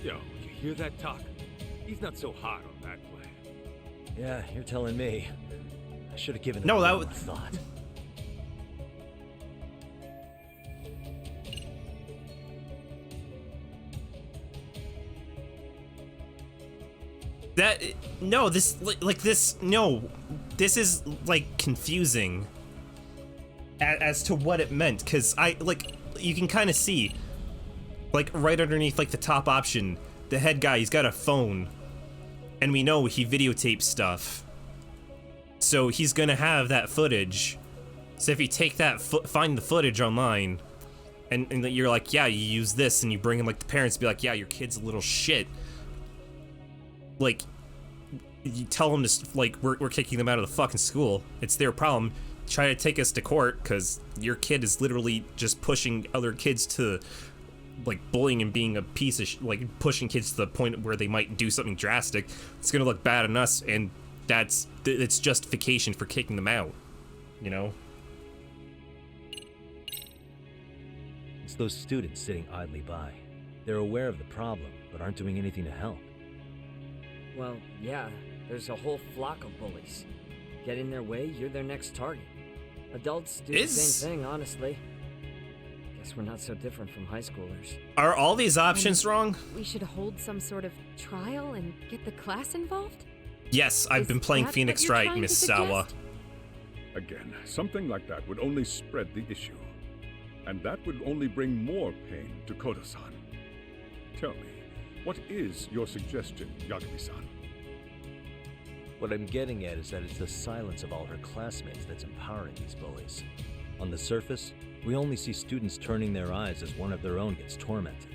C: Yo, you hear that talk? He's not so hot on that plan.
B: Yeah, you're telling me. I should have given it
A: No,
B: a
A: that
B: little
A: would-
B: more thought.
A: This is like confusing as to what it meant, because you can kind of see, like, right underneath like the top option, the head guy, he's got a phone, and we know he videotapes stuff, so he's gonna have that footage. So if you take that find the footage online, and you're like, yeah, you use this, and you bring in like the parents, be like, yeah, your kid's a little shit, like, you tell them to, like, we're kicking them out of the fucking school. It's their problem. Try to take us to court because your kid is literally just pushing other kids to, like, bullying and being a piece of like, pushing kids to the point where they might do something drastic. It's gonna look bad on us, and it's justification for kicking them out, you know?
B: It's those students sitting idly by. They're aware of the problem, but aren't doing anything to help.
H: Well, yeah, there's a whole flock of bullies. Get in their way, you're their next target. Adults do the same thing, honestly. Guess we're not so different from high schoolers.
A: Are all these options wrong?
M: We should hold some sort of trial and get the class involved?
A: Yes, I've been playing
M: that what
A: Phoenix
M: you're
A: Wright,
M: trying to
A: Miss Sawa.
M: suggest?
J: Again, something like that would only spread the issue. And that would only bring more pain to Kodo-san. Tell me, what is your suggestion, Yagami-san?
B: What I'm getting at is that it's the silence of all her classmates that's empowering these bullies. On the surface, we only see students turning their eyes as one of their own gets tormented.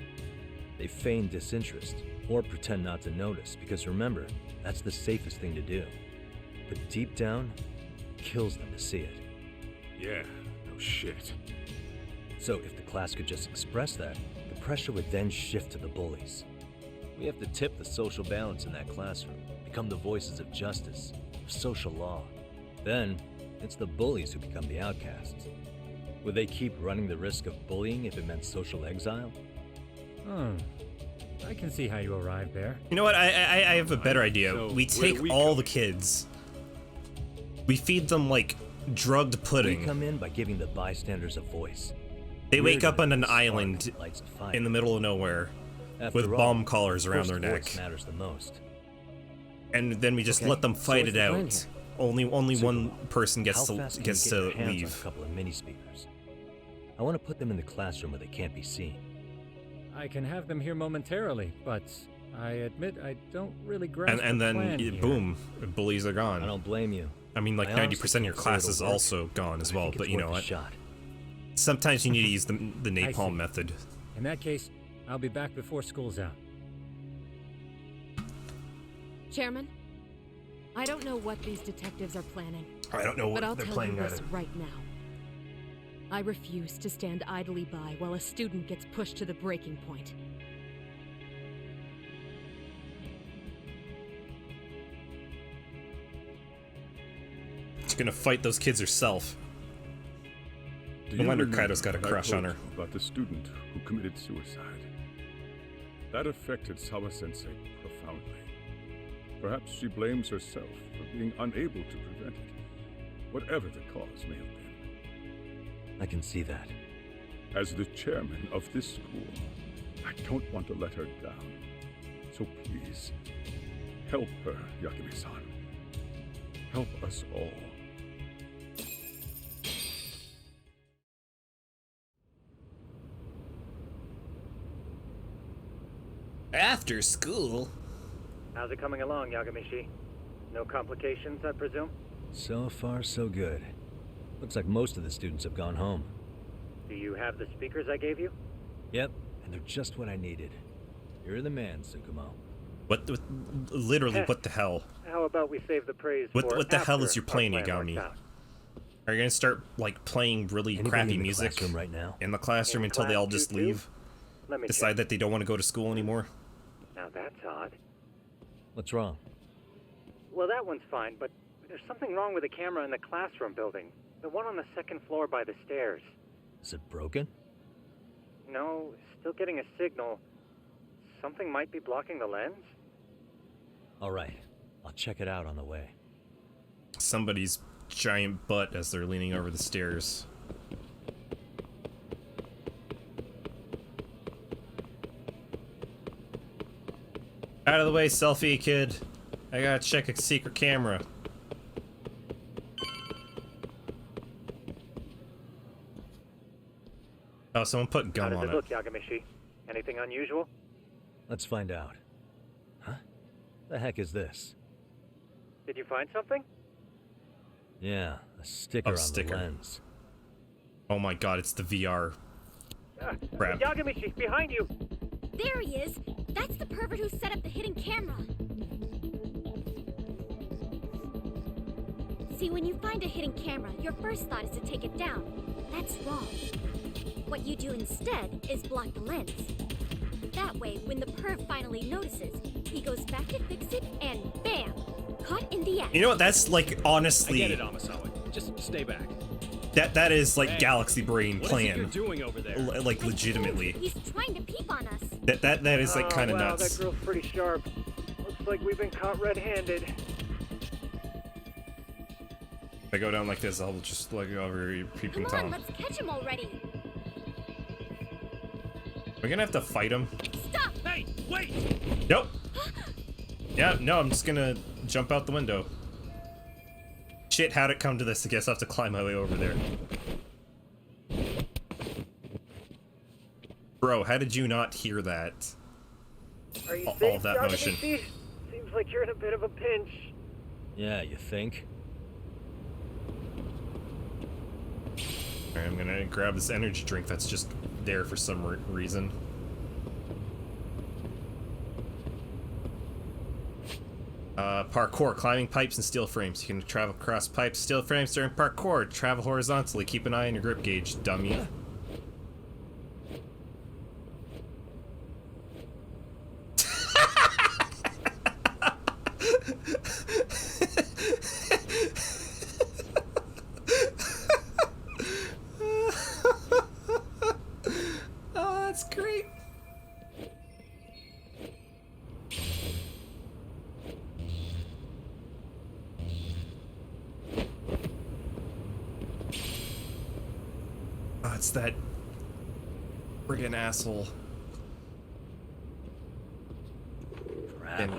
B: They feign disinterest, or pretend not to notice, because remember, that's the safest thing to do. But deep down, it kills them to see it.
C: Yeah, no shit.
B: So if the class could just express that, the pressure would then shift to the bullies. We have to tip the social balance in that classroom, become the voices of justice, of social law. Then, it's the bullies who become the outcasts. Would they keep running the risk of bullying if it meant social exile?
I: I can see how you arrived there.
A: You know what? I have a better idea.
C: So,
A: We
C: where do
A: take
C: we
A: all
C: come
A: the kids. We feed them like drugged
B: We
A: pudding.
B: come in by giving the bystanders a voice.
A: They wake
B: We're
A: up
B: gonna
A: on an
B: be the spark
A: island
B: that lights a fire.
A: in the middle of nowhere
B: After
A: with
B: all,
A: bomb collars around
B: first
A: their neck.
B: voice matters the most.
A: And then we just let them fight it out. Only one person gets to leave.
B: A couple of mini speakers. I want to put them in the classroom where they can't be seen.
I: I can have them here momentarily, but I admit I don't really grasp
A: And
I: the
A: then
I: plan here.
A: boom, bullies are gone.
B: I don't blame you.
A: I mean, like 90% of your class is also gone as well. But you know what? Sometimes you need to use the napalm method.
I: In that case, I'll be back before school's out.
M: Chairman, I don't know what these detectives are planning.
A: I don't know what
M: but I'll
A: they're
M: tell
A: planning
M: you this
A: either.
M: right now. I refuse to stand idly by while a student gets pushed to the breaking point.
A: She's gonna fight those kids herself. No wonder Kaido's got a crush on her.
J: About the student who committed suicide. That affected Sawa-sensei profoundly. Perhaps she blames herself for being unable to prevent it, whatever the cause may have been.
B: I can see that.
J: As the chairman of this school, I don't want to let her down. So please, help her, Yakume-san. Help us all.
A: After school?
L: How's it coming along, Yagamishi? No complications, I presume?
B: So far, so good. Looks like most of the students have gone home.
L: Do you have the speakers I gave you?
B: Yep, and they're just what I needed. You're the man, Tsukumo.
A: Literally, what the hell?
L: How about we save the praise for
A: What the hell is your plan,
L: our
A: Yagami?
L: works out?
A: Are you gonna start, like, playing really crappy music
B: right now?
A: in the classroom until they all just leave?
L: Let me
A: Decide that they don't want to go to school anymore?
L: Now that's odd.
B: What's wrong?
L: Well, that one's fine, but there's something wrong with the camera in the classroom building. The one on the second floor by the stairs.
B: Is it broken?
L: No, still getting a signal. Something might be blocking the lens?
B: All right, I'll check it out on the way.
A: Somebody's giant butt as they're leaning over the stairs. Out of the way, selfie kid. I gotta check a secret camera. Oh, someone put gum
L: How
A: on
L: does it look, Yagamishi? Anything unusual?
B: Let's find out. Huh? The heck is this?
L: Did you find something?
B: Yeah, a sticker on the lens.
A: Oh my god, it's the VR. Crap.
L: Yagamishi, behind you!
F: There he is! That's the pervert who set up the hidden camera. See, when you find a hidden camera, your first thought is to take it down. That's wrong. What you do instead is block the lens. That way, when the perv finally notices, he goes back to fix it and bam! Caught in the act.
A: You know what? That's like honestly.
K: I get it, Amasawa. Just stay back.
A: That is like
K: Hey,
A: Galaxy Brain
K: what
A: plan.
K: is it you're doing over there?
A: Like legitimately.
F: He's trying to peep on us.
A: That is like kind of
L: wow,
A: nuts.
L: That girl's pretty sharp. Looks like we've been caught red-handed.
A: If I go down like this, I'll just look over your peeping
F: Come on,
A: Tom.
F: let's catch him already.
A: We're gonna have to fight him.
F: Stop!
K: Hey, wait!
A: Nope. Yeah, no, I'm just gonna jump out the window. Shit, how'd it come to this? I guess I'll have to climb my way over there. Bro, how did you not hear that?
L: Are you
A: All
L: safe,
A: that motion.
L: Yagamishi? Seems like you're in a bit of a pinch.
B: Yeah, you think?
A: Alright, I'm gonna grab this energy drink that's just there for some reason. Parkour, climbing pipes and steel frames. You can travel across pipes, steel frames during parkour. Travel horizontally. Keep an eye on your grip gauge, dummy. Oh, that's great. Oh, it's that friggin' asshole. And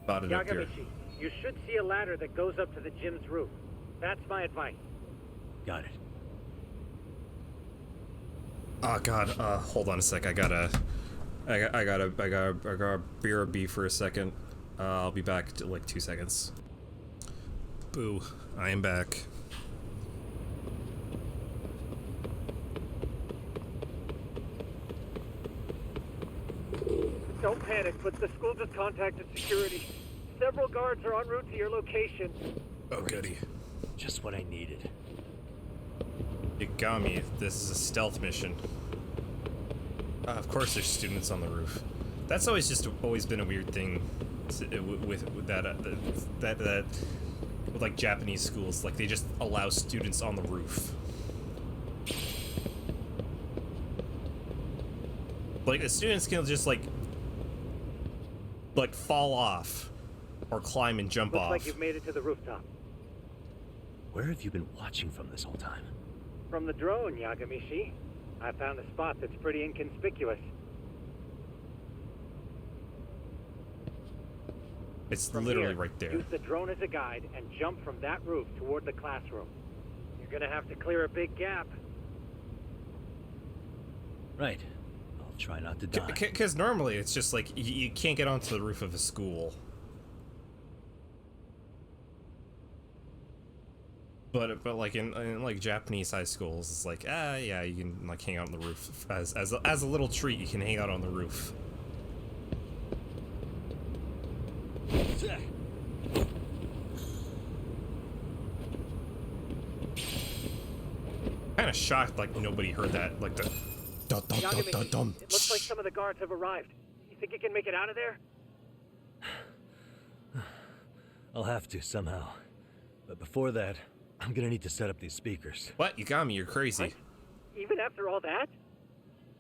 A: Spotted up here.
L: Yagamichi, you should see a ladder that goes up to the gym's roof. That's my advice.
B: Got it.
A: Oh god, hold on a sec. I gotta BRB for a second. I'll be back to like 2 seconds. Boo, I am back.
L: Don't panic, but the school just contacted security. Several guards are en route to your location.
A: Oh goody.
B: Just what I needed.
A: It got me. This is a stealth mission. Of course there's students on the roof. That's always been a weird thing with that with like Japanese schools. Like they just allow students on the roof. Like the students can just like fall off or climb and jump off.
L: Looks like you've made it to the rooftop.
B: Where have you been watching from this whole time?
L: From the drone, Yagamishi. I found a spot that's pretty inconspicuous.
A: It's
L: From
A: literally
L: here,
A: right there.
L: Use the drone as a guide and jump from that roof toward the classroom. You're gonna have to clear a big gap.
B: Right. I'll try not to die.
A: Because normally it's just like you can't get onto the roof of a school. But like in like Japanese high schools, it's like yeah, you can like hang out on the roof as a little treat. You can hang out on the roof. Kind of shocked like nobody heard that, like the dum dum dum dum dum.
L: It looks like some of the guards have arrived. You think you can make it out of there?
B: I'll have to somehow. But before that, I'm gonna need to set up these speakers.
A: What? You got me, you're crazy.
L: What? Even after all that?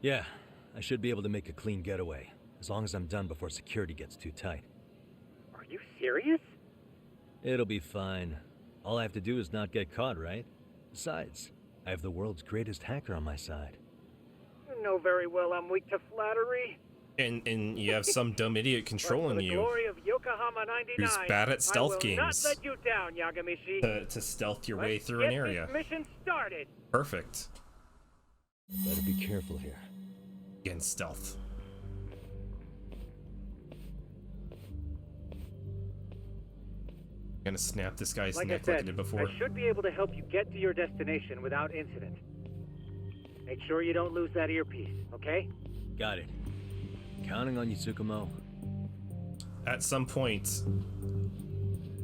B: Yeah, I should be able to make a clean getaway, as long as I'm done before security gets too tight.
L: Are you serious?
B: It'll be fine. All I have to do is not get caught, right? Besides, I have the world's greatest hacker on my side.
L: You know very well I'm weak to flattery.
A: And you have some dumb idiot controlling you.
L: Glory of Yokohama 99,
A: who's bad at stealth
L: I will
A: games.
L: not let you down, Yagamishi.
A: To stealth your way through an area.
L: Let's get this mission started.
A: Perfect.
B: Better be careful here.
A: Again, stealth. Gonna snap this guy's
L: Like
A: neck
L: I said,
A: like I did before.
L: I should be able to help you get to your destination without incident. Make sure you don't lose that earpiece, okay?
B: Got it. Counting on you, Tsukumo.
A: At some point,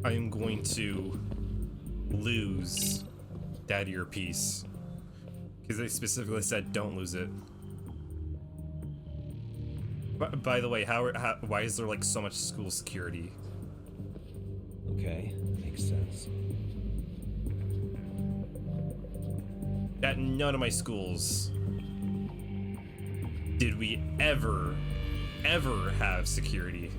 A: I am going to lose that earpiece. Because they specifically said don't lose it. By the way, why is there like so much school security?
B: Okay, makes sense.
A: At none of my schools did we ever have security.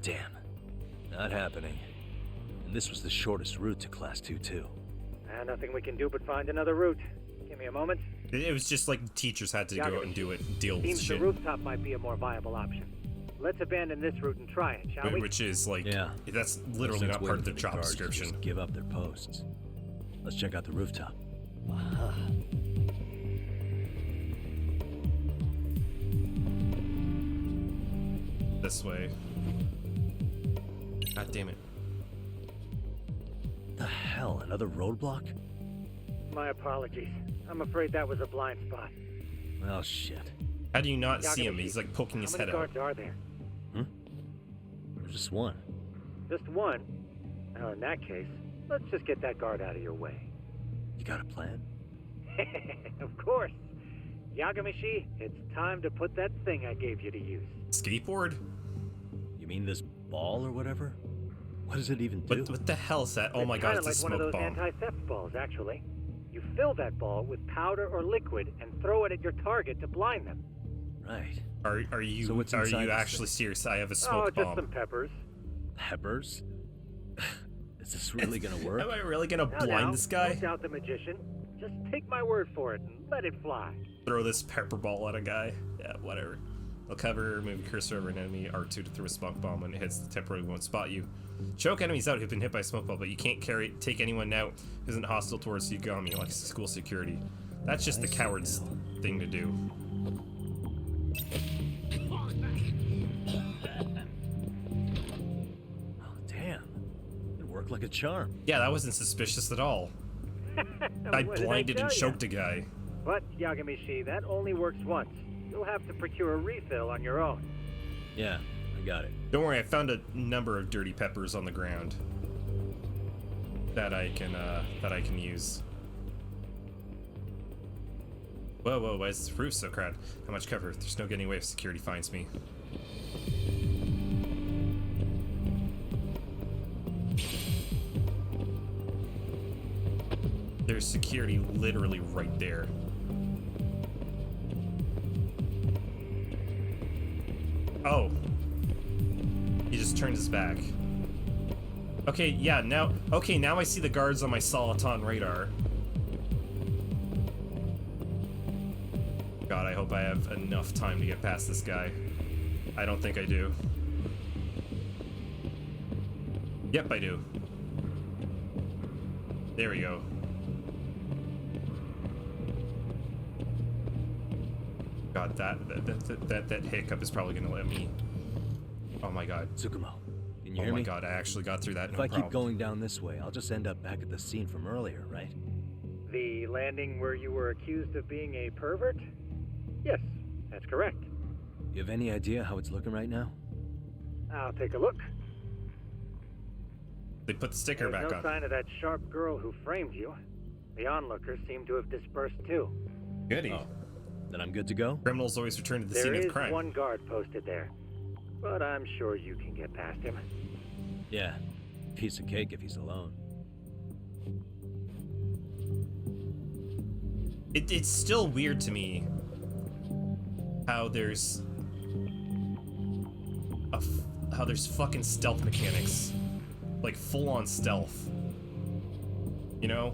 B: Damn. Not happening. And this was the shortest route to Class 2 too.
L: Nothing we can do but find another route. Give me a moment.
A: It was just like teachers had to go out and do it, deal with
L: Seems
A: shit.
L: the rooftop might be a more viable option. Let's abandon this route and try it, shall we?
A: Which is like,
B: yeah,
A: that's literally not part of the job description.
B: Just give up their posts. Let's check out the rooftop. Aha.
A: This way. God damn it.
B: The hell, another roadblock?
L: My apologies. I'm afraid that was a blind spot.
B: Oh shit.
A: How do you not see him? He's like poking his head out.
L: How many guards are there?
B: There's just one.
L: Just one? Well, in that case, let's just get that guard out of your way.
B: You got a plan?
L: Of course. Yagamishi, it's time to put that thing I gave you to use.
A: Skateboard?
B: You mean this ball or whatever? What does it even do?
A: What the hell is that? Oh my god, it's a
L: like
A: smoke
L: one of those
A: bomb.
L: anti-theft balls, actually. You fill that ball with powder or liquid and throw it at your target to blind them.
B: Right.
A: Are you
B: So what's
A: are
B: inside
A: you
B: this
A: actually
B: thing?
A: serious? I have a smoke
L: just
A: bomb.
L: some peppers.
B: Peppers? Is this really gonna work?
A: Am I really gonna blind this guy?
L: Don't doubt the magician. Just take my word for it and let it fly.
A: Throw this pepper ball at a guy. Yeah, whatever. They'll cover, move your cursor over an enemy, R2 to throw a smoke bomb. When it hits, the temporarily won't spot you. Choke enemies out who've been hit by a smoke bomb, but you can't take anyone out who isn't hostile towards Yagami, like school security. That's just the coward's thing to do.
B: Oh, damn. It worked like a charm.
A: Yeah, that wasn't suspicious at all. I blinded and choked a guy.
L: But, Yagami-shi, that only works once. You'll have to procure a refill on your own.
B: Yeah, I got it.
A: Don't worry, I found a number of dirty peppers on the ground that I can use. Whoa, whoa, why is this roof so crowded? How much cover? There's no getting away if security finds me. There's security literally right there. Oh. He just turned his back. Okay, yeah, now I see the guards on my Soliton radar. God, I hope I have enough time to get past this guy. I don't think I do. Yep, I do. There we go. God, that hiccup is probably gonna let me. Oh my God.
B: Tsukumo, can you hear me?
A: Oh my God, I actually got through that.
B: If I keep going down this way, I'll just end up back at the scene from earlier, right?
L: The landing where you were accused of being a pervert? Yes, that's correct.
B: You have any idea how it's looking right now?
L: I'll take a look.
A: They put the sticker back on.
L: There's no sign of that sharp girl who framed you. The onlookers seem to have dispersed too.
A: Goody.
B: Oh, then I'm good to go?
A: Criminals always return to the scene of crime.
L: There is one guard posted there, but I'm sure you can get past him.
B: Yeah, piece of cake if he's alone.
A: It's still weird to me how there's fucking stealth mechanics, like full-on stealth, you know?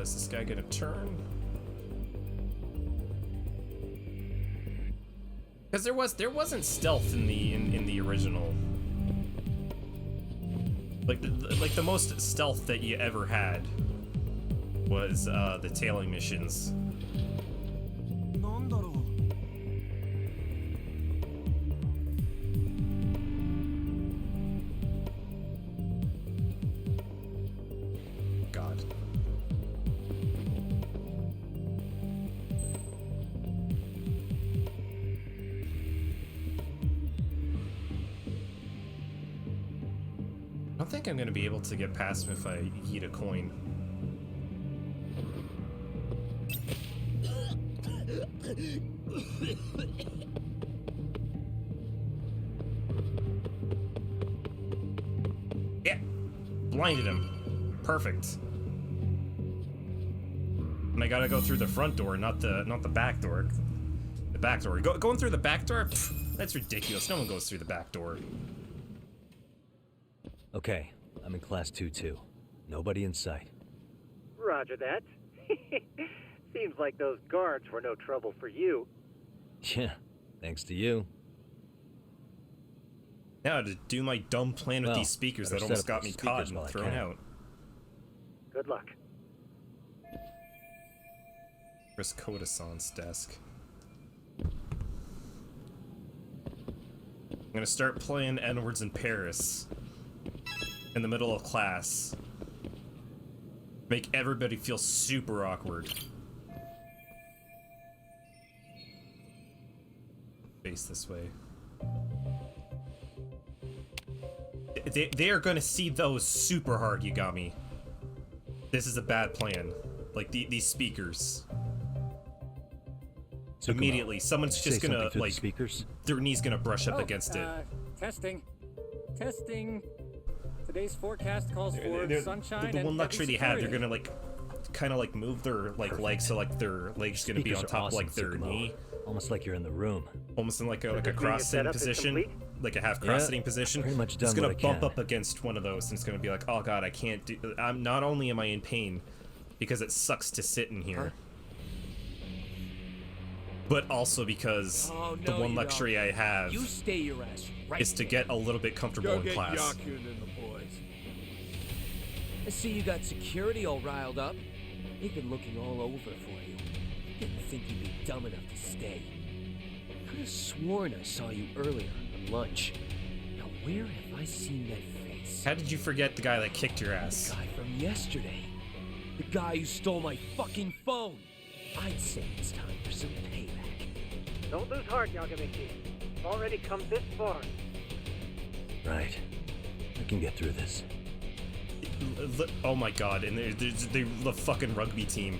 A: Is this guy gonna turn? Because there wasn't stealth in the original. Like the most stealth that you ever had was the tailing missions. God. I don't think I'm gonna be able to get past him if I eat a coin. Yeah, blinded him. Perfect. And I gotta go through the front door, not the back door. The back door. Going through the back door? Pfft, that's ridiculous. No one goes through the back door.
B: Okay, I'm in class 2-2. Nobody in sight.
L: Roger that. Seems like those guards were no trouble for you.
B: Yeah, thanks to you.
A: Now to do my dumb plan with these speakers that almost got me caught and thrown out.
L: Good luck.
A: Chris Kodasan's desk. I'm gonna start playing N-words in Paris in the middle of class. Make everybody feel super awkward. Face this way. They are gonna see those super hard, Yagami. This is a bad plan. Like these speakers. So immediately, someone's just gonna like
B: speakers.
A: Their knee's gonna brush up against it.
I: Testing. Today's forecast calls for sunshine
A: the one
I: and
A: luxury they have, they're gonna like kind of like move their like legs so like their legs gonna be on top of like their knee,
B: almost like you're in the room,
A: almost in like a cross-sitting position, like a half cross-sitting position.
B: Pretty much done
A: it's gonna
B: what I
A: bump
B: can.
A: up against one of those, and it's gonna be like, oh god, I can't do. I'm not only am I in pain because it sucks to sit in here, but also because the one luxury I have
E: You stay your ass right
A: is to get a little bit comfortable in class.
E: Yakun and the boys. I see you got security all riled up. They've been looking all over for you. Didn't think you'd be dumb enough to stay. Could have sworn I saw you earlier at lunch. Now where have I seen that face?
A: How did you forget the guy that kicked your ass?
E: The guy from yesterday. The guy who stole my fucking phone. I'd say it's time for some payback.
L: Don't lose heart, Yagamichi. You've already come this far.
B: Right. I can get through this.
A: Oh my god, and there's the fucking rugby team.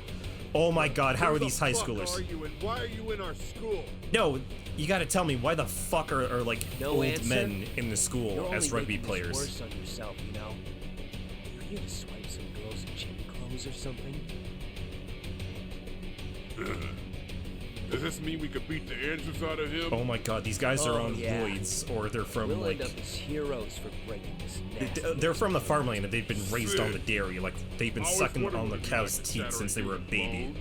A: Oh my god, how are these high schoolers?
G: Who the fuck are you and why are you in our school?
A: No, you gotta tell me, why the fuck are like
E: No
A: old
E: answer?
A: men in the school
E: You're
A: as
E: only
A: rugby
E: making
A: players?
E: this worse on yourself, you know? You here to swipe some girls in gym clothes or something?
J: Does this mean we could beat the answers out of him?
A: Oh my god, these guys are
E: Oh,
A: on
E: yeah.
A: roids, or they're from
E: We'll
A: like
E: end up as heroes for breaking this nasty.
A: they're from the farmland and they've been raised on the dairy, like they've been
J: I always
A: sucking
J: wondered
A: on the
J: what it'd be
A: cow's
J: like
A: teat since they were a baby.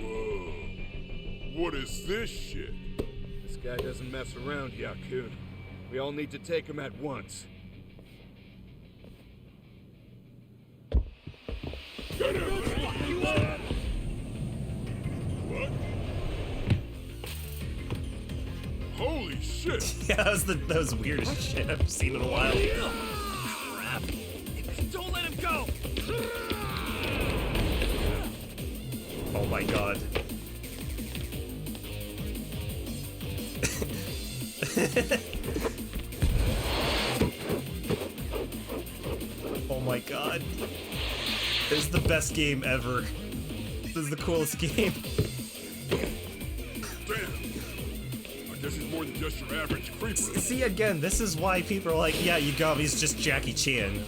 J: Whoa. What is this shit?
G: This guy doesn't mess around, Yakun. We all need to take him at once.
J: Get him! What? Holy shit!
A: Yeah, that was the weirdest shit I've seen in a while.
E: Crap! Don't let him go!
A: Oh my god. Oh my god. This is the best game ever. This is the coolest game.
J: Damn! I guess he's more than just your average creeper.
A: See, again, this is why people are like, yeah, Yugami's just Jackie Chan.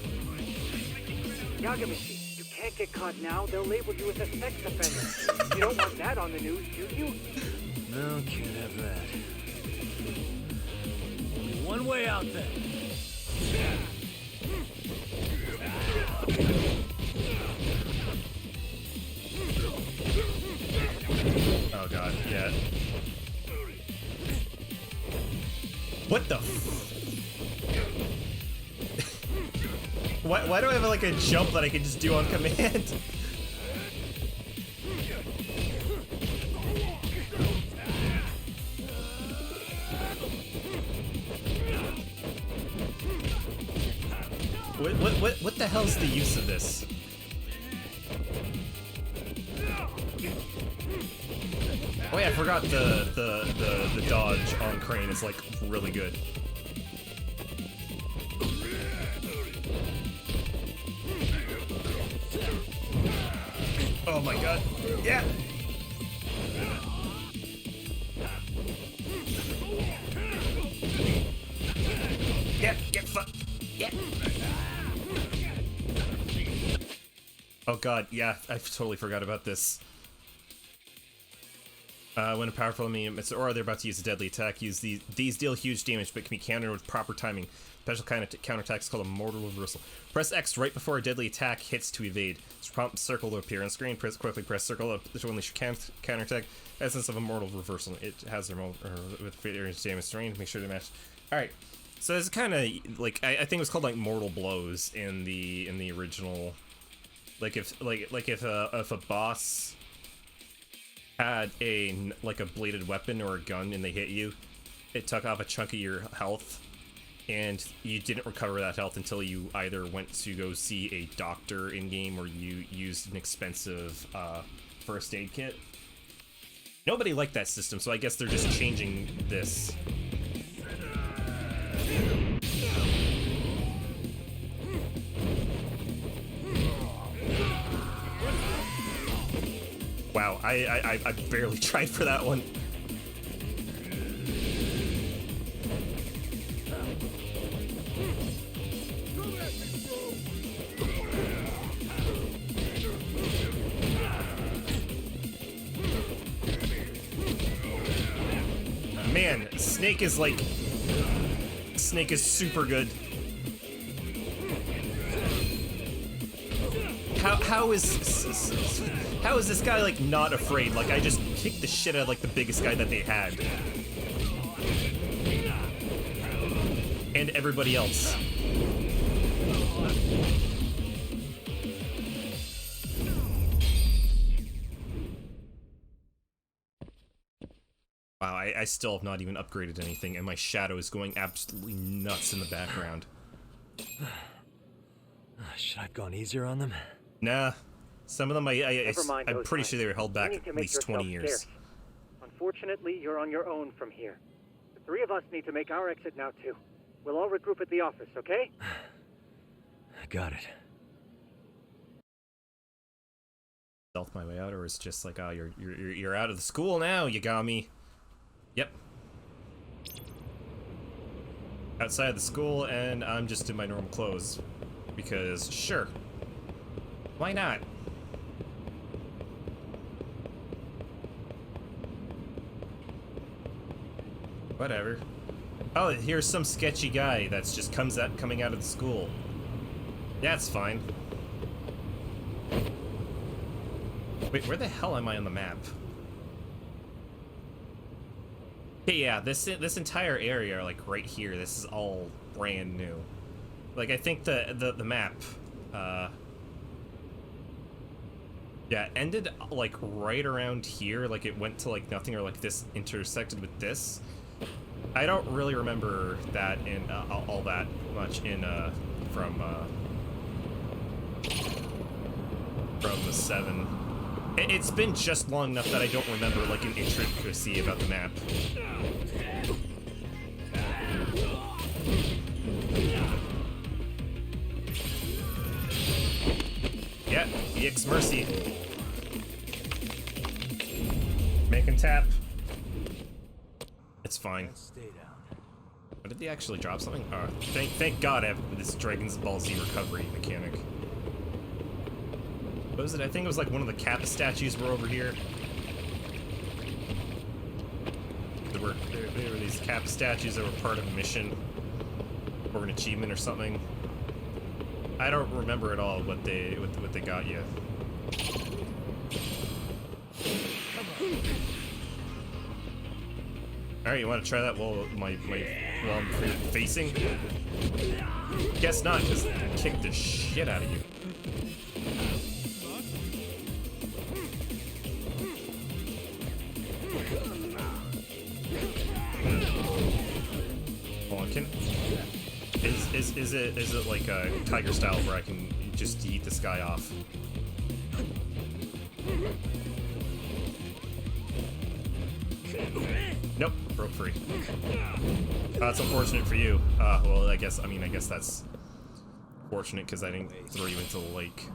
L: Yagamichi, you can't get caught now. They'll label you as a sex offender. You don't want that on the news, do you?
B: No, can't have that.
E: Only one way out there.
A: Oh god, yeah. What the why do I have like a jump that I can just do on command? What the hell's the use of this? Oh yeah, I forgot the dodge on Crane is like really good. Oh my god. Yeah. Yeah, get fucked. Yeah. Oh god, yeah, I totally forgot about this. When a powerful enemy emits or they're about to use a deadly attack, use these deal huge damage but can be countered with proper timing. Special kind of counterattack is called a mortal reversal. Press X right before a deadly attack hits to evade. Prompt circle to appear on screen. Quickly press circle to unleash your counterattack. Essence of a mortal reversal. It has their with various damage range. Make sure to match. All right, so it's kind of like I think it was called like mortal blows in the original. Like if a boss had a bladed weapon or a gun and they hit you, it took off a chunk of your health, and you didn't recover that health until you either went to go see a doctor in game or you used an expensive first aid kit. Nobody liked that system, so I guess they're just changing this. Wow, I barely tried for that one. Snake is like... Snake is super good. How is this guy like not afraid? Like I just kicked the shit out of like the biggest guy that they had. And everybody else. Wow, I still have not even upgraded anything, and my shadow is going absolutely nuts in the background.
B: Should I have gone easier on them?
A: Nah. Some of them, I'm pretty sure they were held back
L: You need to
A: at
L: make
A: least 20
L: yourself
A: years.
L: scarce. Unfortunately, you're on your own from here. The three of us need to make our exit now, too. We'll all regroup at the office, okay?
B: Got it.
A: Stealth my way out, or is it just like, oh, you're out of the school now, Yagami? Yep. Outside the school, and I'm just in my normal clothes. Because, sure. Why not? Whatever. Oh, here's some sketchy guy that's just coming out of the school. That's fine. Wait, where the hell am I on the map? Okay, yeah, this entire area, like right here, this is all brand new. Like I think the map, yeah, ended like right around here. Like it went to like nothing, or like this intersected with this. I don't really remember that in all that much in from the 7. It's been just long enough that I don't remember like an intricacy about the map. Yeah, EX Mercy. Make him tap. It's fine.
B: Stay down.
A: But did they actually drop something? Thank God I have this Dragon's Ball Z recovery mechanic. What was it? I think it was like one of the Kappa statues were over here. There were these Kappa statues that were part of a mission or an achievement or something. I don't remember at all what they got you. All right, you want to try that while I'm facing? Guess not, because I kicked the shit out of you. Hold on, is it like a tiger style where I can just eat this guy off? Nope, broke free. That's unfortunate for you. Well, I guess that's fortunate because I didn't throw you into the lake.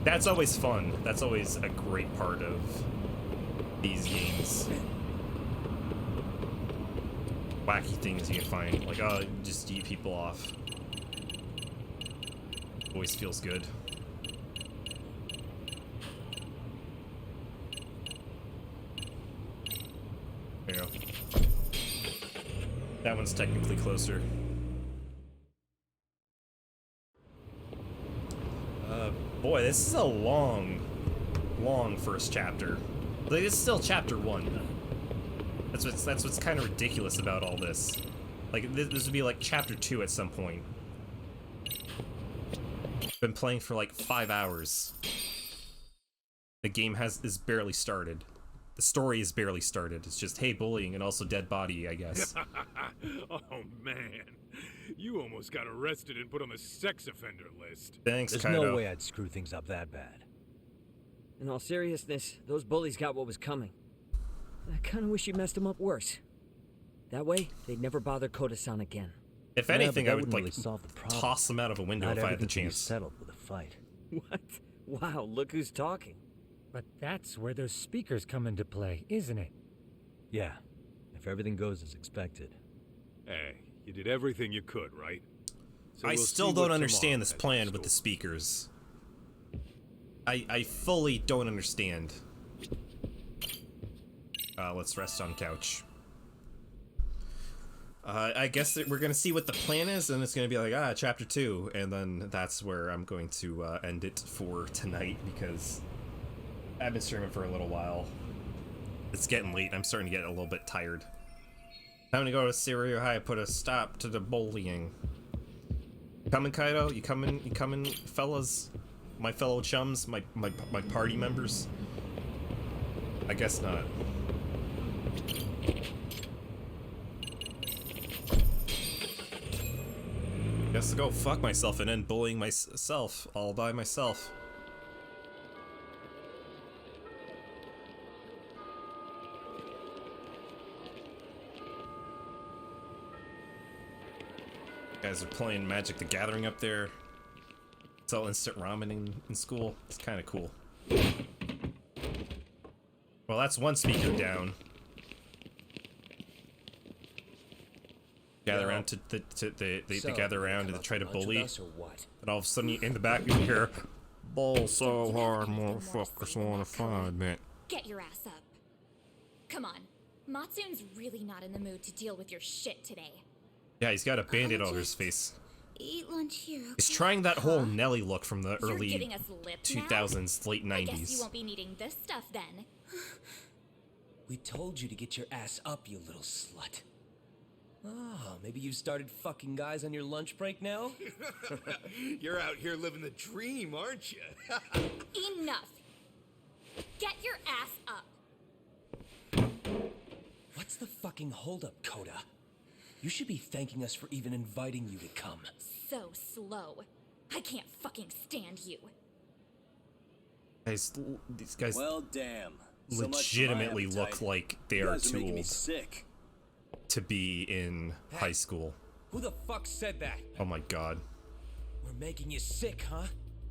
A: That's always fun. That's always a great part of these games. Wacky things you can find, like, oh, just eat people off. Always feels good. There you go. That one's technically closer. Boy, this is a long first chapter. Like, it's still chapter 1. That's what's kind of ridiculous about all this. Like, this would be like chapter 2 at some point. Been playing for like 5 hours. The game is barely started. The story is barely started. It's just, hey, bullying and also dead body, I guess.
C: Oh, man. You almost got arrested and put on the sex offender list.
A: Thanks,
B: There's
A: Kaido.
B: no way I'd screw things up that bad.
H: In all seriousness, those bullies got what was coming. I kind of wish you messed them up worse. That way, they'd never bother Koda-san again.
A: If
B: Yeah,
A: anything,
B: but
A: I
B: that
A: would
B: wouldn't
A: like
B: really solve the problem.
A: toss them out of a window
B: Not
A: if I had the
B: everything can be
A: chance.
B: settled with a fight.
H: What? Wow, look who's talking.
I: But that's where those speakers come into play, isn't it?
B: Yeah, if everything goes as expected.
C: Hey, you did everything you could, right? So
A: I
C: we'll
A: still
C: see
A: don't
C: what
A: understand this
C: tomorrow has in
A: plan with the
C: store.
A: speakers. I fully don't understand. Let's rest on couch. I guess that we're gonna see what the plan is, and it's gonna be like, chapter 2, and then that's where I'm going to end it for tonight, because I've been streaming for a little while. It's getting late. I'm starting to get a little bit tired. Time to go to Syria High, put a stop to the bullying. Coming, Kaido? You coming, fellas? My fellow chums? My party members? I guess not. Guess to go fuck myself and end bullying myself all by myself. Guys are playing Magic the Gathering up there. It's all instant ramen in school. It's kind of cool. Well, that's one speaker down. Gather around they gather around and they try to bully. And all of a sudden, in the back, you hear, "Ball so hard, motherfuckers wanna find me."
F: Get your ass up. Come on. Matsune's really not in the mood to deal with your shit today.
A: Yeah, he's got a band-aid over his face.
F: Eat lunch here. Okay?
A: He's trying that whole Nelly look from the
F: You're
A: early
F: giving us lip
A: 2000s,
F: now?
A: late 90s.
F: I guess you won't be needing this stuff then.
E: We told you to get your ass up, you little slut. Oh, maybe you started fucking guys on your lunch break now?
G: You're out here living the dream, aren't you?
F: Enough. Get your ass up.
E: What's the fucking holdup, Coda? You should be thanking us for even inviting you to come.
F: So slow. I can't fucking stand you.
A: These guys
N: well, damn.
A: legitimately look like they are too old
N: sick.
A: to be in high school.
E: Who the fuck said that?
A: Oh my god.
E: We're making you sick, huh?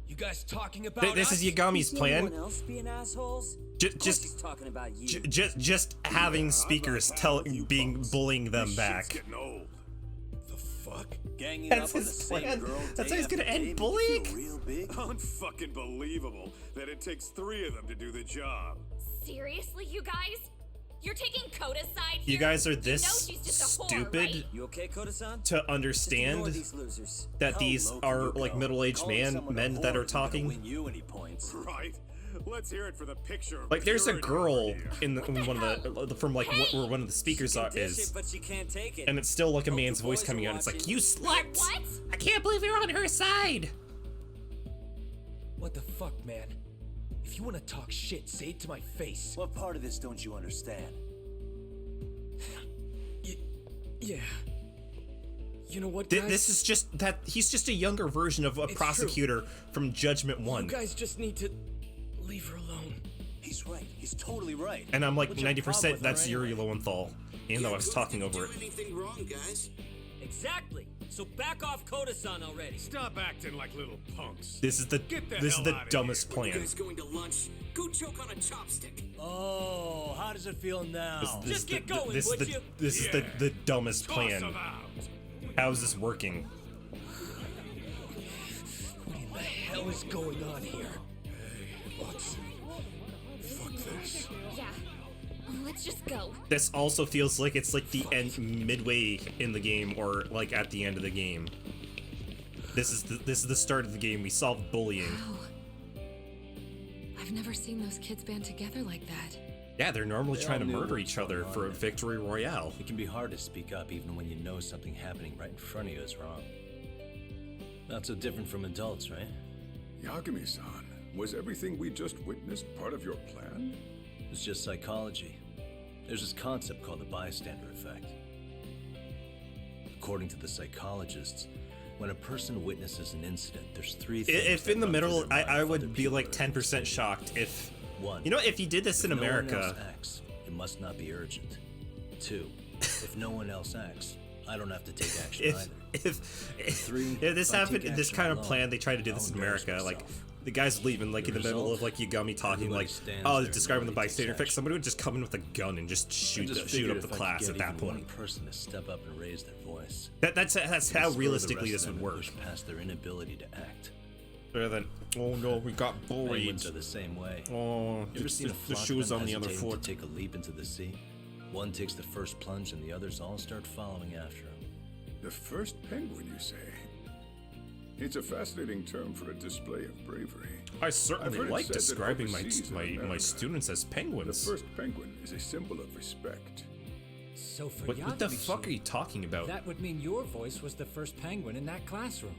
E: You guys talking about
A: This is Yagami's plan.
H: Anyone else being assholes?
A: Just
H: talking about you.
A: Just having speakers bullying them back.
G: The fuck?
N: Ganging
A: That's
N: up on the
A: his
N: same
A: plan.
N: girl
A: That's
N: day
A: how he's gonna
N: after
A: end
N: day make
A: bullying?
N: you feel real big?
C: Unfucking believable that it takes 3 of them to do the job.
F: Seriously, you guys? You're taking Koda's side here?
A: You guys are
F: You know
A: this
F: she's just a whore,
A: stupid
F: right?
H: You okay, Koda-san?
A: to understand
H: these losers.
A: that
N: How
A: these
N: low can
A: are
N: you
A: like
N: go?
A: middle-aged
N: Calling someone a
A: men that
N: whore
A: are
N: isn't gonna
A: talking.
N: win you any points.
C: Right? Let's hear it for the picture.
A: Like there's a
C: purity
A: girl
C: over here.
A: in one of the from like where one of the speakers is,
H: but she can't take it.
A: and it's still like a
H: Hope
A: man's
H: the
A: voice
H: boys
A: coming
H: are
A: out. It's like,
H: watching.
A: "You slut!
F: What?
A: I can't believe you're on her side."
E: What the fuck, man? If you want to talk shit, say it to my face.
N: What part of this don't you understand?
E: Yeah. You know what,
A: Th-
E: guys?
A: This is just that he's just a younger version of a
E: It's
A: prosecutor from Judgment
E: You
A: 1.
E: guys just need to leave her alone.
N: He's right. He's totally right.
A: And I'm like
N: What's your
A: 90%
N: problem with
A: that's
N: her
A: Yuri
N: anyway?
A: Lowenthal, even though I was talking over it.
O: Anything wrong, guys?
E: Exactly. So back off Koda-san already.
C: Stop acting like little punks.
A: This is the
C: Get the
A: this is
C: hell
A: the
C: outta
A: dumbest
O: When you
A: plan.
O: guys going to lunch? Go choke on a chopstick.
N: Oh, how does it feel now?
A: This
E: Just get going,
A: this
E: would
A: is
E: you?
A: this is the dumbest
C: Toss
A: plan.
C: them out.
A: How is this working?
E: What in the hell is going on here?
C: Fuck this.
F: Yeah. Let's just go.
A: This also feels like it's like the end midway in the game or like at the end of the game. This is the start of the game. We solved bullying.
M: Wow. I've never seen those kids band together like that.
A: Yeah, they're normally
N: They
A: trying to
N: all knew
A: murder
N: what
A: each
N: was
A: other
N: going
A: for a
N: on.
A: victory royale.
B: It can be hard to speak up even when you know something happening right in front of you is wrong. Not so different from adults, right?
J: Yagami-san, was everything we just witnessed part of your plan?
B: It's just psychology. There's this concept called the bystander effect. According to the psychologists, when a person witnesses an incident, there's 3 things.
A: If
B: that
A: in the
B: run through
A: middle,
B: their mind
A: I
B: if
A: would
B: other
A: be
B: people
A: like
B: are
A: 10% shocked if,
B: 1.
A: you know, if he did this in
B: If no one
A: America.
B: else acts, it must not be urgent. 2. If no one else acts, I don't have to take action either.
A: If
B: 3,
A: this
B: if I
A: happened,
B: take
A: this
B: action
A: kind of
B: alone,
A: plan, they try to do this
B: I'll
A: in
B: embarrass
A: America. Like
B: myself.
A: the guy's leaving, like
B: The
A: in the middle of
B: result?
A: like Yagami talking,
B: Everybody
A: like,
B: stands
A: oh,
B: there and
A: describing the
B: nobody takes
A: bystander effect.
B: action.
A: Somebody would just come in with a gun and just
B: I
A: shoot
B: just
A: up
B: figured
A: the
B: if I could
A: class
B: get
A: at that
B: even one
A: point.
B: person to step up and raise their voice.
A: That's
B: it'd
A: how
B: spur the
A: realistically
B: rest
A: this
B: of
A: would
B: them to
A: work.
B: push past their inability to act.
A: Rather than, oh no, we got bullied.
B: Penguins are the same way.
A: Oh,
B: You ever seen a
A: the shoes
B: flock
A: on
B: of
A: the
B: them
A: other
B: hesitating
A: foot.
B: to take a leap into the sea? One takes the first plunge and the others all start following after him.
J: The first penguin, you say? It's a fascinating term for a display of bravery.
A: I certainly
J: I've heard it
A: like
J: said that
A: describing my
J: overseas in
A: my
J: America,
A: students as penguins.
J: The first penguin is a symbol of respect.
I: So for
A: What the
I: Yagami,
A: fuck are you talking about?
I: that would mean your voice was the first penguin in that classroom.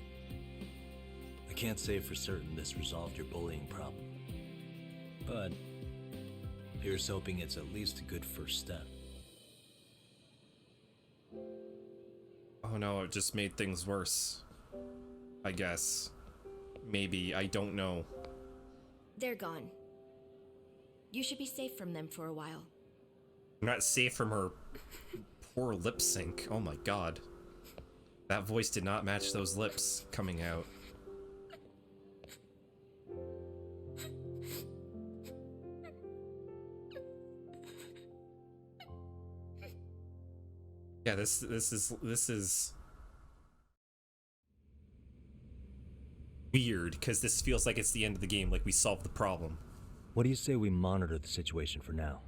B: I can't say for certain this resolved your bullying problem, but here's hoping it's at least a good first step.
A: Oh no, it just made things worse. I guess. Maybe, I don't know.
P: They're gone. You should be safe from them for a while.
A: I'm not safe from her poor lip sync. Oh my god. That voice did not match those lips coming out. Yeah, this is weird, because this feels like it's the end of the game, like we solved the problem.
B: What do you say we monitor the situation for now?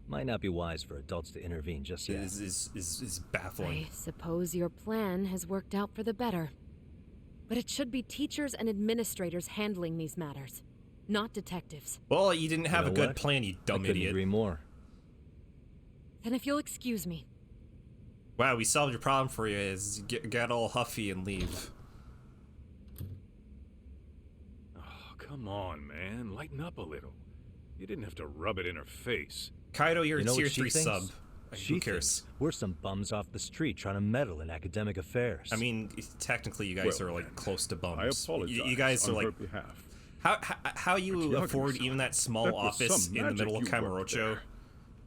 B: Might not be wise for adults to intervene just yet.
A: It is baffling.
M: I suppose your plan has worked out for the better. But it should be teachers and administrators handling these matters, not detectives.
A: Well, you didn't have
B: You
A: a
B: know
A: good
B: what?
A: plan, you dumb
B: I couldn't
A: idiot.
B: agree more.
M: Then if you'll excuse me.
A: Wow, we solved your problem for you. Is get all huffy and leave.
C: Oh, come on, man. Lighten up a little. You didn't have to rub it in her face.
A: Kaido, you're
B: You know
A: a tier
B: what she
A: 3
B: thinks?
A: sub.
B: She
A: Who cares?
B: thinks we're some bums off the street trying to meddle in academic affairs.
A: I mean, technically, you guys
J: Well,
A: are like
J: then,
A: close to bums.
J: I apologize
A: You guys are
J: on her
A: like,
J: behalf.
A: how you
J: But
A: afford
J: Yagami-san,
A: even that small
J: that was
A: office
J: some
A: in the
J: magic
A: middle of
J: you worked
A: Kamurocho?
J: there.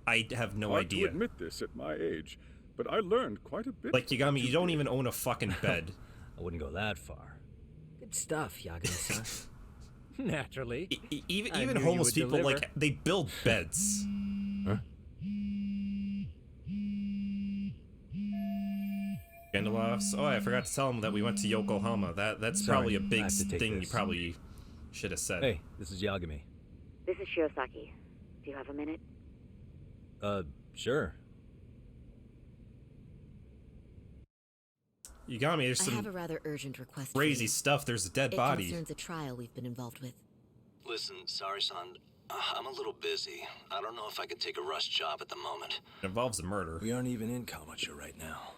A: I have no
J: Hard
A: idea.
J: to admit this at my age, but I learned quite a bit.
A: Like
J: from
A: Yagami,
J: what
A: you don't
J: did.
A: even own a fucking bed.
B: I wouldn't go that far.
H: Good stuff, Yagami-san.
I: Naturally.
A: Even
I: I
A: even
I: knew you
A: homeless
I: would
A: people
I: deliver.
A: like they build beds.
B: Huh?
A: Gandalovs. Oh, I forgot to tell him that we went to Yokohama. That's
B: Sorry,
A: probably a
B: I
A: big
B: have to take
A: thing you
B: this.
A: probably should have said.
B: Hey, this is Yagami.
Q: This is Shirosaki. Do you have a minute?
B: Sure.
A: Yagami, there's
Q: I have
A: some
Q: a rather urgent request.
A: crazy stuff. There's a dead
Q: It
A: body.
Q: concerns a trial we've been involved with.
R: Listen, sorry, son. I'm a little busy. I don't know if I could take a rush job at the moment.
A: It involves a murder.
B: We aren't even in Kamurocho right now.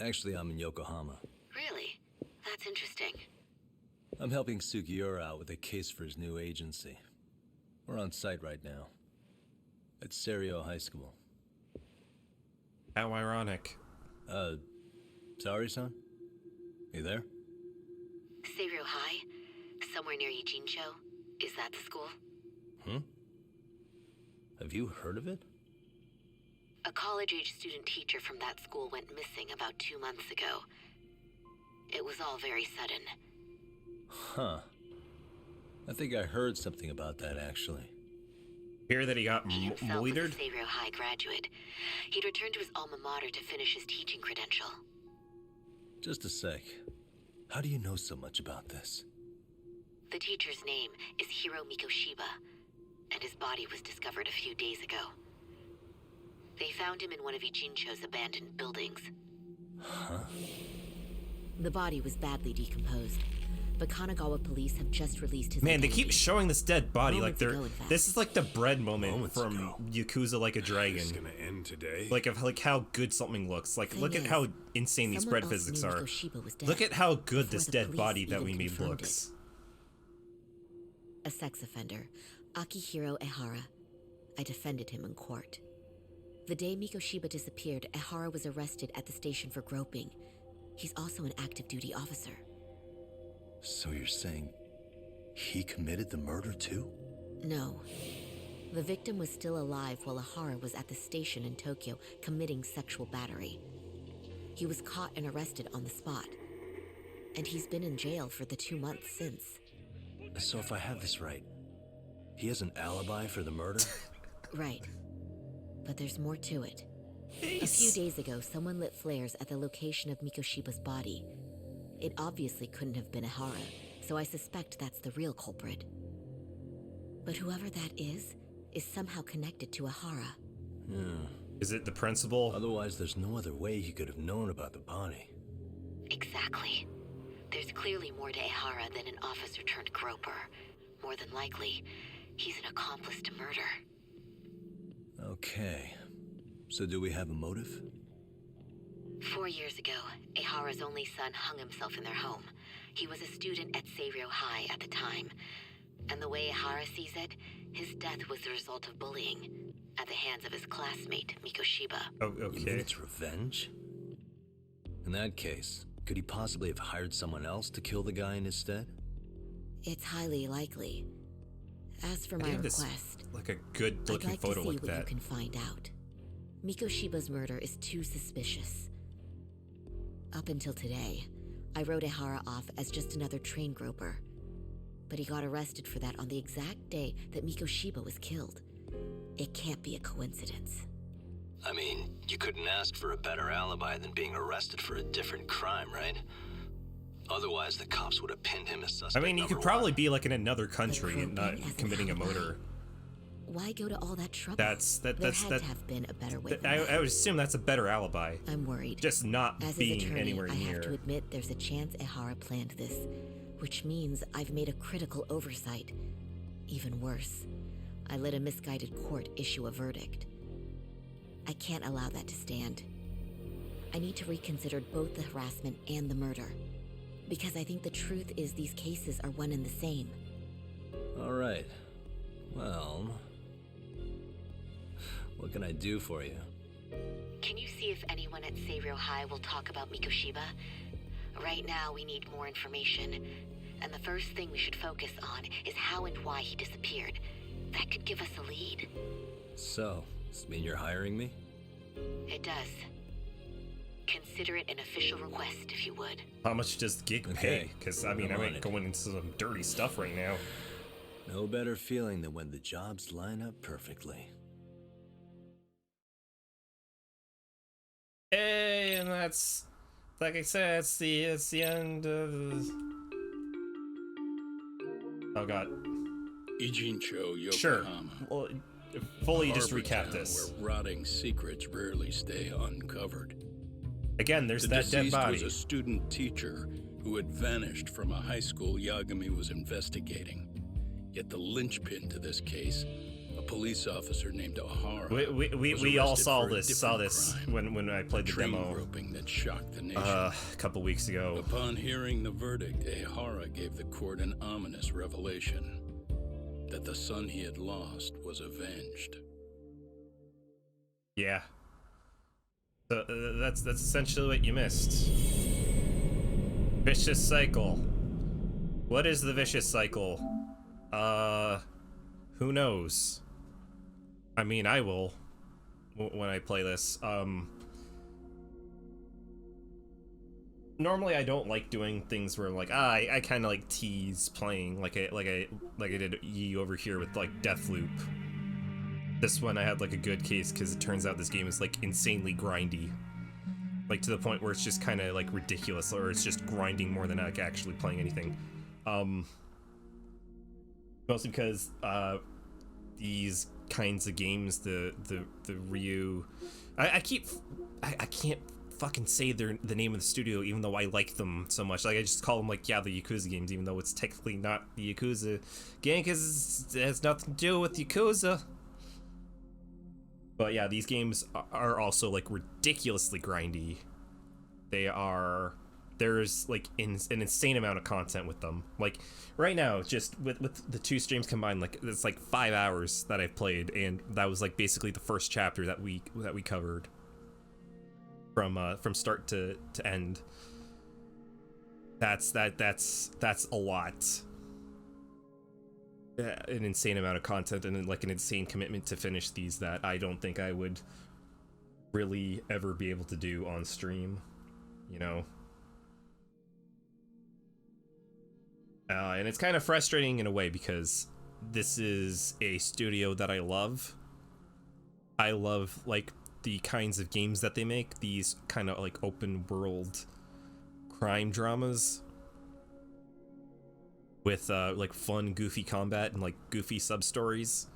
B: Actually, I'm in Yokohama.
Q: Really? That's interesting.
B: I'm helping Sugiura out with a case for his new agency. We're on site right now. At Serio High School.
A: How ironic.
B: Sorry, son? You there?
Q: Seiro High? Somewhere near Eugene-cho? Is that the school?
B: Have you heard of it?
Q: A college-age student teacher from that school went missing about 2 months ago. It was all very sudden.
B: Huh. I think I heard something about that, actually.
A: Hear that he got
Q: He himself was a
A: moitered?
Q: Seiro High graduate. He'd returned to his alma mater to finish his teaching credential.
B: Just a sec. How do you know so much about this?
Q: The teacher's name is Hiro Mikoshiba, and his body was discovered a few days ago. They found him in one of Ijincho's abandoned buildings.
B: Huh?
Q: The body was badly decomposed, but Kanagawa police have just released his
A: Man, they
Q: identity.
A: keep showing this dead body like
Q: Moments
A: they're.
Q: ago, in fact.
A: This is like the bread moment from Yakuza Like a Dragon.
C: It's gonna end today.
A: Like of like how good something looks. Like look at
Q: Thing
A: how
Q: is,
A: insane these
Q: someone
A: bread
Q: else
A: physics
Q: knew
A: are.
Q: Mikoshiba was dead
A: Look at how good
Q: before
A: this
Q: the
A: dead
Q: police
A: body that
Q: even
A: we made
Q: confirmed
A: looks.
Q: A sex offender, Akihiro Ehara. I defended him in court. The day Mikoshiba disappeared, Ehara was arrested at the station for groping. He's also an active duty officer.
B: So you're saying he committed the murder too?
Q: No. The victim was still alive while Ehara was at the station in Tokyo committing sexual battery. He was caught and arrested on the spot. And he's been in jail for the 2 months since.
B: So if I have this right, he has an alibi for the murder?
Q: Right. But there's more to it. A few days ago, someone lit flares at the location of Mikoshiba's body. It obviously couldn't have been Ehara, so I suspect that's the real culprit. But whoever that is somehow connected to Ehara.
A: Is it the principal?
B: Otherwise, there's no other way he could have known about the body.
Q: Exactly. There's clearly more to Ehara than an officer turned groper. More than likely, he's an accomplice to murder.
B: Okay. So do we have a motive?
Q: 4 years ago, Ehara's only son hung himself in their home. He was a student at Seirio High at the time. And the way Ehara sees it, his death was the result of bullying at the hands of his classmate, Mikoshiba.
A: Oh, okay.
B: You mean it's revenge? In that case, could he possibly have hired someone else to kill the guy in his stead?
Q: It's highly likely. As for
A: I
Q: my
A: think this,
Q: request,
A: like a good looking
Q: I'd like
A: photo
Q: to see
A: like
Q: what
A: that.
Q: you can find out. Mikoshiba's murder is too suspicious. Up until today, I wrote Ehara off as just another train groper. But he got arrested for that on the exact day that Mikoshiba was killed. It can't be a coincidence.
R: I mean, you couldn't ask for a better alibi than being arrested for a different crime, right? Otherwise, the cops would have pinned him as suspect.
A: I mean, you could probably be like in another country and not committing a murder.
Q: Why go to all that trouble?
A: There
Q: had to have been a better way.
A: I would assume that's a better alibi.
Q: I'm worried.
A: Just not
Q: As
A: being
Q: his attorney,
A: anywhere
Q: I
A: near.
Q: have to admit there's a chance Ehara planned this, which means I've made a critical oversight. Even worse, I let a misguided court issue a verdict. I can't allow that to stand. I need to reconsider both the harassment and the murder, because I think the truth is these cases are one and the same.
B: All right. Well, what can I do for you?
Q: Can you see if anyone at Seirio High will talk about Mikoshiba? Right now, we need more information. And the first thing we should focus on is how and why he disappeared. That could give us a lead.
B: So, does it mean you're hiring me?
Q: It does. Consider it an official request, if you would.
A: How much does the gig pay? Because, I mean,
B: I'm
A: I
B: on
A: ain't
B: it.
A: going into some dirty stuff right now.
B: No better feeling than when the jobs line up perfectly.
A: Hey, and that's, like I said, it's the end of... Oh god.
S: Ijincho, Yokohama.
A: Sure. Well, fully just
S: Harbor
A: recap
S: town
A: this.
S: Where rotting secrets rarely stay uncovered.
A: Again, there's
S: The
A: that dead
S: deceased
A: body.
S: was a student teacher who had vanished from a high school Yagami was investigating. Yet the linchpin to this case, a police officer named O'Hara.
A: We all saw this when I played the
S: train
A: demo.
S: groping that shocked the nation.
A: A couple weeks ago.
S: Upon hearing the verdict, O'Hara gave the court an ominous revelation. That the son he had lost was avenged.
A: Yeah. So, that's essentially what you missed. Vicious cycle. What is the vicious cycle? Who knows? I mean, I will when I play this. Normally I don't like doing things where I'm like, I kind of like tease playing like I did you over here with like Deathloop. This one I had like a good case because it turns out this game is like insanely grindy, like to the point where it's just kind of like ridiculous, or it's just grinding more than like actually playing anything. Mostly because these kinds of games, the Ryu, I can't fucking say the name of the studio even though I like them so much. Like I just call them like, yeah, the Yakuza games, even though it's technically not the Yakuza game because it has nothing to do with Yakuza. But yeah, these games are also like ridiculously grindy. There's like an insane amount of content with them. Like right now, just with the two streams combined, like it's like 5 hours that I've played, and that was like basically the first chapter that we covered from start to end. That's a lot. An insane amount of content and like an insane commitment to finish these that I don't think I would really ever be able to do on stream, you know. And it's kind of frustrating in a way because this is a studio that I love. I love like the kinds of games that they make, these kind of like open world crime dramas with like fun, goofy combat and like goofy sub stories.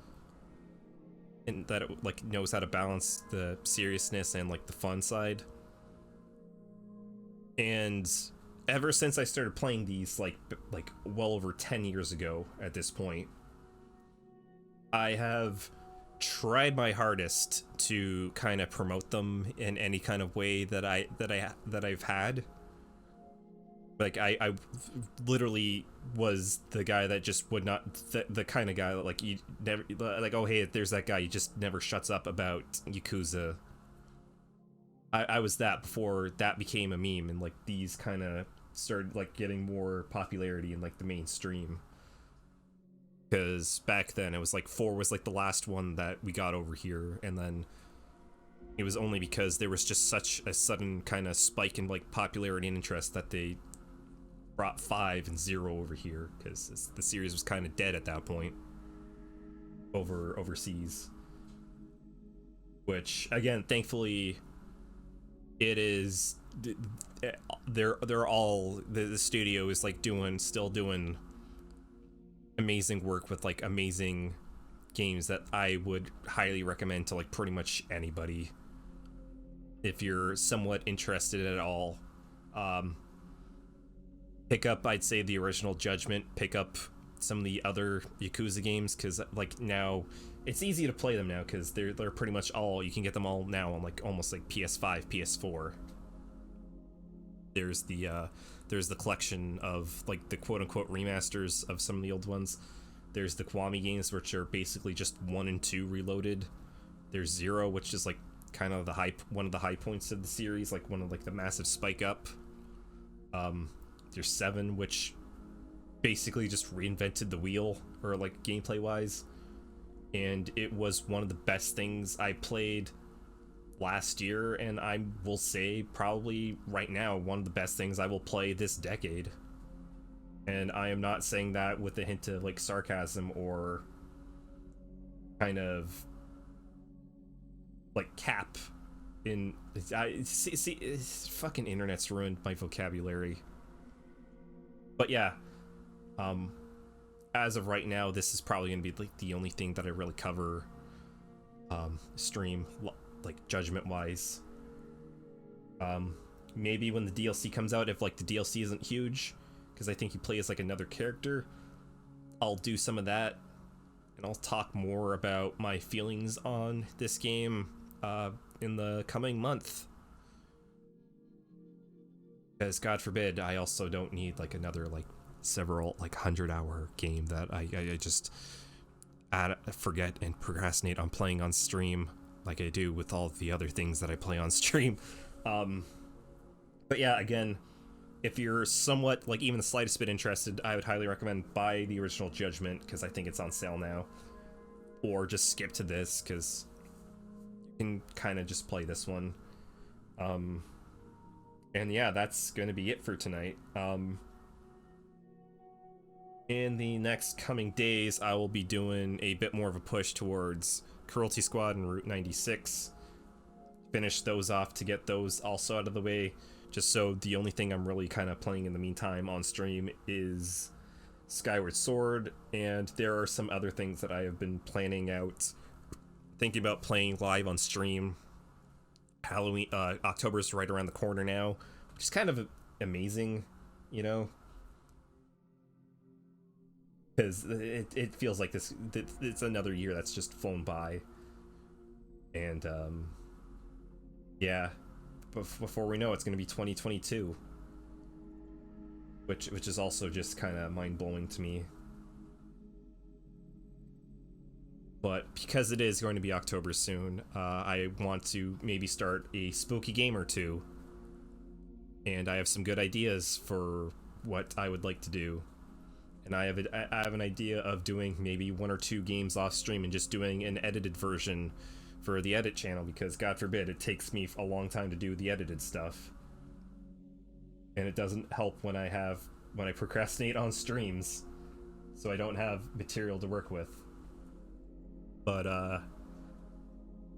A: and that it like knows how to balance the seriousness and like the fun side. And ever since I started playing these like well over 10 years ago at this point, I have tried my hardest to kind of promote them in any kind of way that I've had. Like I literally was the guy that just would not, the kind of guy that like you never like, oh hey, there's that guy, he just never shuts up about Yakuza. I was that before that became a meme, and like these kind of started like getting more popularity in like the mainstream. Because back then it was like 4 was like the last one that we got over here, and then it was only because there was just such a sudden kind of spike in like popularity and interest that they brought 5 and 0 over here, because the series was kind of dead at that point overseas. Which again, thankfully, it is. They're all the studio is like still doing amazing work with like amazing games that I would highly recommend to like pretty much anybody if you're somewhat interested at all. Pick up, I'd say, the original Judgment. Pick up some of the other Yakuza games, because like now it's easy to play them now, because they're pretty much all, you can get them all now on like almost like PS5, PS4. There's the collection of like the quote-unquote remasters of some of the old ones. There's the Kiwami games, which are basically just 1 and 2 reloaded. There's 0, which is like kind of one of the high points of the series, like one of like the massive spike up. There's 7, which basically just reinvented the wheel, or like gameplay wise, and it was one of the best things I played last year, and I will say probably right now one of the best things I will play this decade. And I am not saying that with a hint of like sarcasm or kind of like cap in fucking internet's ruined my vocabulary. But yeah, as of right now, this is probably gonna be like the only thing that I really cover stream like Judgment wise. Maybe when the DLC comes out, if like the DLC isn't huge, because I think you play as like another character, I'll do some of that, and I'll talk more about my feelings on this game in the coming month. Because God forbid, I also don't need like another like several like 100-hour game that I just forget and procrastinate on playing on stream, like I do with all the other things that I play on stream. But yeah, again, if you're somewhat like even the slightest bit interested, I would highly recommend buy the original Judgment, because I think it's on sale now, or just skip to this because you can kind of just play this one. And yeah, that's going to be it for tonight. In the next coming days, I will be doing a bit more of a push towards Cruelty Squad and Route 96. Finish those off to get those also out of the way, just so the only thing I'm really kind of playing in the meantime on stream is Skyward Sword, and there are some other things that I have been planning out, thinking about playing live on stream. Halloween, October's right around the corner now, which is kind of amazing, you know, because it feels like it's another year that's just flown by, and yeah, before we know it's going to be 2022, which is also just kind of mind-blowing to me. But because it is going to be October soon, I want to maybe start a spooky game or two. And I have some good ideas for what I would like to do. And I have an idea of doing maybe 1 or 2 games off stream and just doing an edited version for the edit channel, because God forbid it takes me a long time to do the edited stuff. And it doesn't help when I procrastinate on streams, so I don't have material to work with. But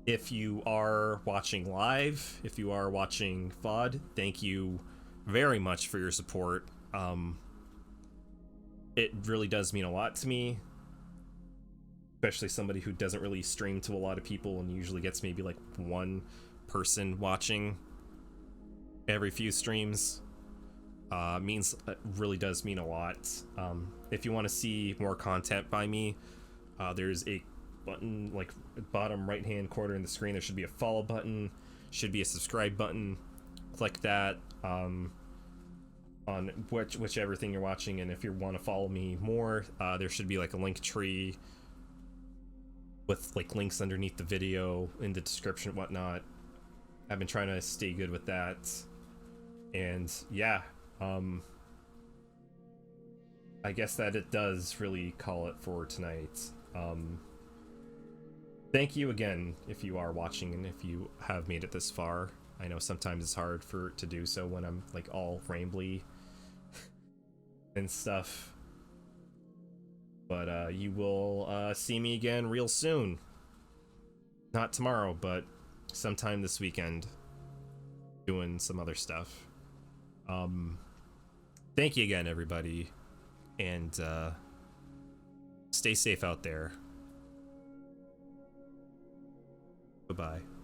A: if you are watching live, if you are watching VOD, thank you very much for your support. It really does mean a lot to me. especially somebody who doesn't really stream to a lot of people and usually gets maybe like one person watching every few streams. Really does mean a lot. If you want to see more content by me, there's a button, like bottom right hand corner in the screen. There should be a follow button, should be a subscribe button. Click that on whichever thing you're watching, and if you want to follow me more, there should be like a link tree with like links underneath the video in the description and whatnot. I've been trying to stay good with that, and yeah, I guess that it does really call it for tonight. Thank you again if you are watching and if you have made it this far. I know sometimes it's hard to do so when I'm like all rambly and stuff, but you will see me again real soon. Not tomorrow, but sometime this weekend, doing some other stuff. Thank you again, everybody, and stay safe out there. Bye-bye.